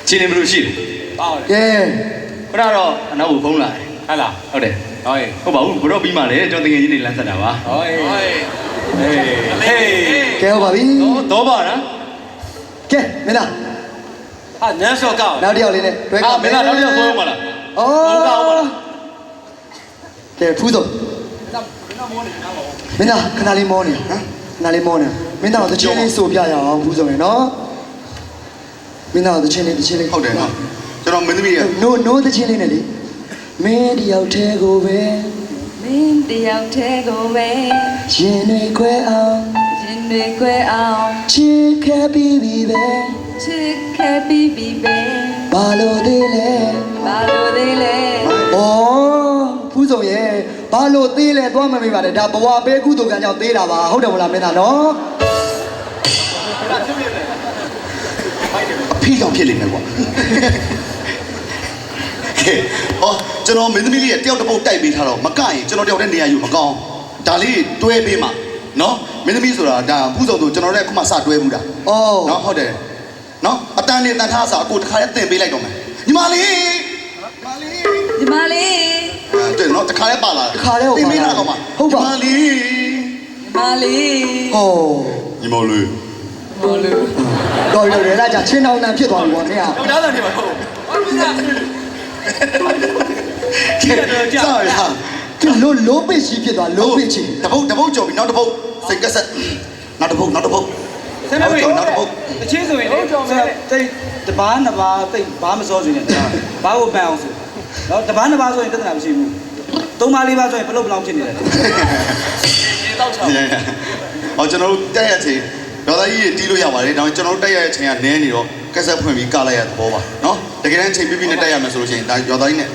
Speaker 4: ချင်းနေဘလို့ရှိတယ်
Speaker 1: ဟုတ်တယ်
Speaker 3: ကဲ
Speaker 4: ခဏတော့အနောက်ကိုဖုံးလာတယ်
Speaker 1: ဟုတ်လား
Speaker 4: ဟုတ်တယ်
Speaker 1: ဟုတ်
Speaker 4: ဟုတ်ပါဘူးဘရော့ပြီးမှလည်းကျွန်တော်တကယ်ကြီးနေလမ်းဆက်တာပါ
Speaker 1: ဟုတ်ဟေး
Speaker 3: ကဲဟုတ်ပါပြီ
Speaker 4: တော့ပါနော်
Speaker 3: ကဲမင်းသား
Speaker 1: ဟာနန်းစောကောက်
Speaker 3: နောက်တစ်ယောက်လေးနဲ့တွဲ
Speaker 4: အာမင်းသားတော့ရောက်ဆိုရမှာလား
Speaker 3: အော်
Speaker 4: ကောက်ပါလား
Speaker 3: ကဲဖူးတော့မင်းသားခဏလေးမောနေဟမ်ခဏလေးမောနေမင်းသားတော့တချင်းလေးဆိုပြရအောင်ဖူးဆုံးရနော်မင်းသားတော့တချင်းလေး
Speaker 7: ဟုတ်တယ်နော်ကျွန်တော်မင်းသမီးရဲ့
Speaker 3: နိုးတချင်းလေးနဲ့လေမင်းတယောက်တည်းကိုပဲ
Speaker 10: မင်းတယောက်တည်းကိုပဲ
Speaker 3: ရင်တွေခွဲအောင်
Speaker 10: ရင်တွေခွဲအောင်
Speaker 3: ချစ်ခဲ့ပြီးပြီပဲ
Speaker 10: ချစ်ခဲ့ပြီးပြီပဲ
Speaker 3: ဘာလို့သေးလဲ
Speaker 10: ဘာလို့သေးလဲ
Speaker 3: ဩဖူးဆုံးရဲ့ဟ
Speaker 8: ဘာလို့သေးလဲသွားမမေးပါနဲ့ဒါဘဝပေးကုသိုလ်ကံကြောင့်သေးတာပါဟုတ်တယ်မလားမင်းသားနော်
Speaker 7: အဖေကြောင့်ဖြစ်လိမ့်မယ်ကွာဟောကျွန်တော်မင်းသမီးလေးရဲ့တယောက်တစ်ပုတ်တိုက်ပေးထားတော့မကရင်ကျွန်တော်တယောက်တည်းနေရာယူမကောင်းဒါလေးတွဲပေးမှာနော်မင်းသမီးဆိုတာဒါဖူးစုံဆိုကျွန်တော်လည်းအခုမှစတွဲမှုတာနော်ဟုတ်တယ်နော်အတန်းလေးတန်ထားစာအကိုတစ်ခါလေးတင်ပေးလိုက်တော့မယ်ညီမလေး 对，喏，这卡来巴拉，对面那个嘛，好吧？
Speaker 10: 马里，
Speaker 8: 哦，
Speaker 7: 你毛驴，
Speaker 8: 老有人来讲，青岛南皮团我呢呀，
Speaker 7: 这样，
Speaker 8: 就老北西皮团，老北西，
Speaker 7: 大包脚比拿大包，谁个是？拿大包，
Speaker 9: ဆက်မဝေးတချင်းဆိုရင်လေတိတ်တပားနှစ်ပါးတိတ်ဘာမစောဆိုရင်ဘာကိုပန်းအောင်ဆိုနော်တပားနှစ်ပါးဆိုရင်တသက်မရှိဘူးသုံးပါးလေးပါးဆိုရင်ဘလို့ဘလောက်ဖြစ်နေလဲ
Speaker 7: တောက်ချောင်းဟောကျွန်တော်တို့တက်ရချင်းဒေါ်သားကြီးတီးလို့ရပါတယ်ဒါပေမဲ့ကျွန်တော်တို့တက်ရချင်းကနည်းနေတော့ကက်ဆက်ဖွင့်ပြီးကလိုက်ရတဲ့ဘောပါနော်တကယ်တမ်းချိန်ပြပြနဲ့တက်ရမယ်ဆိုလို့ရှိရင်ဒါဒေါ်သားကြီးနဲ့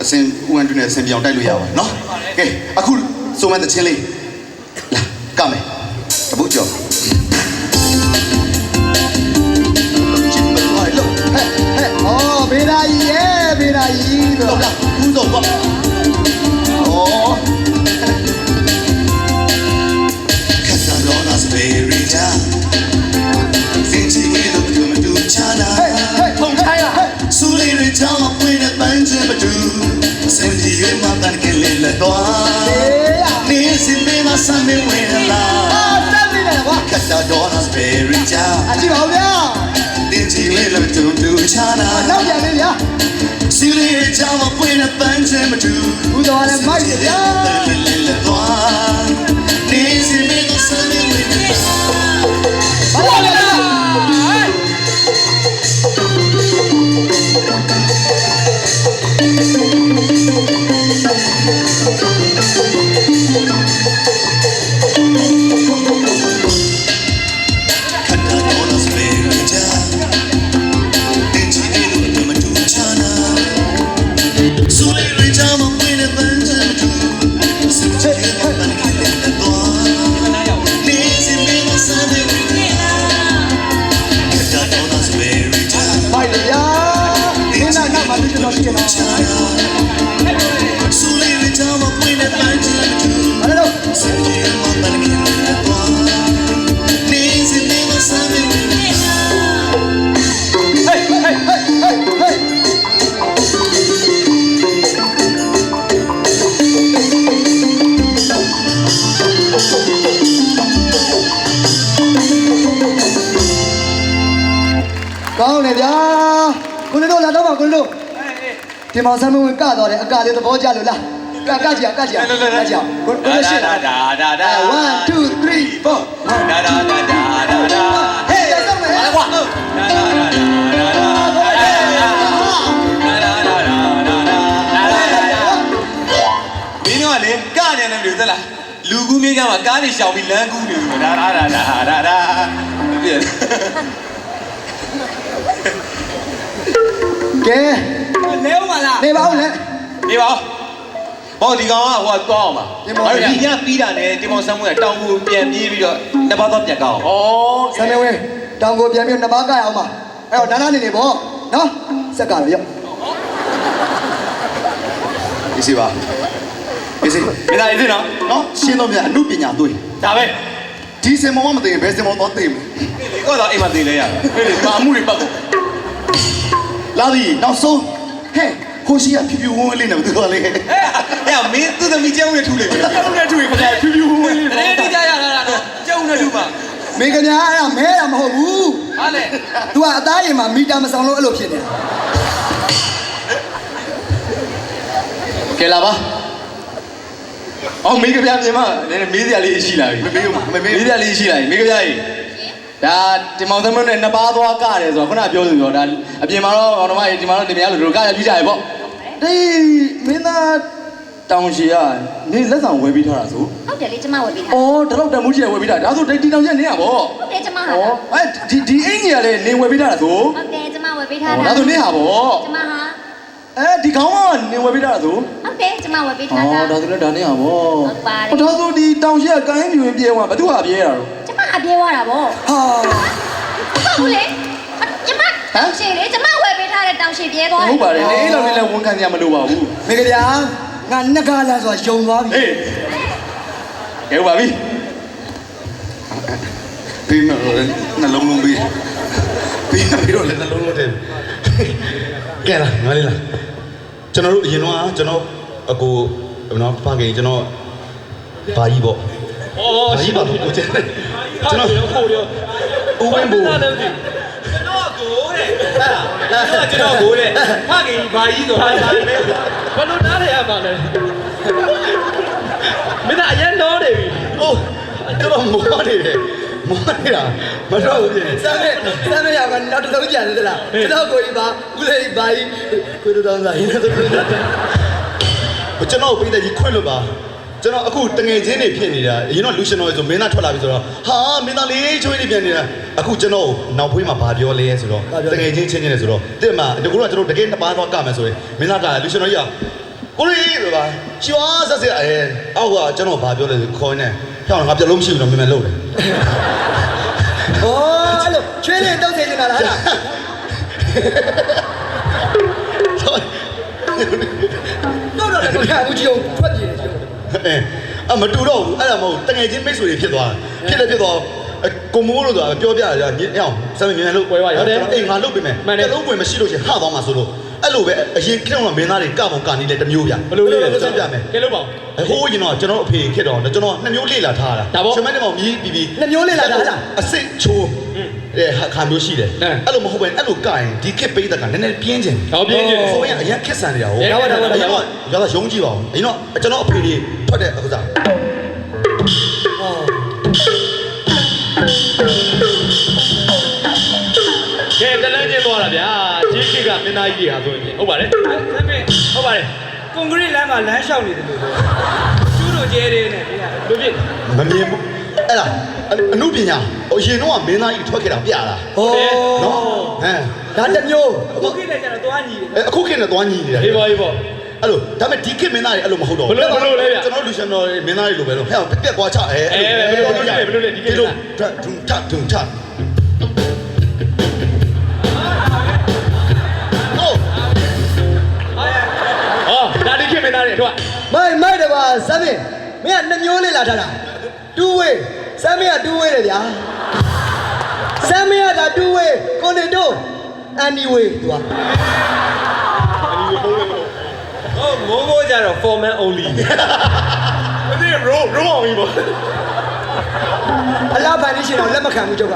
Speaker 7: အစင်ဦးဝန်းတွင်းနဲ့အစင်ပြောင်းတိုက်လို့ရပါတယ်နော်ကဲအခုစုံမဲ့တချင်းလေးလာကမယ်တပုတ်ကျော်
Speaker 8: 哦，别大意耶，别大意，
Speaker 7: 走了，不走吧。哦，看到罗纳斯贝瑞家，飞机一路就没堵车啦。
Speaker 8: 碰开了，
Speaker 7: 苏里瑞家我回来搬这么住，身体越麻烦给累了多。你是被那上面为了啦。
Speaker 8: 上面的话，
Speaker 7: 看到罗纳斯贝瑞家，
Speaker 8: 记好了。
Speaker 7: 年纪累了就堵车啦。
Speaker 8: 老边的呀，
Speaker 7: 苏里瑞家我回来搬这么住，
Speaker 8: 不知道来买的呀。
Speaker 7: 累了多。你是被那上面为了啦。
Speaker 8: 好了。ကောင်းတယ်ဗျာကိုလေးတို့လာတော့ပါကိုလေးတို့ဒီမောင်ဆမ်းမဝင်ကတော့တယ်အကလေးသဘောကျလို့လားကကြည့်ကိုလေးရှင်း
Speaker 1: ဒါ
Speaker 8: 1 2 3 4ဟေးတော့မယ်ကွာမ
Speaker 1: င်းတို့ကလေကနေတယ်လို့သလားလူကူးမြေးကြမှာကားနေရှောင်ပြီးလမ်းကူးနေလို့ဒါပြည့်
Speaker 8: ကဲ
Speaker 9: လဲဦးမလား
Speaker 8: နေပါဦးလဲ
Speaker 1: နေပါဦးဘောဒီကောင်ကဟိုကသွားအောင်ပါအဲ့ဒီညပြီးတာနဲ့တင်မောင်ဆမ်းမွေးကတောင်ကိုပြန်ပြေးပြီးတော့နှစ်ပါးတော့ပြန်ကောက်အောင်
Speaker 8: ဆမ်းမွေးတောင်ကိုပြန်ပြီးနှစ်ပါးကရအောင်ပါအဲ့တော့နားနေပေါ့နော်စက်ကတော့ရောက်
Speaker 7: ဒီစီပါဒီစီ
Speaker 1: မင်းသားရေးနော်
Speaker 7: ရှင်းတော့မြန်အမှုပညာသွေး
Speaker 1: ဒါပဲ
Speaker 7: ဒီစင်မောမသိရင်ဘယ်စင်မောတော့သိမယ်
Speaker 1: ဒီကတော့အိမ်မှာသိလဲရ
Speaker 7: ဒါအမှုတွေပတ်ကုန်လာပြီနောက်ဆုံးဟဲ့ခိုးရှိရဖြူဖြူဝန်းဝန်းလေးနဲ့ဘယ်သူကလဲ
Speaker 1: ဟဲ့မင်းသူသမီးကျုံနဲ့ထူလိုက်ပြီ
Speaker 7: ကျုံနဲ့ထူရင်ခင်ဗျာဖြူဖြူဝန်းဝန်းလေး
Speaker 1: တကယ်ကြရတာလားကျုံနဲ့ထူပါ
Speaker 8: မင်းခင်ဗျာအဲ့ဒါမဲတာမဟုတ်ဘူး
Speaker 1: ဟာလေ
Speaker 8: तू ကအသားရင်မှာမီတာမဆောင်လို့အဲ့လိုဖြစ်နေတာ
Speaker 7: ကဲလာပါ
Speaker 1: အောင်မေးကြပြပြင်မနည်းမေးစရာလေးရှိလာပြီမေးစရာလေးရှိလာပြီမေးကြပြကြီးဒါတင်မောင်သမုံနဲ့နှစ်ပါးသွားကတယ်ဆိုတော့ခုနပြောလို့ပြောဒါအပြင်မှာတော့အောင်တော်မကြီးဒီမှာတော့တင်မရလို့တို့ကရပြကြရပေါ့
Speaker 8: ဒီမင်းသား
Speaker 7: တောင်ရှည်ကနေလက်ဆောင်ဝယ်ပြီးထားတာဆို
Speaker 5: ဟုတ်တယ်လေကျမဝယ်ပြီးထား
Speaker 7: အော်ဒါတော့တမှုကြီးဝယ်ပြီးထားဒါဆိုဒီတောင်ကျနေရပေါ့
Speaker 5: ဟုတ်တယ်ကျမဟာ
Speaker 7: ဒီအင်ကြီးကလည်းနေဝယ်ပြီးထားတာဆို
Speaker 5: ဟုတ်တယ်ကျမဝယ်ပြီးထားတာ
Speaker 7: ဒါဆိုနေဟာပေါ့
Speaker 5: ကျမဟာ
Speaker 4: ဒီခေါင်းကနေဝယ်ပေးတာဆို
Speaker 5: ဟုတ်တယ်ကျမဝယ်ပေးထားတာ
Speaker 4: ဒါဆိုလည်းဒါနဲ့ရပါ
Speaker 5: ဟုတ်ပါတယ်
Speaker 4: ဒါဆိုဒီတောင်ရှိကကိုင်းပြူရင်ပြေသွားဘသူဟာပြေရတာတော့
Speaker 5: ကျမအပြေးသွားတာဗော
Speaker 4: ဟာ
Speaker 5: ဟုတ်လေကျမတောင်ရှိလေကျမဝယ်ပေးထားတဲ့တောင်ရှိပြေးသွားတယ်
Speaker 4: ဟုတ်ပါတယ်လေအဲ့လိုလေးလည်းဝန်ခံကြမလို့ပါဘူး
Speaker 3: မေကဗျာငါနှစ်ကားလားဆိုတာယုံသွားပြီ
Speaker 4: ဟေးကဲပါပြီပြီးမလို့နှလုံးလုံးပြီးပြီးတော့လည်းနှလုံးလုံးတယ်ကဲလားငါလေးလားကျွန်တော်တို့အရင်တော့ကျွန်တော်အကိုနော်ဖခင်ကျွန်တော်ဘာကြီးပေါ့ဘာကြီးပါကိုကျန်ကျွန်တော်ခိုးရောဦးဝင်းဘူကျွန်တော်ကိုတဲ့ကျွန်တော်ကိုတဲ့ဖခင်ဘာကြီးဆိုဟာဘာလဲဘယ်လိုနားရရမှာလဲမင်းကအရင်တော့နေပြီဟိုကျွန်တော်မောနေတယ်မောနေတာမတော့ဘူးစမ်းမဲ့ရမှာနောက်တစ်လုံးကြံနေသလားကျွန်တော်ကိုကြီးပါဦးလေးဘာကြီးကိုတော်တော်စားရင်းတော့ကျွန်တော်ပိတ်တဲ့ကြီးခွင့်လို့ပါကျွန်တော်အခုတငယ်ချင်းတွေဖြစ်နေတာအရင်တော့လူရှင်တော်ဆိုမင်းသားထွက်လာပြီဆိုတော့ဟာမင်းသားလေးချွေးနေပြန်နေတာအခုကျွန်တော်နောက်ဖွေးမှာဗာပြောလဲဆိုတော့တငယ်ချင်းချင်းနေဆိုတော့တဲ့မှာဒီကူကကျွန်တော်တကယ်နှစ်ပါးသွားကမယ်ဆိုရင်မင်းသားကလူရှင်တော်ကြီးကကိုလေးဆိုပါရှွာဆက်ဆက်အဲအောက်ကကျွန်တော်ဗာပြောလဲဆိုခေါင်းနဲ့ဖြောင်းငါပြလုံးမရှိဘူးတော့မင်းမလုပ်တယ်
Speaker 8: 哦，这个缺点都解决了，哈。到这来，我看我就ထွက်ပြေးတယ်
Speaker 4: အမတူတော့ဘူးအဲ့ဒါမဟုတ်တငယ်ချင်းမိတ်ဆွေတွေဖြစ်သွားတာဖြစ်တော့ကိုမိုးလို့ဆိုတာပြောပြရညညောင်းစမ်းမြန်လို့ပွဲသွားရတယ်အိမ်ငါလုပ်ပေးမယ်တလုံးပွင့်မရှိလို့ရှင်ဟသွားမှာဆိုလို့အဲ့လိုပဲအရင်ခေတ်ကမင်းသားတွေကပုံကနေလဲတစ်မျိုးပြဘယ်လိုလဲစမ်းပြမယ်ကဲလို့ပေါ့ဟိုးရင်တော့ကျွန်တော်အဖေခေတ်တော့ကျွန်တော်နှစ်မျိုးလေ့လာထားတာရှင်မတဲ့မောင်မြည်ပြီး
Speaker 8: နှစ်မျိုးလေ့လာထားလား
Speaker 4: အစစ်ချိုးခါမျိုးရှိတယ်အဲ့လိုမဟုတ်ပဲအဲ့လိုကရင်ဒီခေတ်ပိတ်တဲ့ကနည်းနည်းပြင်းချင်ပြင်းချင်ဆိုရင်အရင်ခက်ဆန်နေတာဟုတ်ရပါရုံးကြည့်ပါဦးအရင်တော့ကျွန်တော်အဖေတွေထွက်တဲ့အခုစား
Speaker 2: ကဲတလန်းချင်းသွားတာဗျာကြီးကြီးကမင်းသားကြီးဟာဆိုရင်ဟုတ်ပါတယ်ဟုတ်ပါတယ်ကွန်ကရစ်လမ်းမှာလမ်းလျှောက်နေတယ်လို့ကျူးတို့ကျဲတယ်နဲ့လူဖြစ်
Speaker 4: မမြင်ဘူးအဲ့ဒါအမှုပညာအရင်တော့မင်းသားကြီးထွက်ခဲ့တာပြတာ
Speaker 8: ဟော
Speaker 4: နော်ဟမ်
Speaker 8: ဒါတစ်မျိုး
Speaker 2: အခုခေတ်နဲ့ကျတော့သွားညီတယ်
Speaker 4: အခုခေတ်နဲ့သွားညီနေတာ
Speaker 2: ဟေးပေါ့
Speaker 4: အဲ့လိုဒါပေမဲ့ဒီခေတ်မင်းသားတွေအဲ့လိုမဟုတ်တော့
Speaker 2: ဘလို့လဲဗျ
Speaker 4: ကျွန်တော်လူရှင်တော်မင်းသားတွေလိုပဲလို့ဟဲ့ပြက်ကွာချအဲ့
Speaker 2: လိုဘလို့လဲဒီခေတ်
Speaker 4: လို့ထုံထထုံထ
Speaker 2: ဒါဒီခေတ်မင်းသားတွေတို့
Speaker 8: မိုက်တယ်ပါစမ်းမင်းမင်းကနှစ်မျိုးလေ့လာထားတာ2 way စမ်းမင်းက2 way လေဗျာစမ်းမင်းက2 way ကိုနေတို့ anyway သူက
Speaker 2: မိုးကြတော့ format only မသိရောအောင်ပြီပေါ့
Speaker 8: အလားဖန်နေရှင်တော့လက်မခံဘူးကျုပ်က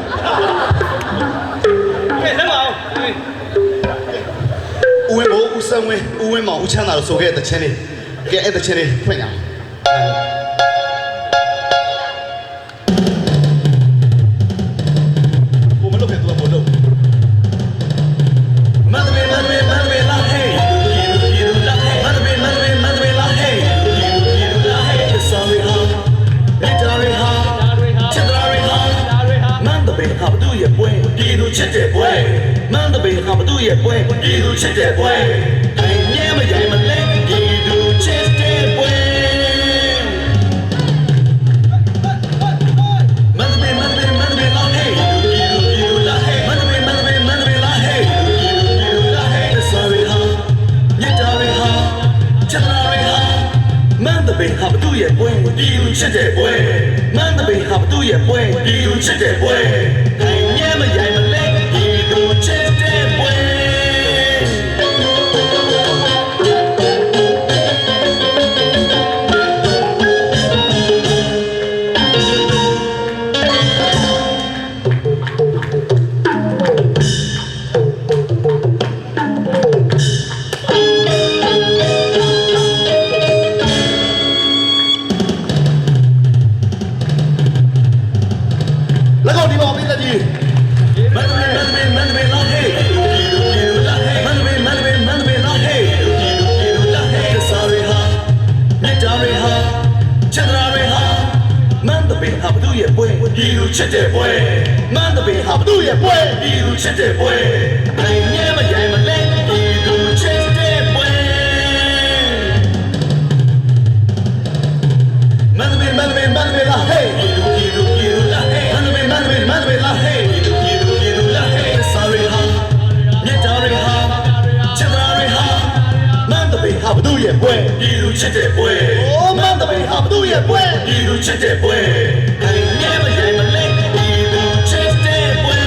Speaker 2: ကဲလက်မအောင်
Speaker 4: ဦးဝင်းမိုးဦးဆန်းဝင်းဦးဝင်းမောင်ဦးချမ်းသာတို့ဆိုခဲ့တဲ့ချင်းလေးကဲအဲ့တဲ့ချင်းလေးဖွင့်ရအောင်ဘုမလို့ပဲသူကဘလို့မန္တလေးလာဟေးမန္တလေးလာဟေးsorry ha victory ha chitra haမန္တလေးဟာဘသူရဲ့ပွဲဒီလိုချစ်တဲ့ပွဲမန္တလေးဟာဘသူရဲ့ပွဲဒီလိုချစ်တဲ့ပွဲအိမ်မြဲမရိုင်မလဲဒီလိုချစ်တဲ့ပွဲမန္တလေးလာဟေးမန္တလေးလာဟေးမန္တလေးလာဟေး sorry ha victory ha chitra ha မန္တလေးဟာဘသူရဲ့ပွဲဒီလိုချစ်တဲ့ပွဲမန္တလေးဟာဘသူရဲ့ပွဲဒီလိုချစ်တဲ့ပွဲအိမ်မြဲမရိုင်မလဲဒီလိုချစ်တဲ့ပွဲလက်ကောက်ဒီပေါ်ပေးတဲ့ကြီးမန္တလေးလာဟေးမန္တလေးလာဟေး sorry ha victory ha chitra ha မန္တလေးဟာဘသူရဲ့ပွဲဒီလိုချစ်တဲ့ပွဲမန္တလေးဟာဘသူရဲ့ပွဲဒီလိုချစ်တဲ့ပွဲအိမ်မြဲမရိုင်မလဲဒီလိုချစ်တဲ့ပွဲ
Speaker 7: la hey kiru la hey man la hey kiru la hey sorry ha nyata re ha chadra re ha man the bay ha bdu ye pwe kiru chit de pwe oh man the bay ha bdu ye pwe kiru chit de pwe ai never ye ma le kiru chit de pwe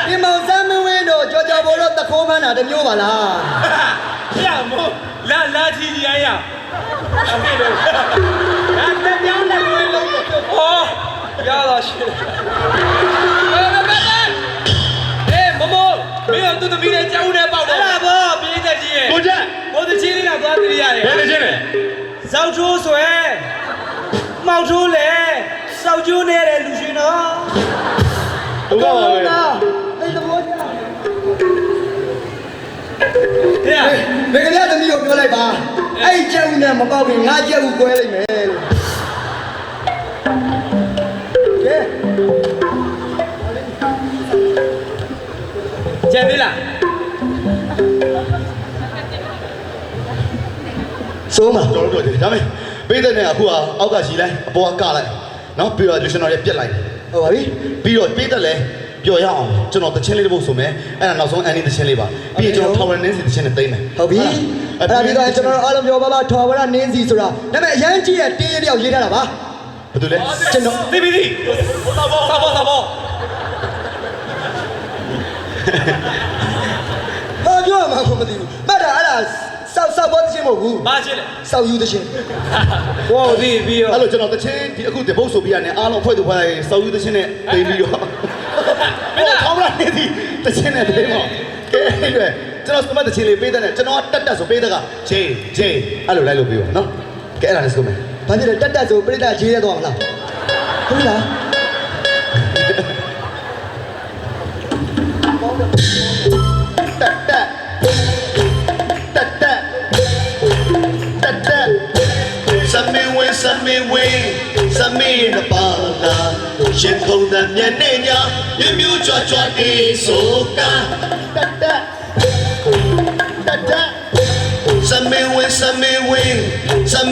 Speaker 8: ဒီမောင်စမ်းမဝင်းတို့ကြော်ဘောတော့တခိုးမှန်းတာတမျိုးပါလား
Speaker 2: ရမို့လာချီကြီးရအဖေတို့ဒါတက်ပြောင်းတဲ့ကိုလုံးဟောရတော့ရှင်းမမို့မင်းတို့သမီးနဲ့ကြောက်နေပေါက်တော့အဲ့ဒါဘောပြင်းသက်ကြီးရဲ့ကိုချက်ကိုတချင်းလေးကသွားတရရတယ်ဘယ်လိုချင်းလဲစောက်ချိုးဆွဲမှောက်ချိုးလေစောက်ချိုးနေတဲ့လူရှင်တော့ဟုတ်ပါပါပဲ
Speaker 8: အဲ့သဘောကျဘယ်ကလေးသမီးကိုပြောလိုက်ပါအဲ့ကျက်ဦးနဲ့မပေါက်ခင်ငါကျက်ဦးကွဲလိုက်မယ်လို့ကဲ
Speaker 2: ကျန်သေးလား
Speaker 8: စိုးမ
Speaker 7: တော်တော်တယ်ဒါပေမဲ့ပေးတဲ့နဲ့အခုအောက်ကရှိလိုက်အပေါ်ကကလိုက်နော်ပြီးတော့လူရှင်တော်ရဲ့ပြက်လိုက်
Speaker 8: ဟုတ်ပါပြီ
Speaker 7: ပြီးတော့ပေးတဲ့လဲပျော်ရအောင်ကျွန်တော်တချင်းလေးတစ်ပုတ်ဆိုမယ်အဲ့ဒါနောက်ဆုံးအန်နီတချင်းလေးပါပြီးရင်ကျွန်တော် Tower Nancy တချင်းနဲ့သိမ့်မယ်
Speaker 8: ဟုတ်ပြီအဲ့ဒါပြီးတော့ကျွန်တော်အားလုံးပြောပါပါ Tower Nancy ဆိုတာဒါပေမဲ့အရန်ကြီးရဲ့တင်းရတယောက်ရေးထားတာပါ
Speaker 7: ဘာလို့လဲ
Speaker 8: ကျွန်တော်
Speaker 2: သိပြီသာဘော
Speaker 8: ဘာပြောမှမသိဘူးမှတ်တာအဲ့ဒါစောက်ဘောတချင်းမဟုတ်ဘူး
Speaker 2: ဘာချင်းလဲ
Speaker 8: စောက်ယူတချင်း
Speaker 2: ဟောဒီပြီးတော့
Speaker 7: အဲ့လိုကျွန်တော်တချင်းဒီအခုဒီပုတ်ဆိုပြီးရတယ်အားလုံးဖွဲ့သူဖွဲ့လိုက်စောက်ယူတချင်းနဲ့သိပြီးတော့မင်းထောင်းလာနေသည်တချင်းနဲ့သိမောကဲအဲ့ဒါကျွန်တော်စမတ်တချင်းလေးပေးတဲ့နဲ့ကျွန်တော်တက်ဆိုပေးတဲ့ကဂျေအဲ့လိုလိုက်လို့ပြီးပါနော်ကဲအဲ့ဒါလည်းစကုန်မယ်
Speaker 8: ဘာဖြစ်လဲတက်ဆိုပြိတ္တာဂျေရတော့မလားဟုတ်လား
Speaker 7: စမေးနပါလာရှင်ခုံတဲ့မျက်နှာညာမြို့ကြွကြွတေးဆိုကတစမေးဝင်စ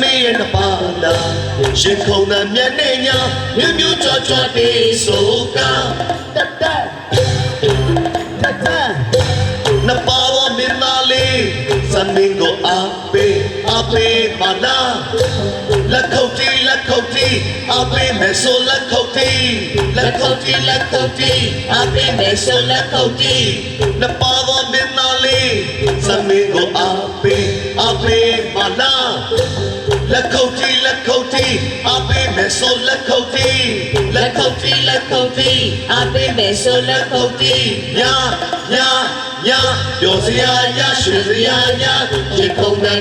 Speaker 7: မေးနပါလာရှင်ခုံတဲ့မျက်နှာညာမြို့ကြွကြွတေးဆိုကတနပါဝမင်းနာလေးစမေးကိုအပေမနာလက်ခုတ်တီအပေမဲ့ဆိုလက်ခုတ်တီအပေမဲ့ဆိုလက်ခုတ်တီနပါတော်မင်းနာလေးစမေးကိုအပေမနာလက်ခုတ်တီအပေမဲ့ဆိုလက်ခုတ်တီအပေမဲ့ဆိုလက်ခုတ်တီညာပြောစရာရရွှေစရာညာဒီခုံတဲ့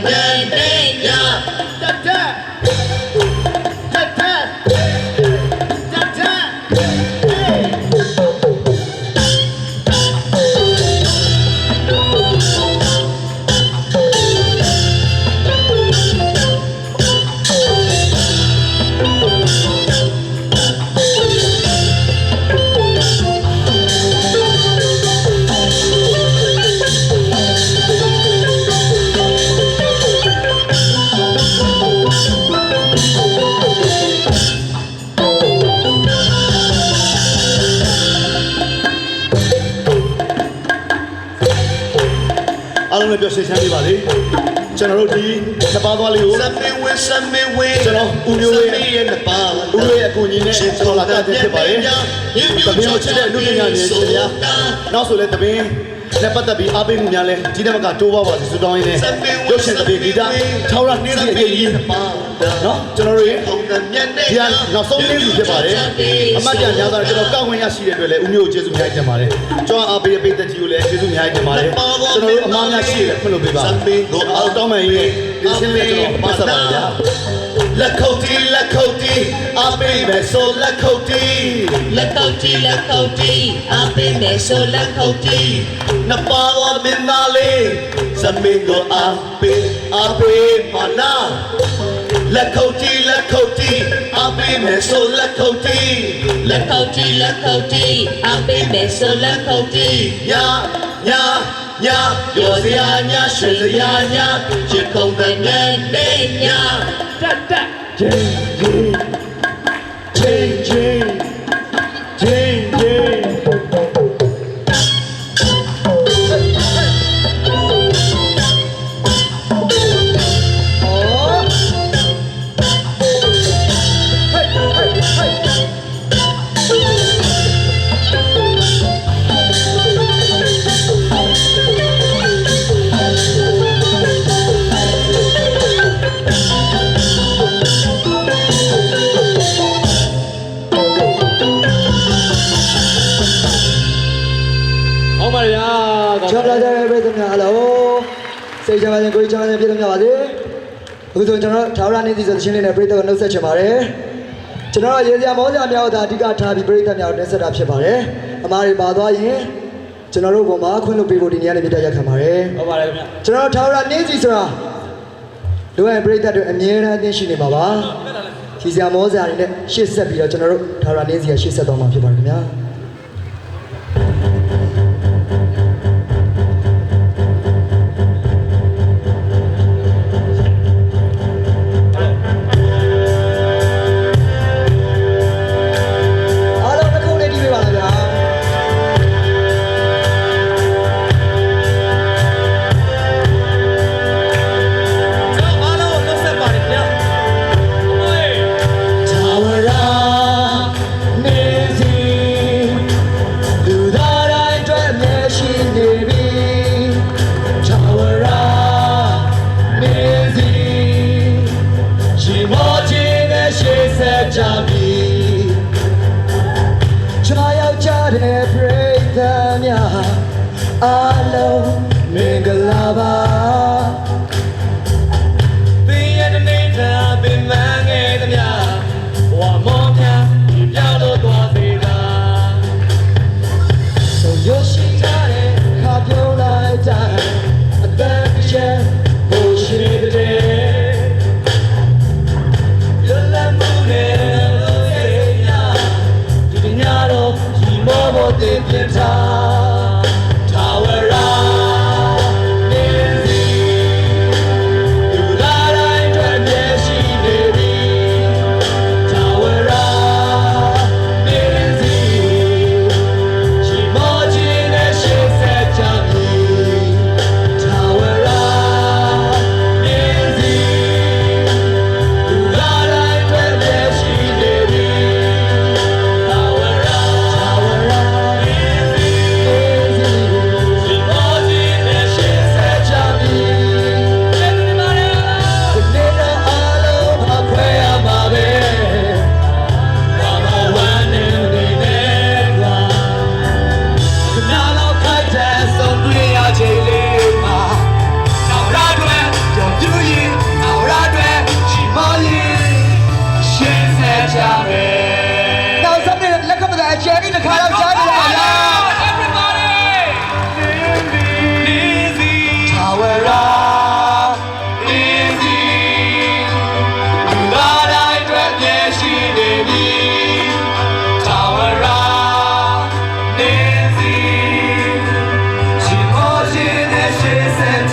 Speaker 7: ညာအားလုံးလည်းပြောရှင်းချမ်းပြပါလေကျွန်တော်တို့ဒီနှစ်ပါးသွားလေးကိုစမေးဝင်ကျွန်တော်ဦးမျိုးရဲ့နှစ်ပါးဦးရဲ့အကူအညီနဲ့ဆော်လာတဲ့ဖြစ်ပါလေတပင်းကိုချစ်တဲ့လူပညာရှင်ရှင်များနောက်ဆိုလည်းတပင်းနဲ့ပတ်သက်ပြီးအားပေးမှုများလဲဒီနေ့ကတိုးပါပါစူတောင်းရင်းနဲ့ရုပ်ရှင်တပင်းဂီတထောက်ရနှင်းစီအရေးကြီးနော်ကျွန်တော်တို့ဒီနောက်ဆုံးနှင်းစီဖြစ်ပါတယ်အမတ်တရားများစွာကျွန်တော်ကောက်ဝင်ရရှိတဲ့အတွက်လည်းဦးမျိုးကိုကျေးဇူးများတင်ပါတယ်ကျွန်တော်အားပေးတဲ့ပိတ်သက်ကြီးကိုလည်းကျေးဇူးများတင်ပါတယ်ကျွန်တော်တို့အမားများရှိတယ်ဖွင့်လို့ပေးပါအောက်တောင်းမှန်ရေးဒီရှင်းလေးကျွန်တော်ပတ်ဆက်ပါဗျာ ape me so lakoti napalo minale samingo ape mana lakoti ape me so lakoti ape me so lakoti nya yo sia nya shui sia nya chi không thể nghe nya
Speaker 8: Say Jamadan Koi Jamadan Pilamade, who's on Taran is the Chin and Brita no such a mare. General Yelia Moda Miao, Diga Tabi Brita Miao, Nesset up Shapare, Amari Badwa, General Goma, Kuno people in Yanavita Camare. General Taran Nizis, do I break that to Amira Nation Baba? He's a Moza, she said, General Taranizia, she said on my people.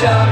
Speaker 7: She